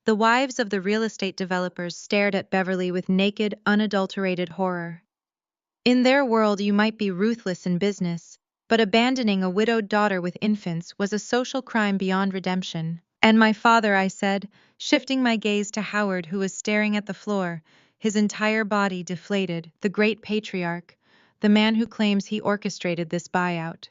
The wives of the real estate developers stared at Beverly with naked, unadulterated horror. In their world, you might be ruthless in business, but abandoning a widowed daughter with infants was a social crime beyond redemption. "And my father," I said, shifting my gaze to Howard, who was staring at the floor, his entire body deflated, "the great patriarch, the man who claims he orchestrated this buyout."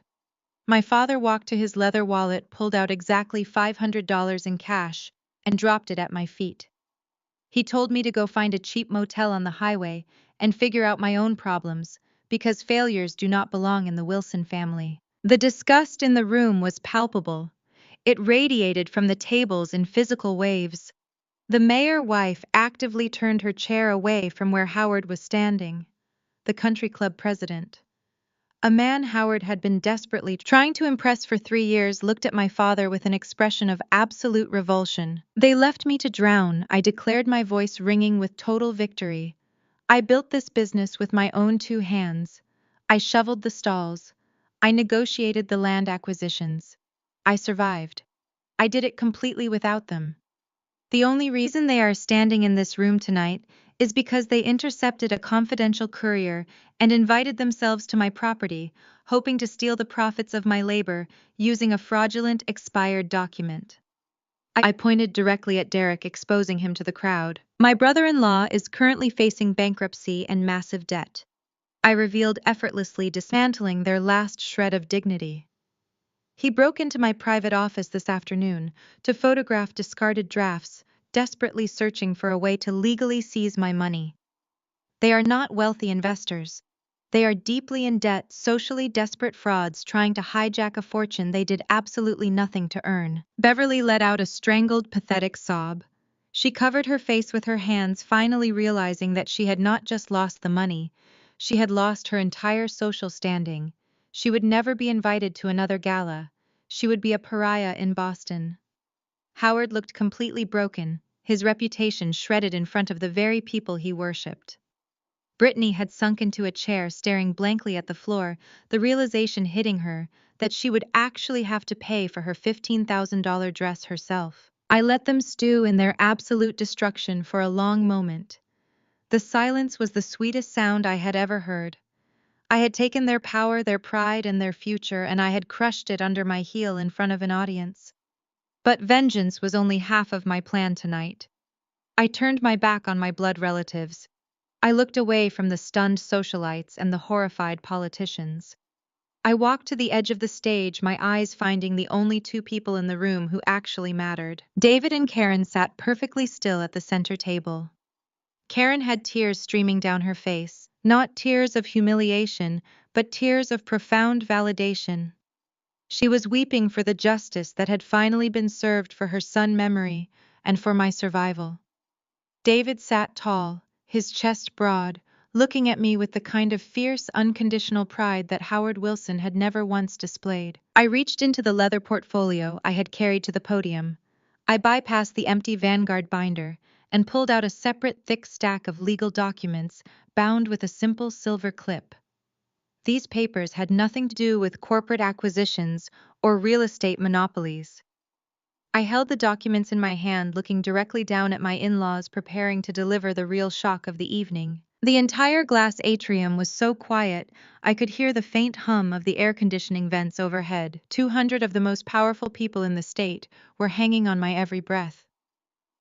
My father walked to his leather wallet, pulled out exactly $500 in cash, and dropped it at my feet. He told me to go find a cheap motel on the highway and figure out my own problems, because failures do not belong in the Wilson family. The disgust in the room was palpable. It radiated from the tables in physical waves. The mayor's wife actively turned her chair away from where Howard was standing, the country club president. A man Howard had been desperately trying to impress for 3 years looked at my father with an expression of absolute revulsion. "They left me to drown," I declared, my voice ringing with total victory. "I built this business with my own 2 hands. I shoveled the stalls. I negotiated the land acquisitions. I survived. I did it completely without them. The only reason they are standing in this room tonight is because they intercepted a confidential courier and invited themselves to my property, hoping to steal the profits of my labor using a fraudulent, expired document." I pointed directly at Derek, exposing him to the crowd. "My brother-in-law is currently facing bankruptcy and massive debt." I revealed, effortlessly dismantling their last shred of dignity. "He broke into my private office this afternoon to photograph discarded drafts, desperately searching for a way to legally seize my money. They are not wealthy investors. They are deeply in debt, socially desperate frauds trying to hijack a fortune they did absolutely nothing to earn." Beverly let out a strangled, pathetic sob. She covered her face with her hands, finally realizing that she had not just lost the money, she had lost her entire social standing. She would never be invited to another gala. She would be a pariah in Boston. Howard looked completely broken, his reputation shredded in front of the very people he worshipped. Brittany had sunk into a chair, staring blankly at the floor, the realization hitting her that she would actually have to pay for her $15,000 dress herself. I let them stew in their absolute destruction for a long moment. The silence was the sweetest sound I had ever heard. I had taken their power, their pride, and their future, and I had crushed it under my heel in front of an audience. But vengeance was only half of my plan tonight. I turned my back on my blood relatives. I looked away from the stunned socialites and the horrified politicians. I walked to the edge of the stage, my eyes finding the only 2 people in the room who actually mattered. David and Karen sat perfectly still at the center table. Karen had tears streaming down her face, not tears of humiliation, but tears of profound validation. She was weeping for the justice that had finally been served for her son's memory and for my survival. David sat tall, his chest broad, looking at me with the kind of fierce, unconditional pride that Howard Wilson had never once displayed. I reached into the leather portfolio I had carried to the podium. I bypassed the empty Vanguard binder and pulled out a separate thick stack of legal documents bound with a simple silver clip. These papers had nothing to do with corporate acquisitions or real estate monopolies. I held the documents in my hand, looking directly down at my in-laws preparing to deliver the real shock of the evening. The entire glass atrium was so quiet, I could hear the faint hum of the air conditioning vents overhead. 200 of the most powerful people in the state were hanging on my every breath.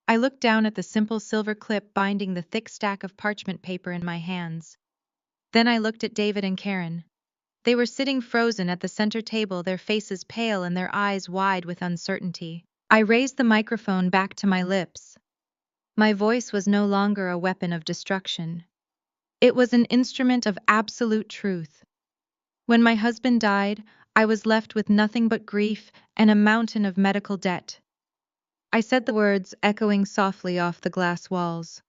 I looked down at the simple silver clip binding the thick stack of parchment paper in my hands. Then I looked at David and Karen. They were sitting frozen at the center table, their faces pale and their eyes wide with uncertainty. I raised the microphone back to my lips. My voice was no longer a weapon of destruction. It was an instrument of absolute truth. When my husband died, I was left with nothing but grief and a mountain of medical debt. I said the words echoing softly off the glass walls.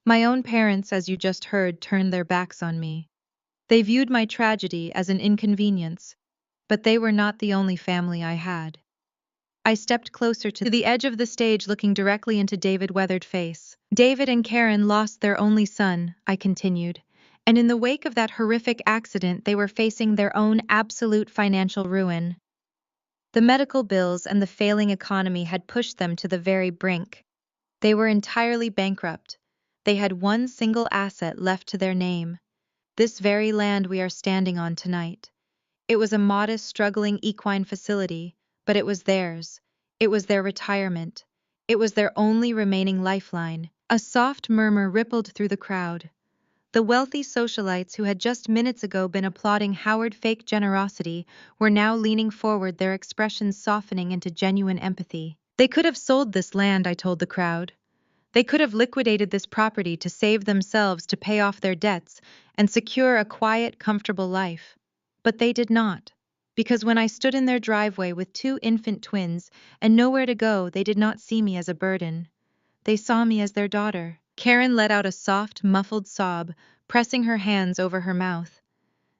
My own parents, as you just heard, turned their backs on me. They viewed my tragedy as an inconvenience, but they were not the only family I had. I stepped closer to the edge of the stage, looking directly into David's weathered face. David and Karen lost their only son, I continued, and in the wake of that horrific accident they were facing their own absolute financial ruin. The medical bills and the failing economy had pushed them to the very brink. They were entirely bankrupt. They had one single asset left to their name: this very land we are standing on tonight. It was a modest, struggling equine facility, but it was theirs. It was their retirement. It was their only remaining lifeline. A soft murmur rippled through the crowd. The wealthy socialites who had just minutes ago been applauding Howard's fake generosity were now leaning forward, their expressions softening into genuine empathy. They could have sold this land, I told the crowd. They could have liquidated this property to save themselves, to pay off their debts, and secure a quiet, comfortable life. But they did not. Because when I stood in their driveway with 2 infant twins and nowhere to go, they did not see me as a burden. They saw me as their daughter. Karen let out a soft, muffled sob, pressing her hands over her mouth.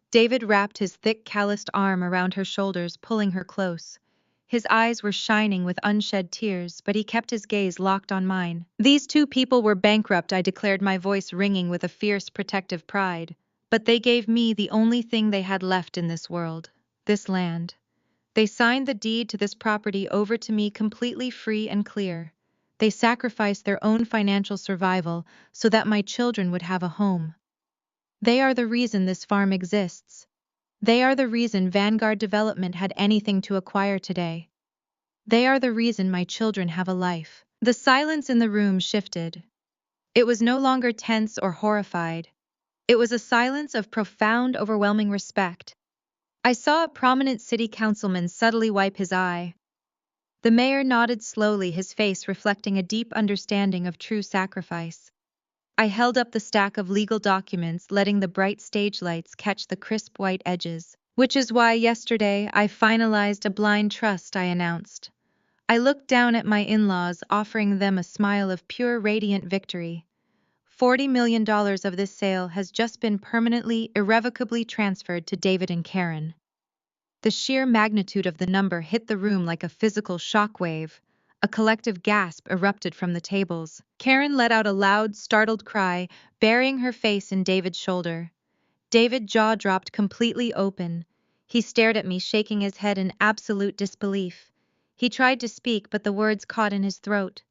David wrapped his thick, calloused arm around her shoulders, pulling her close. His eyes were shining with unshed tears, but he kept his gaze locked on mine. These 2 people were bankrupt, I declared, my voice ringing with a fierce, protective pride. But they gave me the only thing they had left in this world: this land. They signed the deed to this property over to me completely free and clear. They sacrificed their own financial survival so that my children would have a home. They are the reason this farm exists. They are the reason Vanguard Development had anything to acquire today. They are the reason my children have a life. The silence in the room shifted. It was no longer tense or horrified. It was a silence of profound, overwhelming respect. I saw a prominent city councilman subtly wipe his eye. The mayor nodded slowly, his face reflecting a deep understanding of true sacrifice. I held up the stack of legal documents, letting the bright stage lights catch the crisp white edges. Which is why yesterday I finalized a blind trust, I announced. I looked down at my in-laws, offering them a smile of pure, radiant victory. $40 million of this sale has just been permanently, irrevocably transferred to David and Karen. The sheer magnitude of the number hit the room like a physical shockwave. A collective gasp erupted from the tables. Karen let out a loud, startled cry, burying her face in David's shoulder. David's jaw dropped completely open. He stared at me, shaking his head in absolute disbelief. He tried to speak, but the words caught in his throat.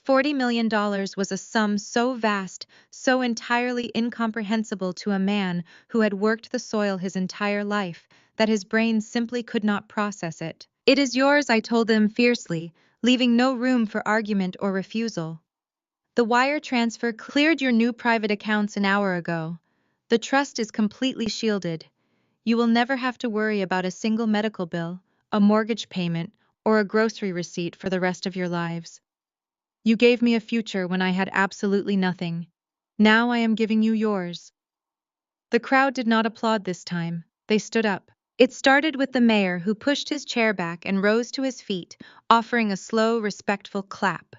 $40 million was a sum so vast, so entirely incomprehensible to a man who had worked the soil his entire life, that his brain simply could not process it. It is yours, I told them fiercely, leaving no room for argument or refusal. The wire transfer cleared your new private accounts an hour ago. The trust is completely shielded. You will never have to worry about a single medical bill, a mortgage payment, or a grocery receipt for the rest of your lives. You gave me a future when I had absolutely nothing. Now I am giving you yours. The crowd did not applaud this time. They stood up. It started with the mayor, who pushed his chair back and rose to his feet, offering a slow, respectful clap.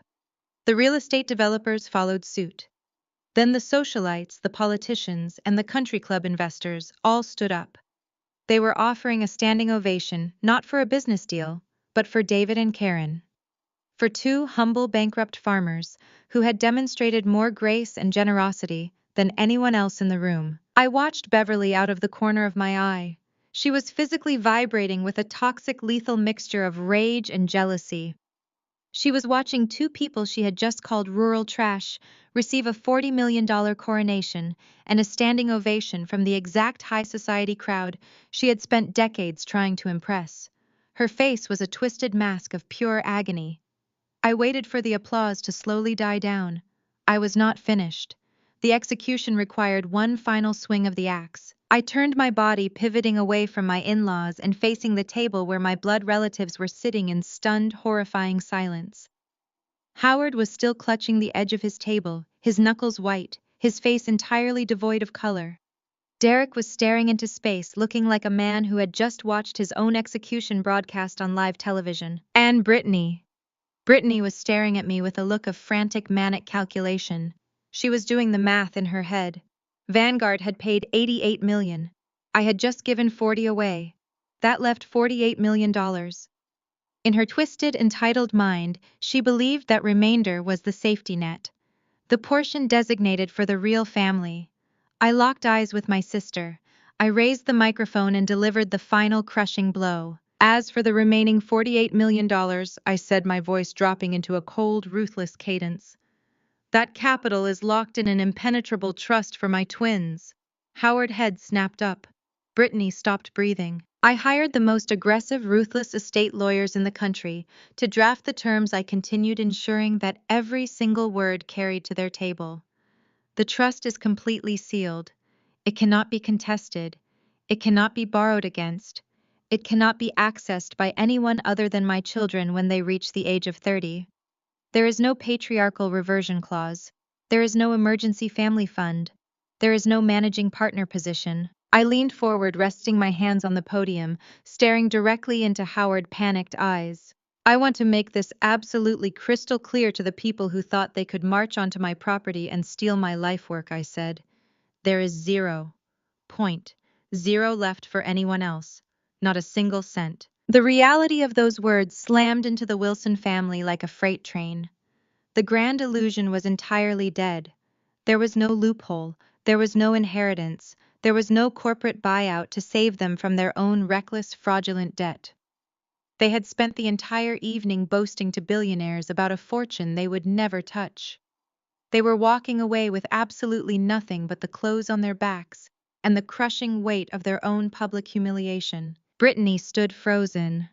The real estate developers followed suit. Then the socialites, the politicians, and the country club investors all stood up. They were offering a standing ovation, not for a business deal, but for David and Karen. for two humble bankrupt farmers who had demonstrated more grace and generosity than anyone else in the room. I watched Beverly out of the corner of my eye. She was physically vibrating with a toxic, lethal mixture of rage and jealousy. She was watching two people she had just called rural trash receive a $40 million coronation and a standing ovation from the exact high society crowd she had spent decades trying to impress. Her face was a twisted mask of pure agony. I waited for the applause to slowly die down. I was not finished. The execution required one final swing of the axe. I turned my body, pivoting away from my in-laws and facing the table where my blood relatives were sitting in stunned, horrifying silence. Howard was still clutching the edge of his table, his knuckles white, his face entirely devoid of color. Derek was staring into space, looking like a man who had just watched his own execution broadcast on live television. And Brittany was staring at me with a look of frantic, manic calculation. She was doing the math in her head. Vanguard had paid $88 million. I had just given 40 away. That left $48 million. In her twisted, entitled mind, she believed that remainder was the safety net, the portion designated for the real family. I locked eyes with my sister. I raised the microphone and delivered the final crushing blow. As for the remaining $48 million, I said, my voice dropping into a cold, ruthless cadence, that capital is locked in an impenetrable trust for my twins. Howard's head snapped up. Brittany stopped breathing. I hired the most aggressive, ruthless estate lawyers in the country to draft the terms. I continued, ensuring that every single word carried to their table. The trust is completely sealed. It cannot be contested. It cannot be borrowed against. It cannot be accessed by anyone other than my children when they reach the age of 30. There is no patriarchal reversion clause. There is no emergency family fund. There is no managing partner position. I leaned forward, resting my hands on the podium, staring directly into Howard's panicked eyes. I want to make this absolutely crystal clear to the people who thought they could march onto my property and steal my life work, I said. There is 0.0 left for anyone else. Not a single cent. The reality of those words slammed into the Wilson family like a freight train. The grand illusion was entirely dead. There was no loophole, there was no inheritance, there was no corporate buyout to save them from their own reckless, fraudulent debt. They had spent the entire evening boasting to billionaires about a fortune they would never touch. They were walking away with absolutely nothing but the clothes on their backs and the crushing weight of their own public humiliation. Brittany stood frozen.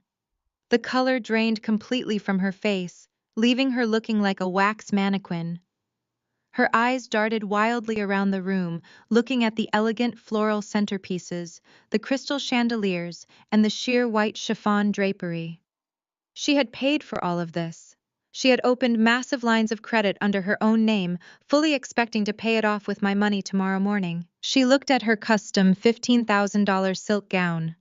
The color drained completely from her face, leaving her looking like a wax mannequin. Her eyes darted wildly around the room, looking at the elegant floral centerpieces, the crystal chandeliers, and the sheer white chiffon drapery. She had paid for all of this. She had opened massive lines of credit under her own name, fully expecting to pay it off with my money tomorrow morning. She looked at her custom $15,000 silk gown.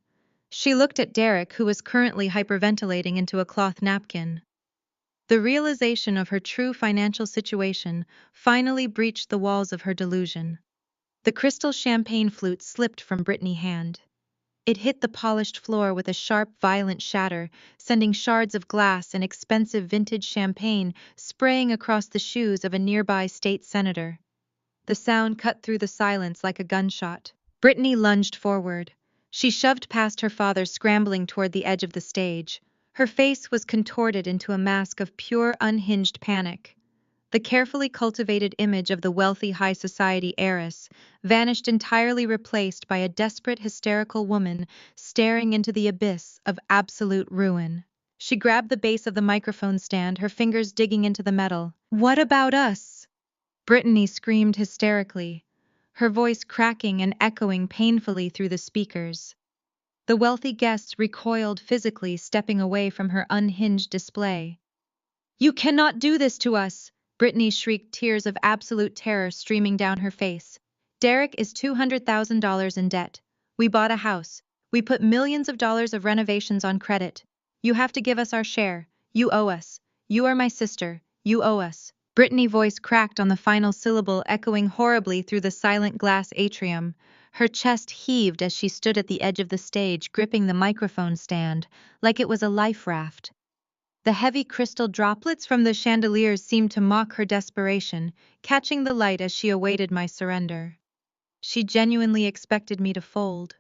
She looked at Derek, who was currently hyperventilating into a cloth napkin. The realization of her true financial situation finally breached the walls of her delusion. The crystal champagne flute slipped from Brittany's hand. It hit the polished floor with a sharp, violent shatter, sending shards of glass and expensive vintage champagne spraying across the shoes of a nearby state senator. The sound cut through the silence like a gunshot. Brittany lunged forward. She shoved past her father, scrambling toward the edge of the stage. Her face was contorted into a mask of pure, unhinged panic. The carefully cultivated image of the wealthy high society heiress vanished entirely, replaced by a desperate, hysterical woman staring into the abyss of absolute ruin. She grabbed the base of the microphone stand, her fingers digging into the metal. "What about us?" Brittany screamed hysterically, her voice cracking and echoing painfully through the speakers. The wealthy guests recoiled physically, stepping away from her unhinged display. "You cannot do this to us!" Brittany shrieked, tears of absolute terror streaming down her face. "Derek is $200,000 in debt. We bought a house. We put millions of dollars of renovations on credit. You have to give us our share. You owe us. You are my sister. You owe us." Brittany's voice cracked on the final syllable, echoing horribly through the silent glass atrium. Her chest heaved as she stood at the edge of the stage, gripping the microphone stand like it was a life raft. The heavy crystal droplets from the chandeliers seemed to mock her desperation, catching the light as she awaited my surrender. She genuinely expected me to fold.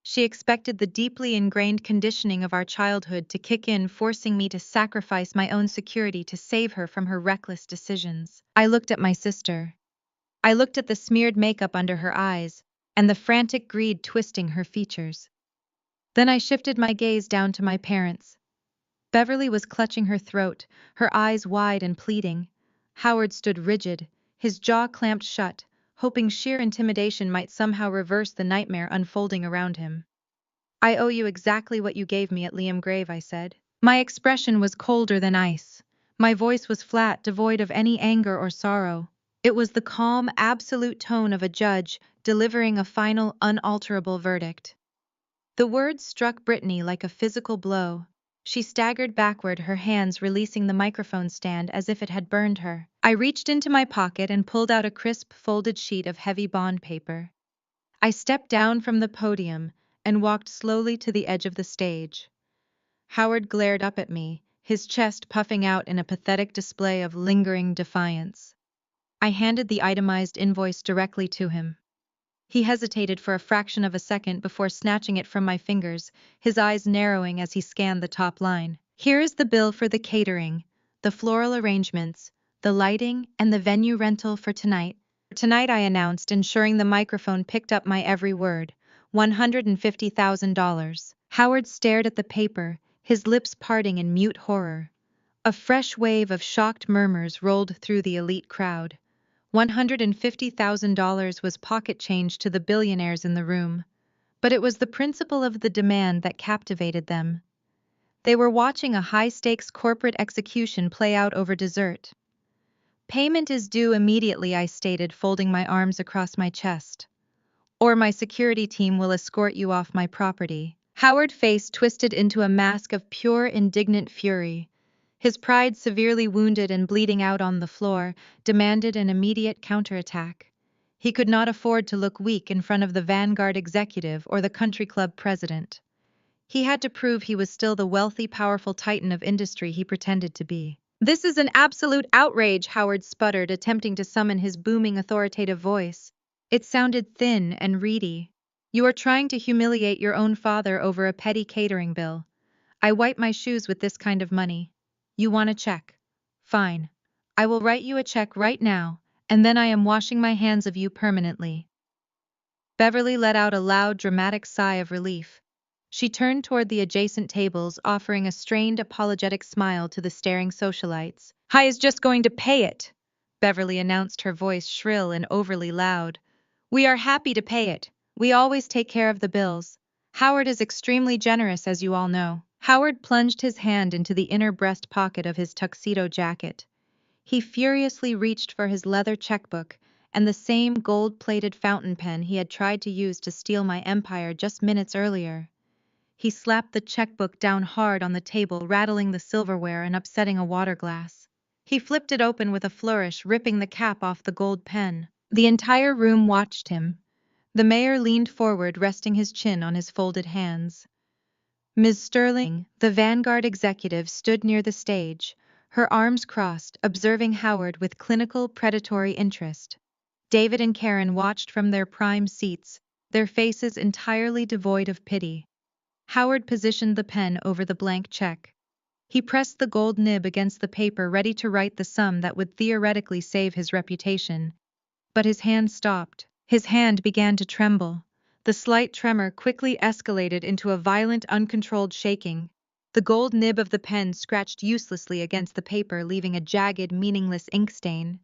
She expected the deeply ingrained conditioning of our childhood to kick in, forcing me to sacrifice my own security to save her from her reckless decisions. I looked at my sister. I looked at the smeared makeup under her eyes, and the frantic greed twisting her features. Then I shifted my gaze down to my parents. Beverly was clutching her throat, her eyes wide and pleading. Howard stood rigid, his jaw clamped shut, hoping sheer intimidation might somehow reverse the nightmare unfolding around him. "I owe you exactly what you gave me at Liam Grave," I said. My expression was colder than ice. My voice was flat, devoid of any anger or sorrow. It was the calm, absolute tone of a judge delivering a final, unalterable verdict. The words struck Brittany like a physical blow. She staggered backward, her hands releasing the microphone stand as if it had burned her. I reached into my pocket and pulled out a crisp, folded sheet of heavy bond paper. I stepped down from the podium and walked slowly to the edge of the stage. Howard glared up at me, his chest puffing out in a pathetic display of lingering defiance. I handed the itemized invoice directly to him. He hesitated for a fraction of a second before snatching it from my fingers, his eyes narrowing as he scanned the top line. "Here is the bill for the catering, the floral arrangements, the lighting, and the venue rental for tonight." "Tonight," I announced, ensuring the microphone picked up my every word. $150,000. Howard stared at the paper, his lips parting in mute horror. A fresh wave of shocked murmurs rolled through the elite crowd. $150,000 was pocket change to the billionaires in the room. But it was the principle of the demand that captivated them. They were watching a high-stakes corporate execution play out over dessert. "Payment is due immediately," I stated, folding my arms across my chest. "Or my security team will escort you off my property." Howard's face twisted into a mask of pure, indignant fury. His pride, severely wounded and bleeding out on the floor, demanded an immediate counterattack. He could not afford to look weak in front of the Vanguard executive or the country club president. He had to prove he was still the wealthy, powerful titan of industry he pretended to be. "This is an absolute outrage," Howard sputtered, attempting to summon his booming, authoritative voice. It sounded thin and reedy. "You are trying to humiliate your own father over a petty catering bill. I wipe my shoes with this kind of money. You want a check? Fine. I will write you a check right now, and then I am washing my hands of you permanently." Beverly let out a loud, dramatic sigh of relief. She turned toward the adjacent tables, offering a strained, apologetic smile to the staring socialites. "I is just going to pay it," Beverly announced, her voice shrill and overly loud. "We are happy to pay it. We always take care of the bills. Howard is extremely generous, as you all know." Howard plunged his hand into the inner breast pocket of his tuxedo jacket. He furiously reached for his leather checkbook and the same gold-plated fountain pen he had tried to use to steal my empire just minutes earlier. He slapped the checkbook down hard on the table, rattling the silverware and upsetting a water glass. He flipped it open with a flourish, ripping the cap off the gold pen. The entire room watched him. The mayor leaned forward, resting his chin on his folded hands. Ms. Sterling, the Vanguard executive, stood near the stage, her arms crossed, observing Howard with clinical, predatory interest. David and Karen watched from their prime seats, their faces entirely devoid of pity. Howard positioned the pen over the blank check. He pressed the gold nib against the paper, ready to write the sum that would theoretically save his reputation. But his hand stopped. His hand began to tremble. The slight tremor quickly escalated into a violent, uncontrolled shaking. The gold nib of the pen scratched uselessly against the paper, leaving a jagged, meaningless ink stain.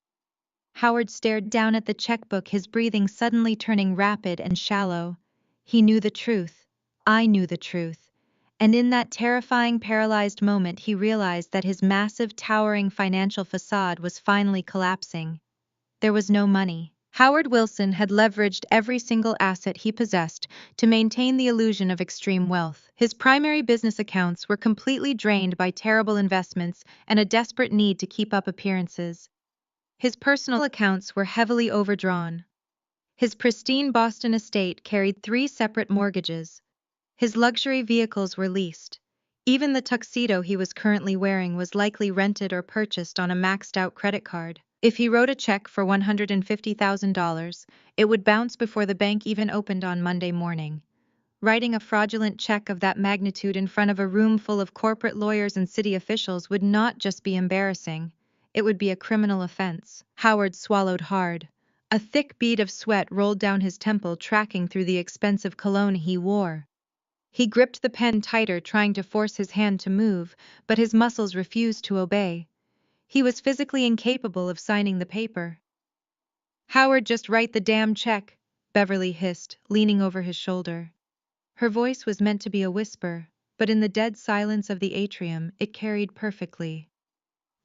Howard stared down at the checkbook, his breathing suddenly turning rapid and shallow. He knew the truth. I knew the truth. And in that terrifying, paralyzed moment, he realized that his massive, towering financial facade was finally collapsing. There was no money. Howard Wilson had leveraged every single asset he possessed to maintain the illusion of extreme wealth. His primary business accounts were completely drained by terrible investments and a desperate need to keep up appearances. His personal accounts were heavily overdrawn. His pristine Boston estate carried 3 separate mortgages. His luxury vehicles were leased. Even the tuxedo he was currently wearing was likely rented or purchased on a maxed-out credit card. If he wrote a check for $150,000, it would bounce before the bank even opened on Monday morning. Writing a fraudulent check of that magnitude in front of a room full of corporate lawyers and city officials would not just be embarrassing, it would be a criminal offense. Howard swallowed hard. A thick bead of sweat rolled down his temple, tracking through the expensive cologne he wore. He gripped the pen tighter, trying to force his hand to move, but his muscles refused to obey. He was physically incapable of signing the paper. "Howard, just write the damn check," Beverly hissed, leaning over his shoulder. Her voice was meant to be a whisper, but in the dead silence of the atrium, it carried perfectly.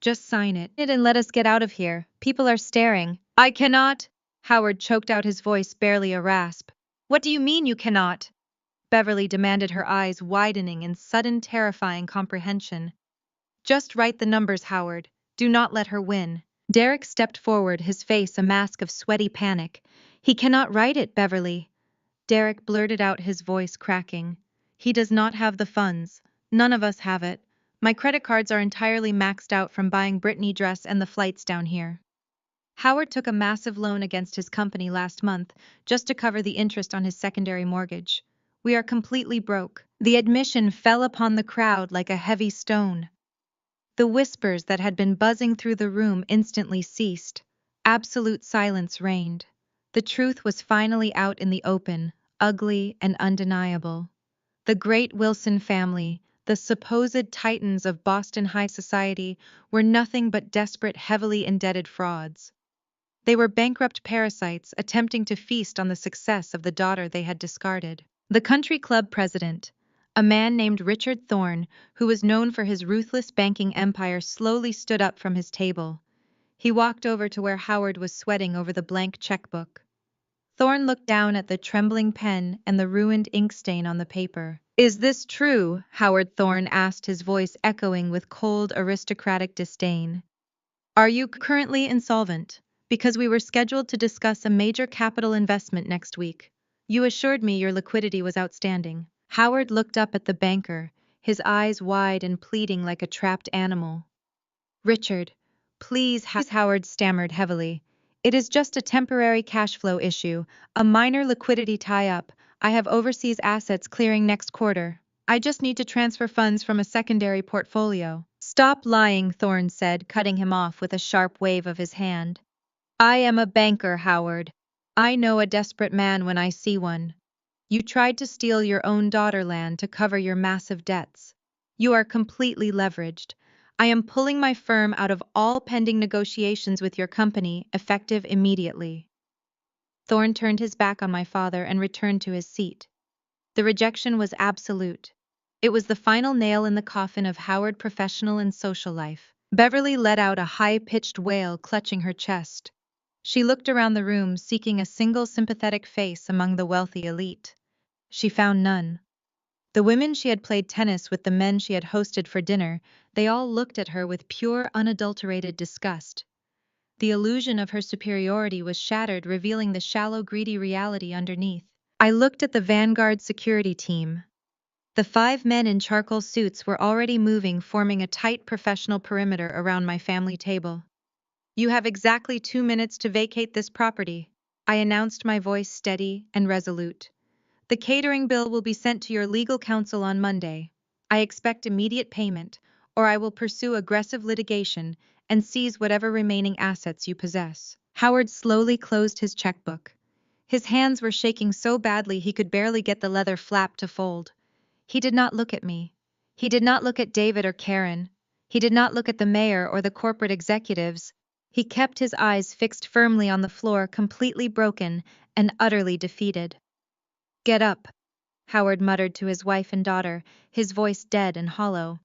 "Just sign it and let us get out of here. People are staring." "I cannot!" Howard choked out, his voice barely a rasp. "What do you mean you cannot?" Beverly demanded, her eyes widening in sudden terrifying comprehension. "Just write the numbers, Howard. Do not let her win." Derek stepped forward, his face a mask of sweaty panic. "He cannot write it, Beverly." Derek blurted out, his voice cracking. "He does not have the funds. None of us have it. My credit cards are entirely maxed out from buying Brittany dress and the flights down here. Howard took a massive loan against his company last month just to cover the interest on his secondary mortgage. We are completely broke." The admission fell upon the crowd like a heavy stone. The whispers that had been buzzing through the room instantly ceased. Absolute silence reigned. The truth was finally out in the open, ugly and undeniable. The great Wilson family, the supposed titans of Boston high society, were nothing but desperate, heavily indebted frauds. They were bankrupt parasites attempting to feast on the success of the daughter they had discarded. The country club president, a man named Richard Thorne, who was known for his ruthless banking empire, slowly stood up from his table. He walked over to where Howard was sweating over the blank checkbook. Thorne looked down at the trembling pen and the ruined ink stain on the paper. "Is this true?" Howard Thorne asked, his voice echoing with cold, aristocratic disdain. "Are you currently insolvent? Because we were scheduled to discuss a major capital investment next week. You assured me your liquidity was outstanding." Howard looked up at the banker, his eyes wide and pleading like a trapped animal. "Richard, please," Howard stammered heavily. "It is just a temporary cash flow issue, a minor liquidity tie-up. I have overseas assets clearing next quarter. I just need to transfer funds from a secondary portfolio." "Stop lying," Thorne said, cutting him off with a sharp wave of his hand. "I am a banker, Howard. I know a desperate man when I see one. You tried to steal your own daughterland to cover your massive debts. You are completely leveraged. I am pulling my firm out of all pending negotiations with your company, effective immediately." Thorne turned his back on my father and returned to his seat. The rejection was absolute. It was the final nail in the coffin of Howard's professional and social life. Beverly let out a high-pitched wail, clutching her chest. She looked around the room, seeking a single sympathetic face among the wealthy elite. She found none. The women she had played tennis with, the men she had hosted for dinner, they all looked at her with pure, unadulterated disgust. The illusion of her superiority was shattered, revealing the shallow, greedy reality underneath. I looked at the Vanguard security team. The 5 men in charcoal suits were already moving, forming a tight professional perimeter around my family table. "You have exactly 2 minutes to vacate this property," I announced, my voice steady and resolute. "The catering bill will be sent to your legal counsel on Monday. I expect immediate payment, or I will pursue aggressive litigation and seize whatever remaining assets you possess." Howard slowly closed his checkbook. His hands were shaking so badly he could barely get the leather flap to fold. He did not look at me. He did not look at David or Karen. He did not look at the mayor or the corporate executives. He kept his eyes fixed firmly on the floor, completely broken and utterly defeated. "Get up," Howard muttered to his wife and daughter, his voice dead and hollow.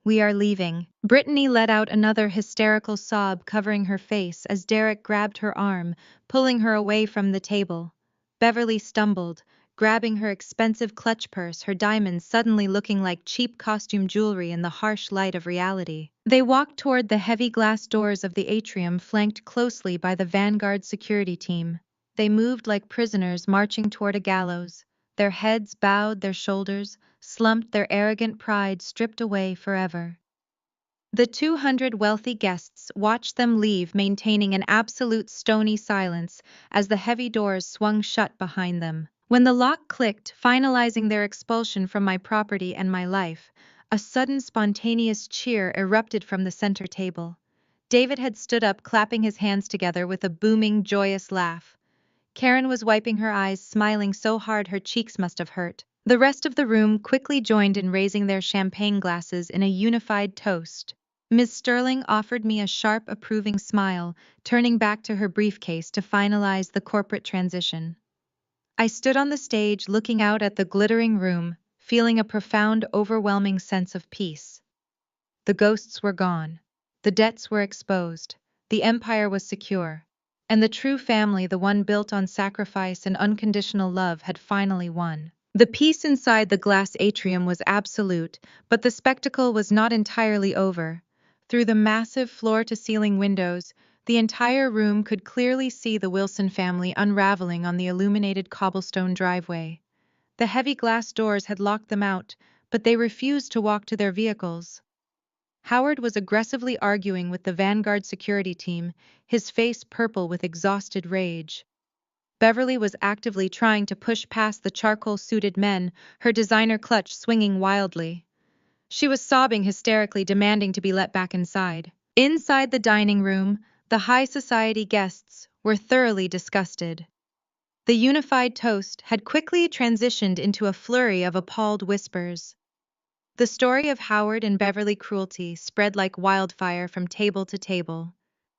"We are leaving." Brittany let out another hysterical sob, covering her face as Derek grabbed her arm, pulling her away from the table. Beverly stumbled, grabbing her expensive clutch purse, her diamonds suddenly looking like cheap costume jewelry in the harsh light of reality. They walked toward the heavy glass doors of the atrium, flanked closely by the Vanguard security team. They moved like prisoners marching toward a gallows, their heads bowed, their shoulders slumped, their arrogant pride stripped away forever. The 200 wealthy guests watched them leave, maintaining an absolute stony silence as the heavy doors swung shut behind them. When the lock clicked, finalizing their expulsion from my property and my life, a sudden spontaneous cheer erupted from the center table. David had stood up, clapping his hands together with a booming, joyous laugh. Karen was wiping her eyes, smiling so hard her cheeks must have hurt. The rest of the room quickly joined in, raising their champagne glasses in a unified toast. Ms. Sterling offered me a sharp, approving smile, turning back to her briefcase to finalize the corporate transition. I stood on the stage, looking out at the glittering room, feeling a profound, overwhelming sense of peace. The ghosts were gone. The debts were exposed. The empire was secure. And the true family, the one built on sacrifice and unconditional love, had finally won. The peace inside the glass atrium was absolute, but the spectacle was not entirely over. Through the massive floor-to-ceiling windows, the entire room could clearly see the Wilson family unraveling on the illuminated cobblestone driveway. The heavy glass doors had locked them out, but they refused to walk to their vehicles. Howard was aggressively arguing with the Vanguard security team, his face purple with exhausted rage. Beverly was actively trying to push past the charcoal-suited men, her designer clutch swinging wildly. She was sobbing hysterically, demanding to be let back inside. Inside the dining room, the high society guests were thoroughly disgusted. The unified toast had quickly transitioned into a flurry of appalled whispers. The story of Howard and Beverly cruelty spread like wildfire from table to table.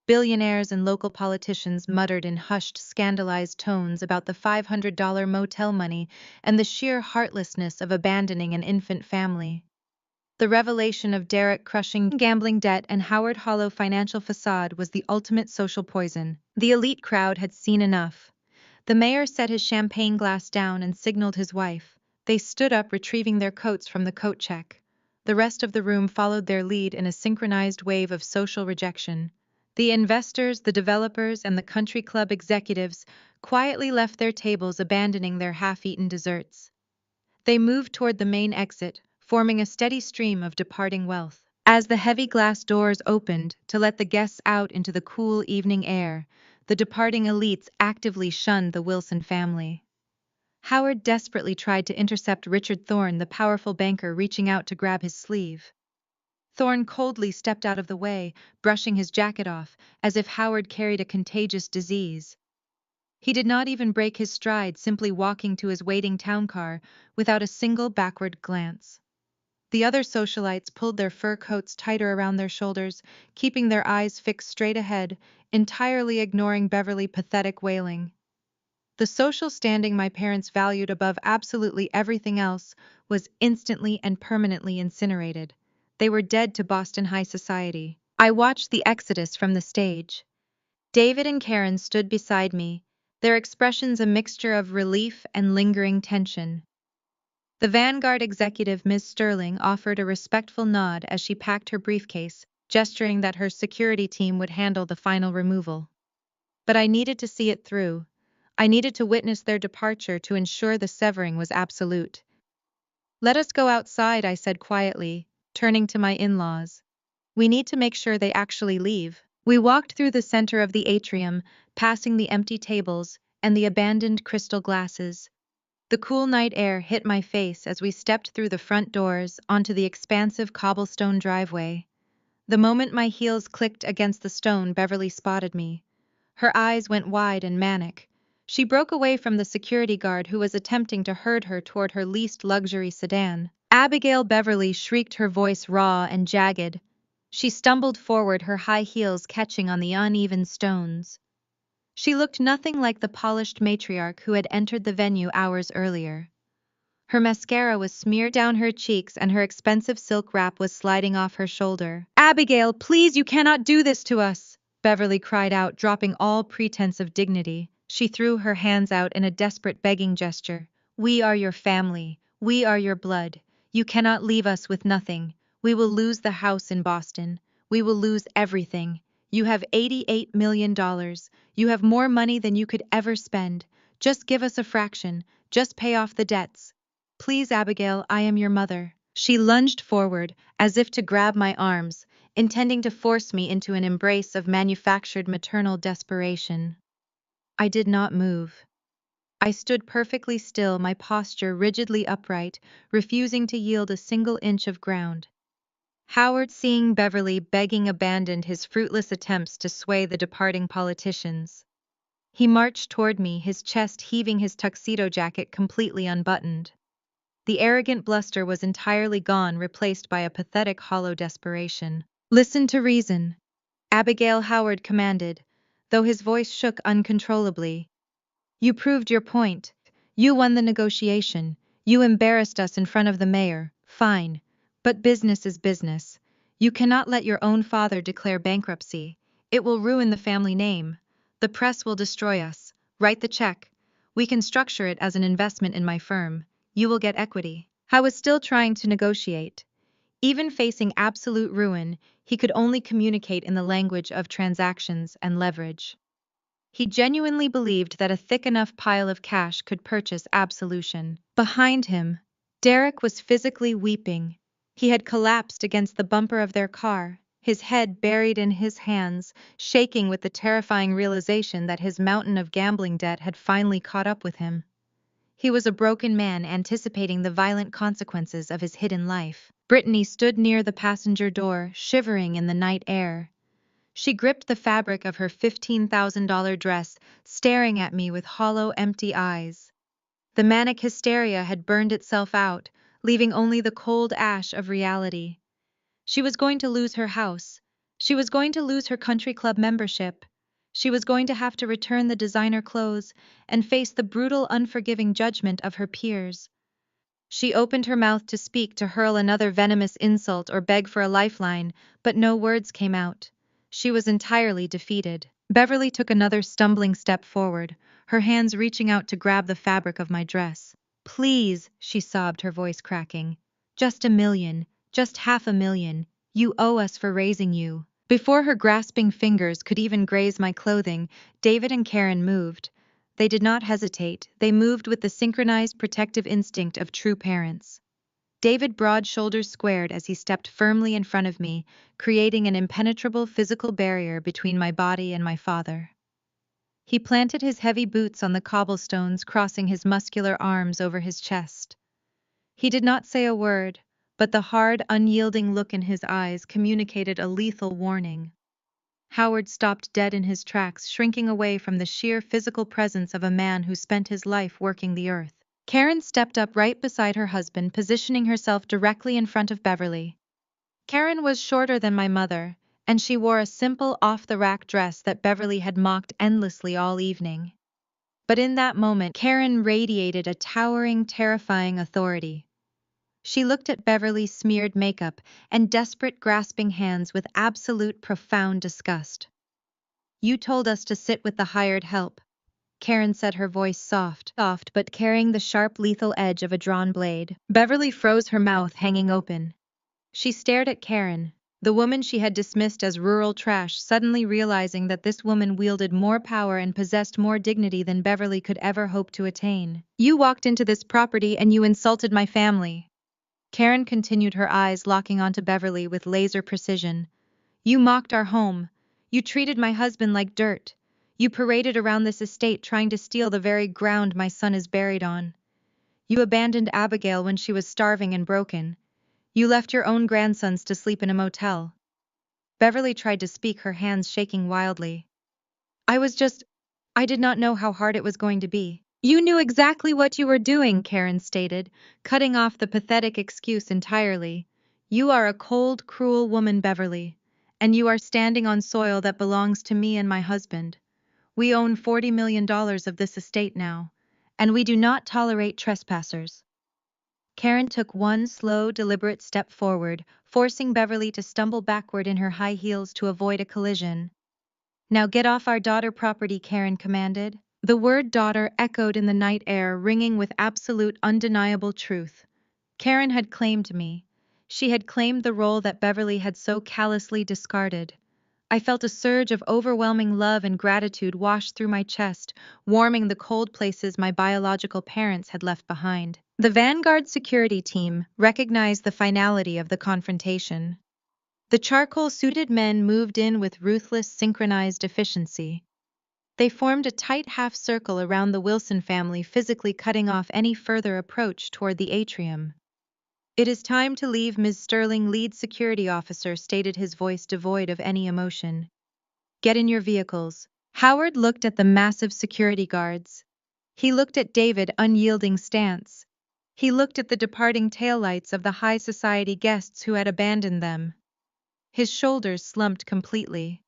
Billionaires and local politicians muttered in hushed, scandalized tones about the $500 motel money and the sheer heartlessness of abandoning an infant family. The revelation of Derek crushing gambling debt and Howard hollow financial facade was the ultimate social poison. The elite crowd had seen enough. The mayor set his champagne glass down and signaled his wife. They stood up, retrieving their coats from the coat check. The rest of the room followed their lead in a synchronized wave of social rejection. The investors, the developers, and the country club executives quietly left their tables, abandoning their half-eaten desserts. They moved toward the main exit, forming a steady stream of departing wealth. As the heavy glass doors opened to let the guests out into the cool evening air, the departing elites actively shunned the Wilson family. Howard desperately tried to intercept Richard Thorne, the powerful banker, reaching out to grab his sleeve. Thorne coldly stepped out of the way, brushing his jacket off, as if Howard carried a contagious disease. He did not even break his stride, simply walking to his waiting town car without a single backward glance. The other socialites pulled their fur coats tighter around their shoulders, keeping their eyes fixed straight ahead, entirely ignoring Beverly's pathetic wailing. The social standing my parents valued above absolutely everything else was instantly and permanently incinerated. They were dead to Boston high society. I watched the exodus from the stage. David and Karen stood beside me, their expressions a mixture of relief and lingering tension. The Vanguard executive, Ms. Sterling, offered a respectful nod as she packed her briefcase, gesturing that her security team would handle the final removal. But I needed to see it through. I needed to witness their departure to ensure the severing was absolute. "Let us go outside," I said quietly, turning to my in-laws. "We need to make sure they actually leave." We walked through the center of the atrium, passing the empty tables and the abandoned crystal glasses. The cool night air hit my face as we stepped through the front doors onto the expansive cobblestone driveway. The moment my heels clicked against the stone, Beverly spotted me. Her eyes went wide and manic. She broke away from the security guard who was attempting to herd her toward her least luxury sedan. "Abigail!" Beverly shrieked, her voice raw and jagged. She stumbled forward, her high heels catching on the uneven stones. She looked nothing like the polished matriarch who had entered the venue hours earlier. Her mascara was smeared down her cheeks and her expensive silk wrap was sliding off her shoulder. "Abigail, please, you cannot do this to us!" Beverly cried out, dropping all pretense of dignity. She threw her hands out in a desperate begging gesture. "We are your family. We are your blood. You cannot leave us with nothing. We will lose the house in Boston. We will lose everything. You have $88 million. You have more money than you could ever spend. Just give us a fraction. Just pay off the debts." Please, Abigail, I am your mother. She lunged forward, as if to grab my arms, intending to force me into an embrace of manufactured maternal desperation. I did not move. I stood perfectly still, my posture rigidly upright, refusing to yield a single inch of ground. Howard, seeing Beverly begging, abandoned his fruitless attempts to sway the departing politicians. He marched toward me, his chest heaving, his tuxedo jacket completely unbuttoned. The arrogant bluster was entirely gone, replaced by a pathetic, hollow desperation. Listen to reason, Abigail, Howard commanded, though his voice shook uncontrollably. You proved your point. You won the negotiation. You embarrassed us in front of the mayor. Fine. But business is business. You cannot let your own father declare bankruptcy. It will ruin the family name. The press will destroy us. Write the check. We can structure it as an investment in my firm. You will get equity. I was still trying to negotiate. Even facing absolute ruin, he could only communicate in the language of transactions and leverage. He genuinely believed that a thick enough pile of cash could purchase absolution. Behind him, Derek was physically weeping. He had collapsed against the bumper of their car, his head buried in his hands, shaking with the terrifying realization that his mountain of gambling debt had finally caught up with him. He was a broken man, anticipating the violent consequences of his hidden life. Brittany stood near the passenger door, shivering in the night air. She gripped the fabric of her $15,000 dress, staring at me with hollow, empty eyes. The manic hysteria had burned itself out, leaving only the cold ash of reality. She was going to lose her house. She was going to lose her country club membership. She was going to have to return the designer clothes and face the brutal, unforgiving judgment of her peers. She opened her mouth to speak, to hurl another venomous insult or beg for a lifeline, but no words came out. She was entirely defeated. Beverly took another stumbling step forward, her hands reaching out to grab the fabric of my dress. Please, she sobbed, her voice cracking. Just $1 million, just $500,000. You owe us for raising you. Before her grasping fingers could even graze my clothing, David and Karen moved. They did not hesitate, they moved with the synchronized protective instinct of true parents. David, broad shoulders squared as he stepped firmly in front of me, creating an impenetrable physical barrier between my body and my father. He planted his heavy boots on the cobblestones, crossing his muscular arms over his chest. He did not say a word, but the hard, unyielding look in his eyes communicated a lethal warning. Howard stopped dead in his tracks, shrinking away from the sheer physical presence of a man who spent his life working the earth. Karen stepped up right beside her husband, positioning herself directly in front of Beverly. Karen was shorter than my mother, and she wore a simple, off-the-rack dress that Beverly had mocked endlessly all evening. But in that moment, Karen radiated a towering, terrifying authority. She looked at Beverly's smeared makeup and desperate, grasping hands with absolute, profound disgust. You told us to sit with the hired help, Karen said, her voice soft but carrying the sharp, lethal edge of a drawn blade. Beverly froze, her mouth hanging open. She stared at Karen, the woman she had dismissed as rural trash, suddenly realizing that this woman wielded more power and possessed more dignity than Beverly could ever hope to attain. You walked into this property and you insulted my family. Karen continued, her eyes locking onto Beverly with laser precision. You mocked our home. You treated my husband like dirt. You paraded around this estate trying to steal the very ground my son is buried on. You abandoned Abigail when she was starving and broken. You left your own grandsons to sleep in a motel. Beverly tried to speak, her hands shaking wildly. I did not know how hard it was going to be. You knew exactly what you were doing, Karen stated, cutting off the pathetic excuse entirely. You are a cold, cruel woman, Beverly, and you are standing on soil that belongs to me and my husband. We own $40 million of this estate now, and we do not tolerate trespassers. Karen took one slow, deliberate step forward, forcing Beverly to stumble backward in her high heels to avoid a collision. Now get off our daughter property, Karen commanded. The word daughter echoed in the night air, ringing with absolute, undeniable truth. Karen had claimed me. She had claimed the role that Beverly had so callously discarded. I felt a surge of overwhelming love and gratitude wash through my chest, warming the cold places my biological parents had left behind. The Vanguard security team recognized the finality of the confrontation. The charcoal-suited men moved in with ruthless, synchronized efficiency. They formed a tight half-circle around the Wilson family, physically cutting off any further approach toward the atrium. "It is time to leave, Ms. Sterling," lead security officer stated, his voice devoid of any emotion. "Get in your vehicles." Howard looked at the massive security guards. He looked at David's unyielding stance. He looked at the departing taillights of the high society guests who had abandoned them. His shoulders slumped completely.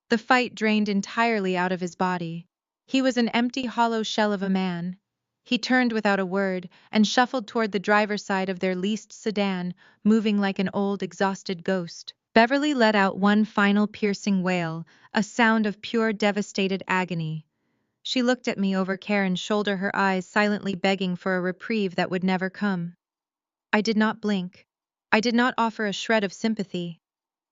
The fight drained entirely out of his body. He was an empty, hollow shell of a man. He turned without a word and shuffled toward the driver's side of their leased sedan, moving like an old, exhausted ghost. Beverly let out one final piercing wail, a sound of pure, devastated agony. She looked at me over Karen's shoulder, her eyes silently begging for a reprieve that would never come. I did not blink. I did not offer a shred of sympathy.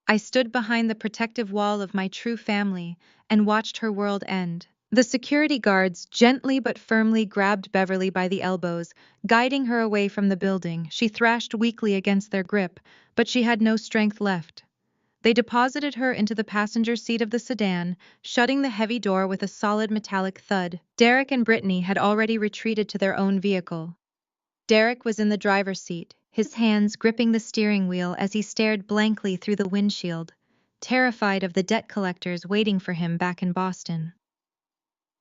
I stood behind the protective wall of my true family and watched her world end. The security guards gently but firmly grabbed Beverly by the elbows, guiding her away from the building. She thrashed weakly against their grip, but she had no strength left. They deposited her into the passenger seat of the sedan, shutting the heavy door with a solid metallic thud. Derek and Brittany had already retreated to their own vehicle. Derek was in the driver's seat, his hands gripping the steering wheel as he stared blankly through the windshield, terrified of the debt collectors waiting for him back in Boston.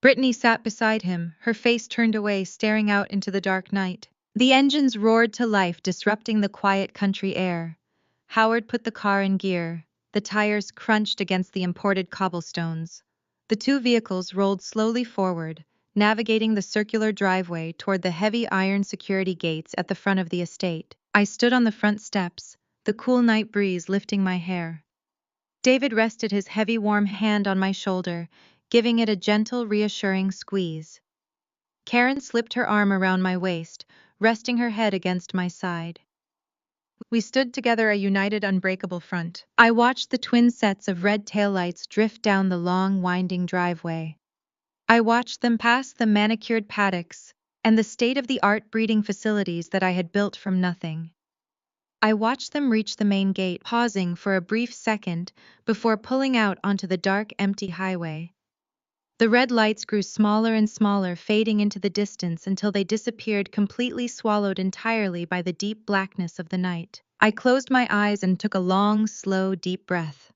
Brittany sat beside him, her face turned away, staring out into the dark night. The engines roared to life, disrupting the quiet country air. Howard put the car in gear. The tires crunched against the imported cobblestones. The two vehicles rolled slowly forward, navigating the circular driveway toward the heavy iron security gates at the front of the estate. I stood on the front steps, the cool night breeze lifting my hair. David rested his heavy, warm hand on my shoulder, giving it a gentle, reassuring squeeze. Karen slipped her arm around my waist, resting her head against my side. We stood together, a united, unbreakable front. I watched the twin sets of red taillights drift down the long, winding driveway. I watched them pass the manicured paddocks and the state-of-the-art breeding facilities that I had built from nothing. I watched them reach the main gate, pausing for a brief second before pulling out onto the dark, empty highway. The red lights grew smaller and smaller, fading into the distance until they disappeared, completely swallowed entirely by the deep blackness of the night. I closed my eyes and took a long, slow, deep breath.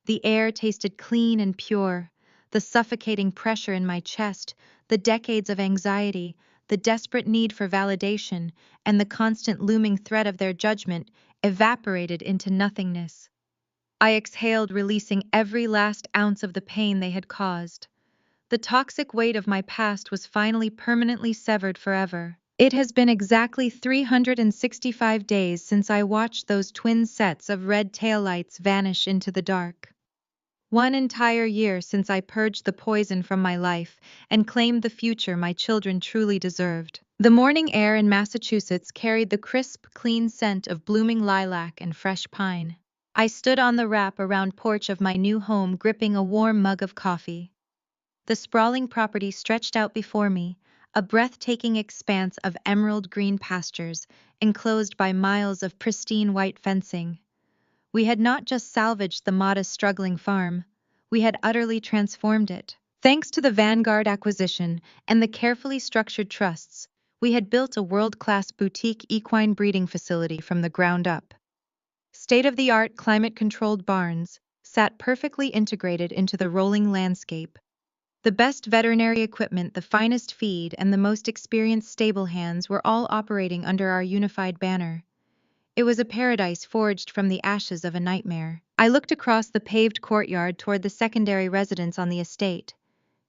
The air tasted clean and pure. The suffocating pressure in my chest, the decades of anxiety, the desperate need for validation, and the constant looming threat of their judgment evaporated into nothingness. I exhaled, releasing every last ounce of the pain they had caused. The toxic weight of my past was finally permanently severed forever. It has been exactly 365 days since I watched those twin sets of red taillights vanish into the dark. One entire year since I purged the poison from my life and claimed the future my children truly deserved. The morning air in Massachusetts carried the crisp, clean scent of blooming lilac and fresh pine. I stood on the wrap-around porch of my new home, gripping a warm mug of coffee. The sprawling property stretched out before me, a breathtaking expanse of emerald green pastures, enclosed by miles of pristine white fencing. We had not just salvaged the modest, struggling farm, we had utterly transformed it. Thanks to the Vanguard acquisition and the carefully structured trusts, we had built a world-class boutique equine breeding facility from the ground up. State-of-the-art climate-controlled barns sat perfectly integrated into the rolling landscape. The best veterinary equipment, the finest feed, and the most experienced stable hands were all operating under our unified banner. It was a paradise forged from the ashes of a nightmare. I looked across the paved courtyard toward the secondary residence on the estate.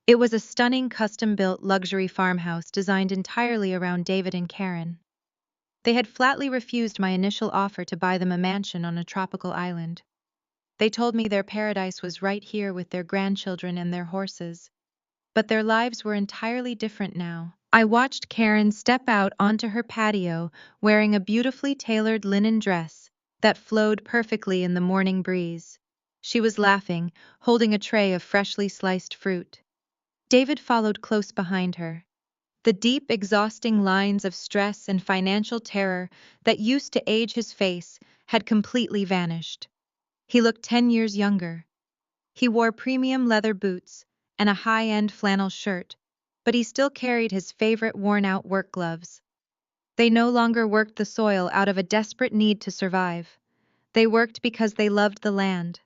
It was a stunning, custom-built luxury farmhouse designed entirely around David and Karen. They had flatly refused my initial offer to buy them a mansion on a tropical island. They told me their paradise was right here with their grandchildren and their horses. But their lives were entirely different now. I watched Karen step out onto her patio wearing a beautifully tailored linen dress that flowed perfectly in the morning breeze. She was laughing, holding a tray of freshly sliced fruit. David followed close behind her. The deep, exhausting lines of stress and financial terror that used to age his face had completely vanished. He looked 10 years younger. He wore premium leather boots and a high-end flannel shirt, but he still carried his favorite worn-out work gloves. They no longer worked the soil out of a desperate need to survive. They worked because they loved the land.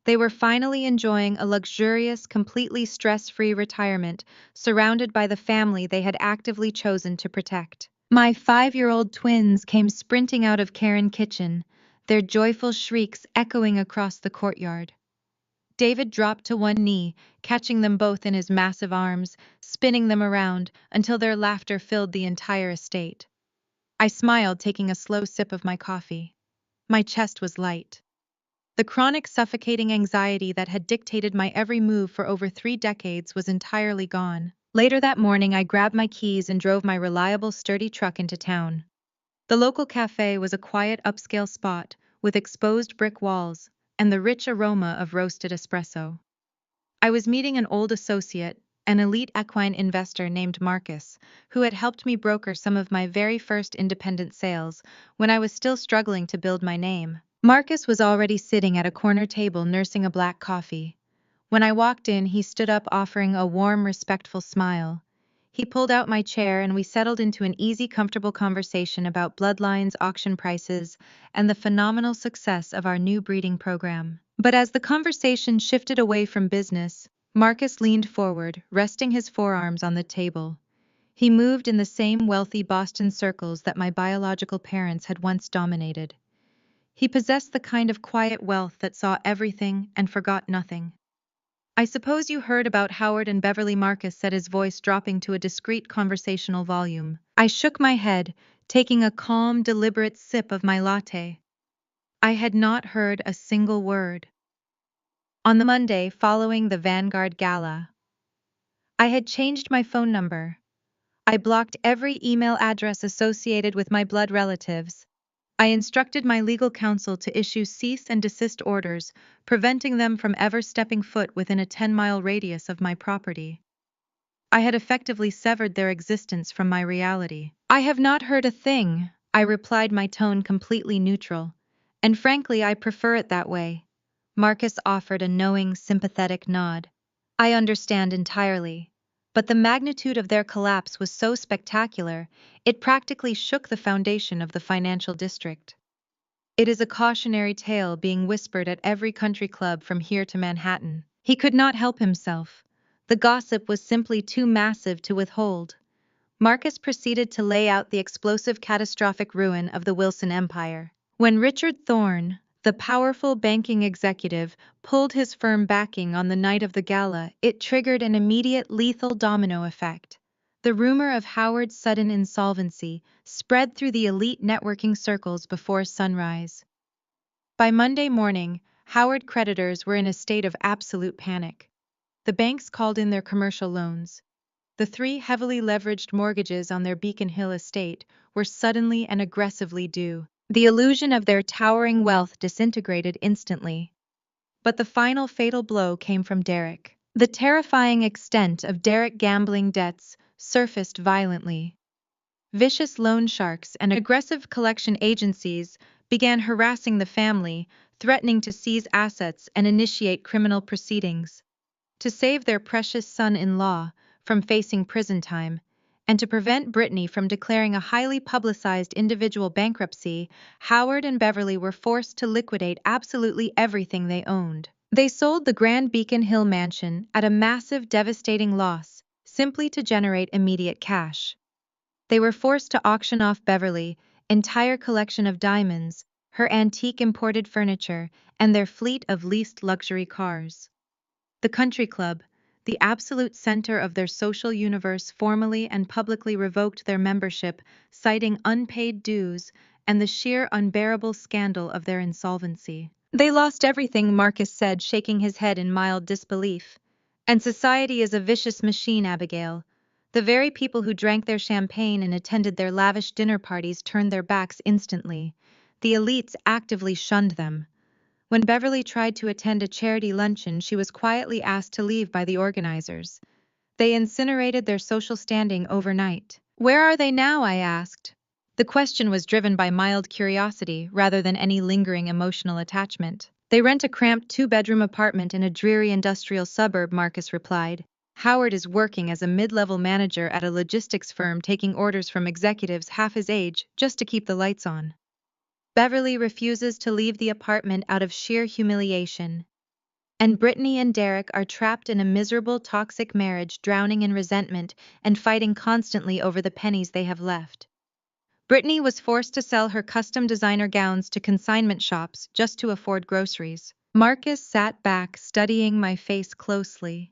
They were finally enjoying a luxurious, completely stress-free retirement, surrounded by the family they had actively chosen to protect. My 5-year-old twins came sprinting out of Karen's kitchen, their joyful shrieks echoing across the courtyard. David dropped to one knee, catching them both in his massive arms, spinning them around until their laughter filled the entire estate. I smiled, taking a slow sip of my coffee. My chest was light. The chronic suffocating anxiety that had dictated my every move for over 3 decades was entirely gone. Later that morning, I grabbed my keys and drove my reliable, sturdy truck into town. The local cafe was a quiet, upscale spot with exposed brick walls and the rich aroma of roasted espresso. I was meeting an old associate, an elite equine investor named Marcus, who had helped me broker some of my very first independent sales when I was still struggling to build my name. Marcus was already sitting at a corner table nursing a black coffee. When I walked in, he stood up, offering a warm, respectful smile. He pulled out my chair and we settled into an easy, comfortable conversation about bloodlines, auction prices, and the phenomenal success of our new breeding program. But as the conversation shifted away from business, Marcus leaned forward, resting his forearms on the table. He moved in the same wealthy Boston circles that my biological parents had once dominated. He possessed the kind of quiet wealth that saw everything and forgot nothing. "I suppose you heard about Howard and Beverly," Marcus said, his voice dropping to a discreet conversational volume. I shook my head, taking a calm, deliberate sip of my latte. I had not heard a single word. On the Monday following the Vanguard Gala, I had changed my phone number. I blocked every email address associated with my blood relatives. I instructed my legal counsel to issue cease and desist orders, preventing them from ever stepping foot within a 10-mile radius of my property. I had effectively severed their existence from my reality. "I have not heard a thing," I replied, my tone completely neutral. "And frankly, I prefer it that way." Marcus offered a knowing, sympathetic nod. "I understand entirely. But the magnitude of their collapse was so spectacular, it practically shook the foundation of the financial district. It is a cautionary tale being whispered at every country club from here to Manhattan." He could not help himself. The gossip was simply too massive to withhold. Marcus proceeded to lay out the explosive, catastrophic ruin of the Wilson Empire. When Richard Thorne, the powerful banking executive, pulled his firm backing on the night of the gala, it triggered an immediate, lethal domino effect. The rumor of Howard's sudden insolvency spread through the elite networking circles before sunrise. By Monday morning, Howard creditors were in a state of absolute panic. The banks called in their commercial loans. The 3 heavily leveraged mortgages on their Beacon Hill estate were suddenly and aggressively due. The illusion of their towering wealth disintegrated instantly. But the final fatal blow came from Derek. The terrifying extent of Derek's gambling debts surfaced violently. Vicious loan sharks and aggressive collection agencies began harassing the family, threatening to seize assets and initiate criminal proceedings. To save their precious son-in-law from facing prison time, and to prevent Brittany from declaring a highly publicized individual bankruptcy, Howard and Beverly were forced to liquidate absolutely everything they owned. They sold the Grand Beacon Hill mansion at a massive, devastating loss, simply to generate immediate cash. They were forced to auction off Beverly's entire collection of diamonds, her antique imported furniture, and their fleet of leased luxury cars. The country club, the absolute center of their social universe, formally and publicly revoked their membership, citing unpaid dues and the sheer unbearable scandal of their insolvency. "They lost everything," Marcus said, shaking his head in mild disbelief. "And society is a vicious machine, Abigail. The very people who drank their champagne and attended their lavish dinner parties turned their backs instantly. The elites actively shunned them. When Beverly tried to attend a charity luncheon, she was quietly asked to leave by the organizers. They incinerated their social standing overnight. Where are they now? I asked. The question was driven by mild curiosity rather than any lingering emotional attachment. They rent a cramped two-bedroom apartment in a dreary industrial suburb, Marcus replied. Howard is working as a mid-level manager at a logistics firm, taking orders from executives half his age just to keep the lights on. Beverly refuses to leave the apartment out of sheer humiliation. And Brittany and Derek are trapped in a miserable, toxic marriage, drowning in resentment and fighting constantly over the pennies they have left. Brittany was forced to sell her custom designer gowns to consignment shops just to afford groceries. Marcus sat back, studying my face closely.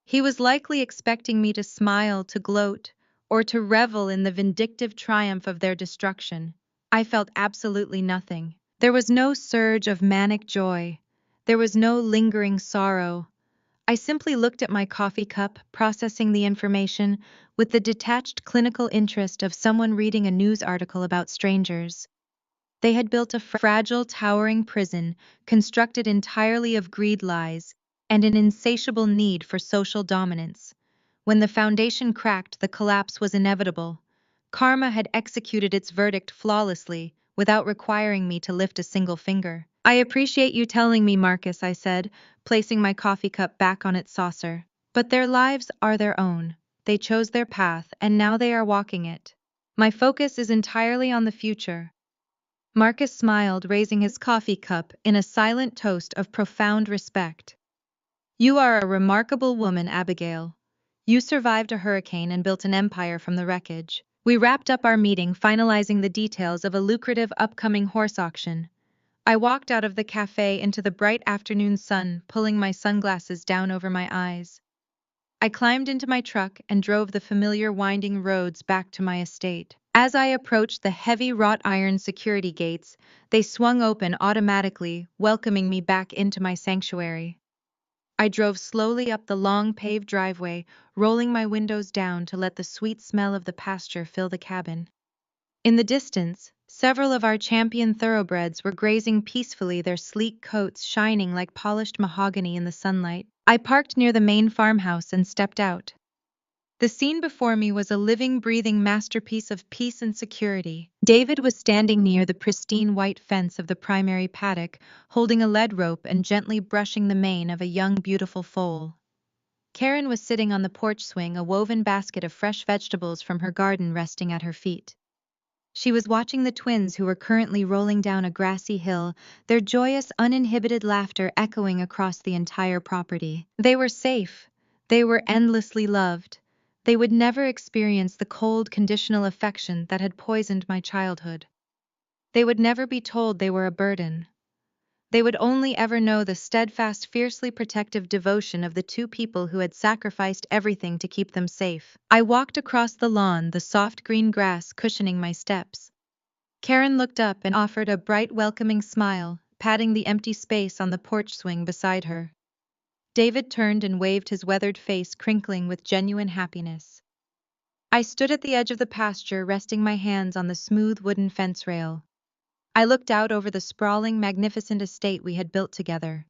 He was likely expecting me to smile, to gloat, or to revel in the vindictive triumph of their destruction. I felt absolutely nothing. There was no surge of manic joy. There was no lingering sorrow. I simply looked at my coffee cup, processing the information with the detached clinical interest of someone reading a news article about strangers. They had built a fragile, towering prison, constructed entirely of greed, lies, and an insatiable need for social dominance. When the foundation cracked, the collapse was inevitable. Karma had executed its verdict flawlessly, without requiring me to lift a single finger. I appreciate you telling me, Marcus, I said, placing my coffee cup back on its saucer. But their lives are their own. They chose their path, and now they are walking it. My focus is entirely on the future. Marcus smiled, raising his coffee cup in a silent toast of profound respect. You are a remarkable woman, Abigail. You survived a hurricane and built an empire from the wreckage. We wrapped up our meeting, finalizing the details of a lucrative upcoming horse auction. I walked out of the cafe into the bright afternoon sun, pulling my sunglasses down over my eyes. I climbed into my truck and drove the familiar winding roads back to my estate. As I approached the heavy wrought iron security gates, they swung open automatically, welcoming me back into my sanctuary. I drove slowly up the long paved driveway, rolling my windows down to let the sweet smell of the pasture fill the cabin. In the distance, several of our champion thoroughbreds were grazing peacefully, their sleek coats shining like polished mahogany in the sunlight. I parked near the main farmhouse and stepped out. The scene before me was a living, breathing masterpiece of peace and security. David was standing near the pristine white fence of the primary paddock, holding a lead rope and gently brushing the mane of a young, beautiful foal. Karen was sitting on the porch swing, a woven basket of fresh vegetables from her garden resting at her feet. She was watching the twins, who were currently rolling down a grassy hill, their joyous, uninhibited laughter echoing across the entire property. They were safe. They were endlessly loved. They would never experience the cold, conditional affection that had poisoned my childhood. They would never be told they were a burden. They would only ever know the steadfast, fiercely protective devotion of the two people who had sacrificed everything to keep them safe. I walked across the lawn, the soft green grass cushioning my steps. Karen looked up and offered a bright, welcoming smile, patting the empty space on the porch swing beside her. David turned and waved, his weathered face crinkling with genuine happiness. I stood at the edge of the pasture, resting my hands on the smooth wooden fence rail. I looked out over the sprawling, magnificent estate we had built together.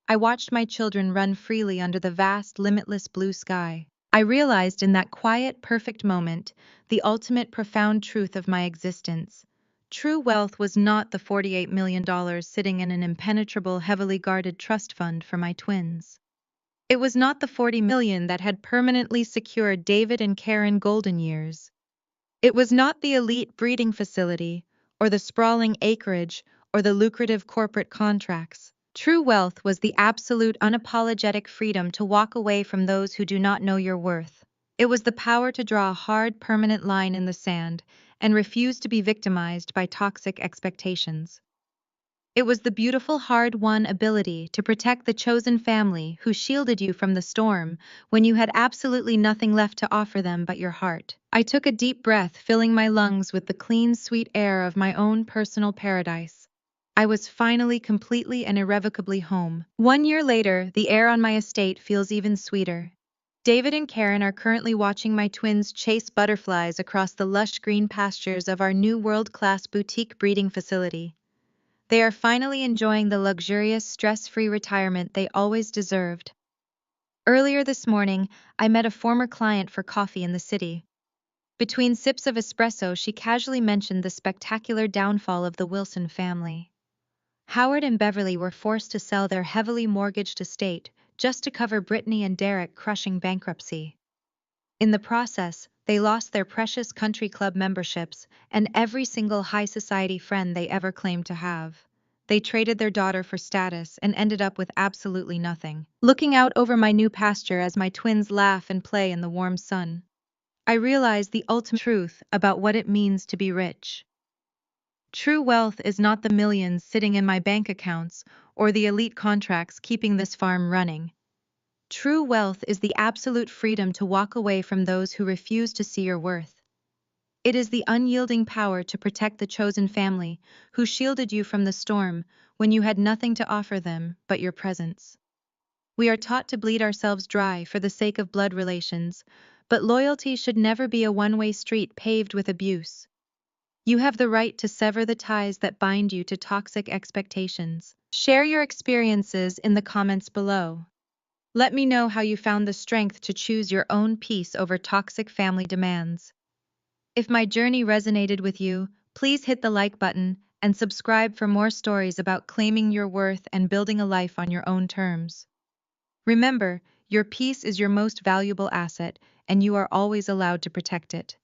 I watched my children run freely under the vast, limitless blue sky. I realized in that quiet, perfect moment the ultimate profound truth of my existence. True wealth was not the $48 million sitting in an impenetrable, heavily guarded trust fund for my twins. It was not the $40 million that had permanently secured David and Karen golden years. It was not the elite breeding facility, or the sprawling acreage, or the lucrative corporate contracts. True wealth was the absolute, unapologetic freedom to walk away from those who do not know your worth. It was the power to draw a hard, permanent line in the sand and refuse to be victimized by toxic expectations. It was the beautiful, hard-won ability to protect the chosen family who shielded you from the storm when you had absolutely nothing left to offer them but your heart. I took a deep breath, filling my lungs with the clean, sweet air of my own personal paradise. I was finally, completely and irrevocably home. 1 year later, the air on my estate feels even sweeter. David and Karen are currently watching my twins chase butterflies across the lush green pastures of our new world-class boutique breeding facility. They are finally enjoying the luxurious, stress-free retirement they always deserved. Earlier this morning, I met a former client for coffee in the city. Between sips of espresso, she casually mentioned the spectacular downfall of the Wilson family. Howard and Beverly were forced to sell their heavily mortgaged estate just to cover Brittany and Derek crushing bankruptcy. In the process, they lost their precious country club memberships and every single high society friend they ever claimed to have. They traded their daughter for status and ended up with absolutely nothing. Looking out over my new pasture as my twins laugh and play in the warm sun, I realize the ultimate truth about what it means to be rich. True wealth is not the millions sitting in my bank accounts or the elite contracts keeping this farm running. True wealth is the absolute freedom to walk away from those who refuse to see your worth. It is the unyielding power to protect the chosen family who shielded you from the storm when you had nothing to offer them but your presence. We are taught to bleed ourselves dry for the sake of blood relations, but loyalty should never be a one-way street paved with abuse. You have the right to sever the ties that bind you to toxic expectations. Share your experiences in the comments below. Let me know how you found the strength to choose your own peace over toxic family demands. If my journey resonated with you, please hit the like button and subscribe for more stories about claiming your worth and building a life on your own terms. Remember, your peace is your most valuable asset, and you are always allowed to protect it.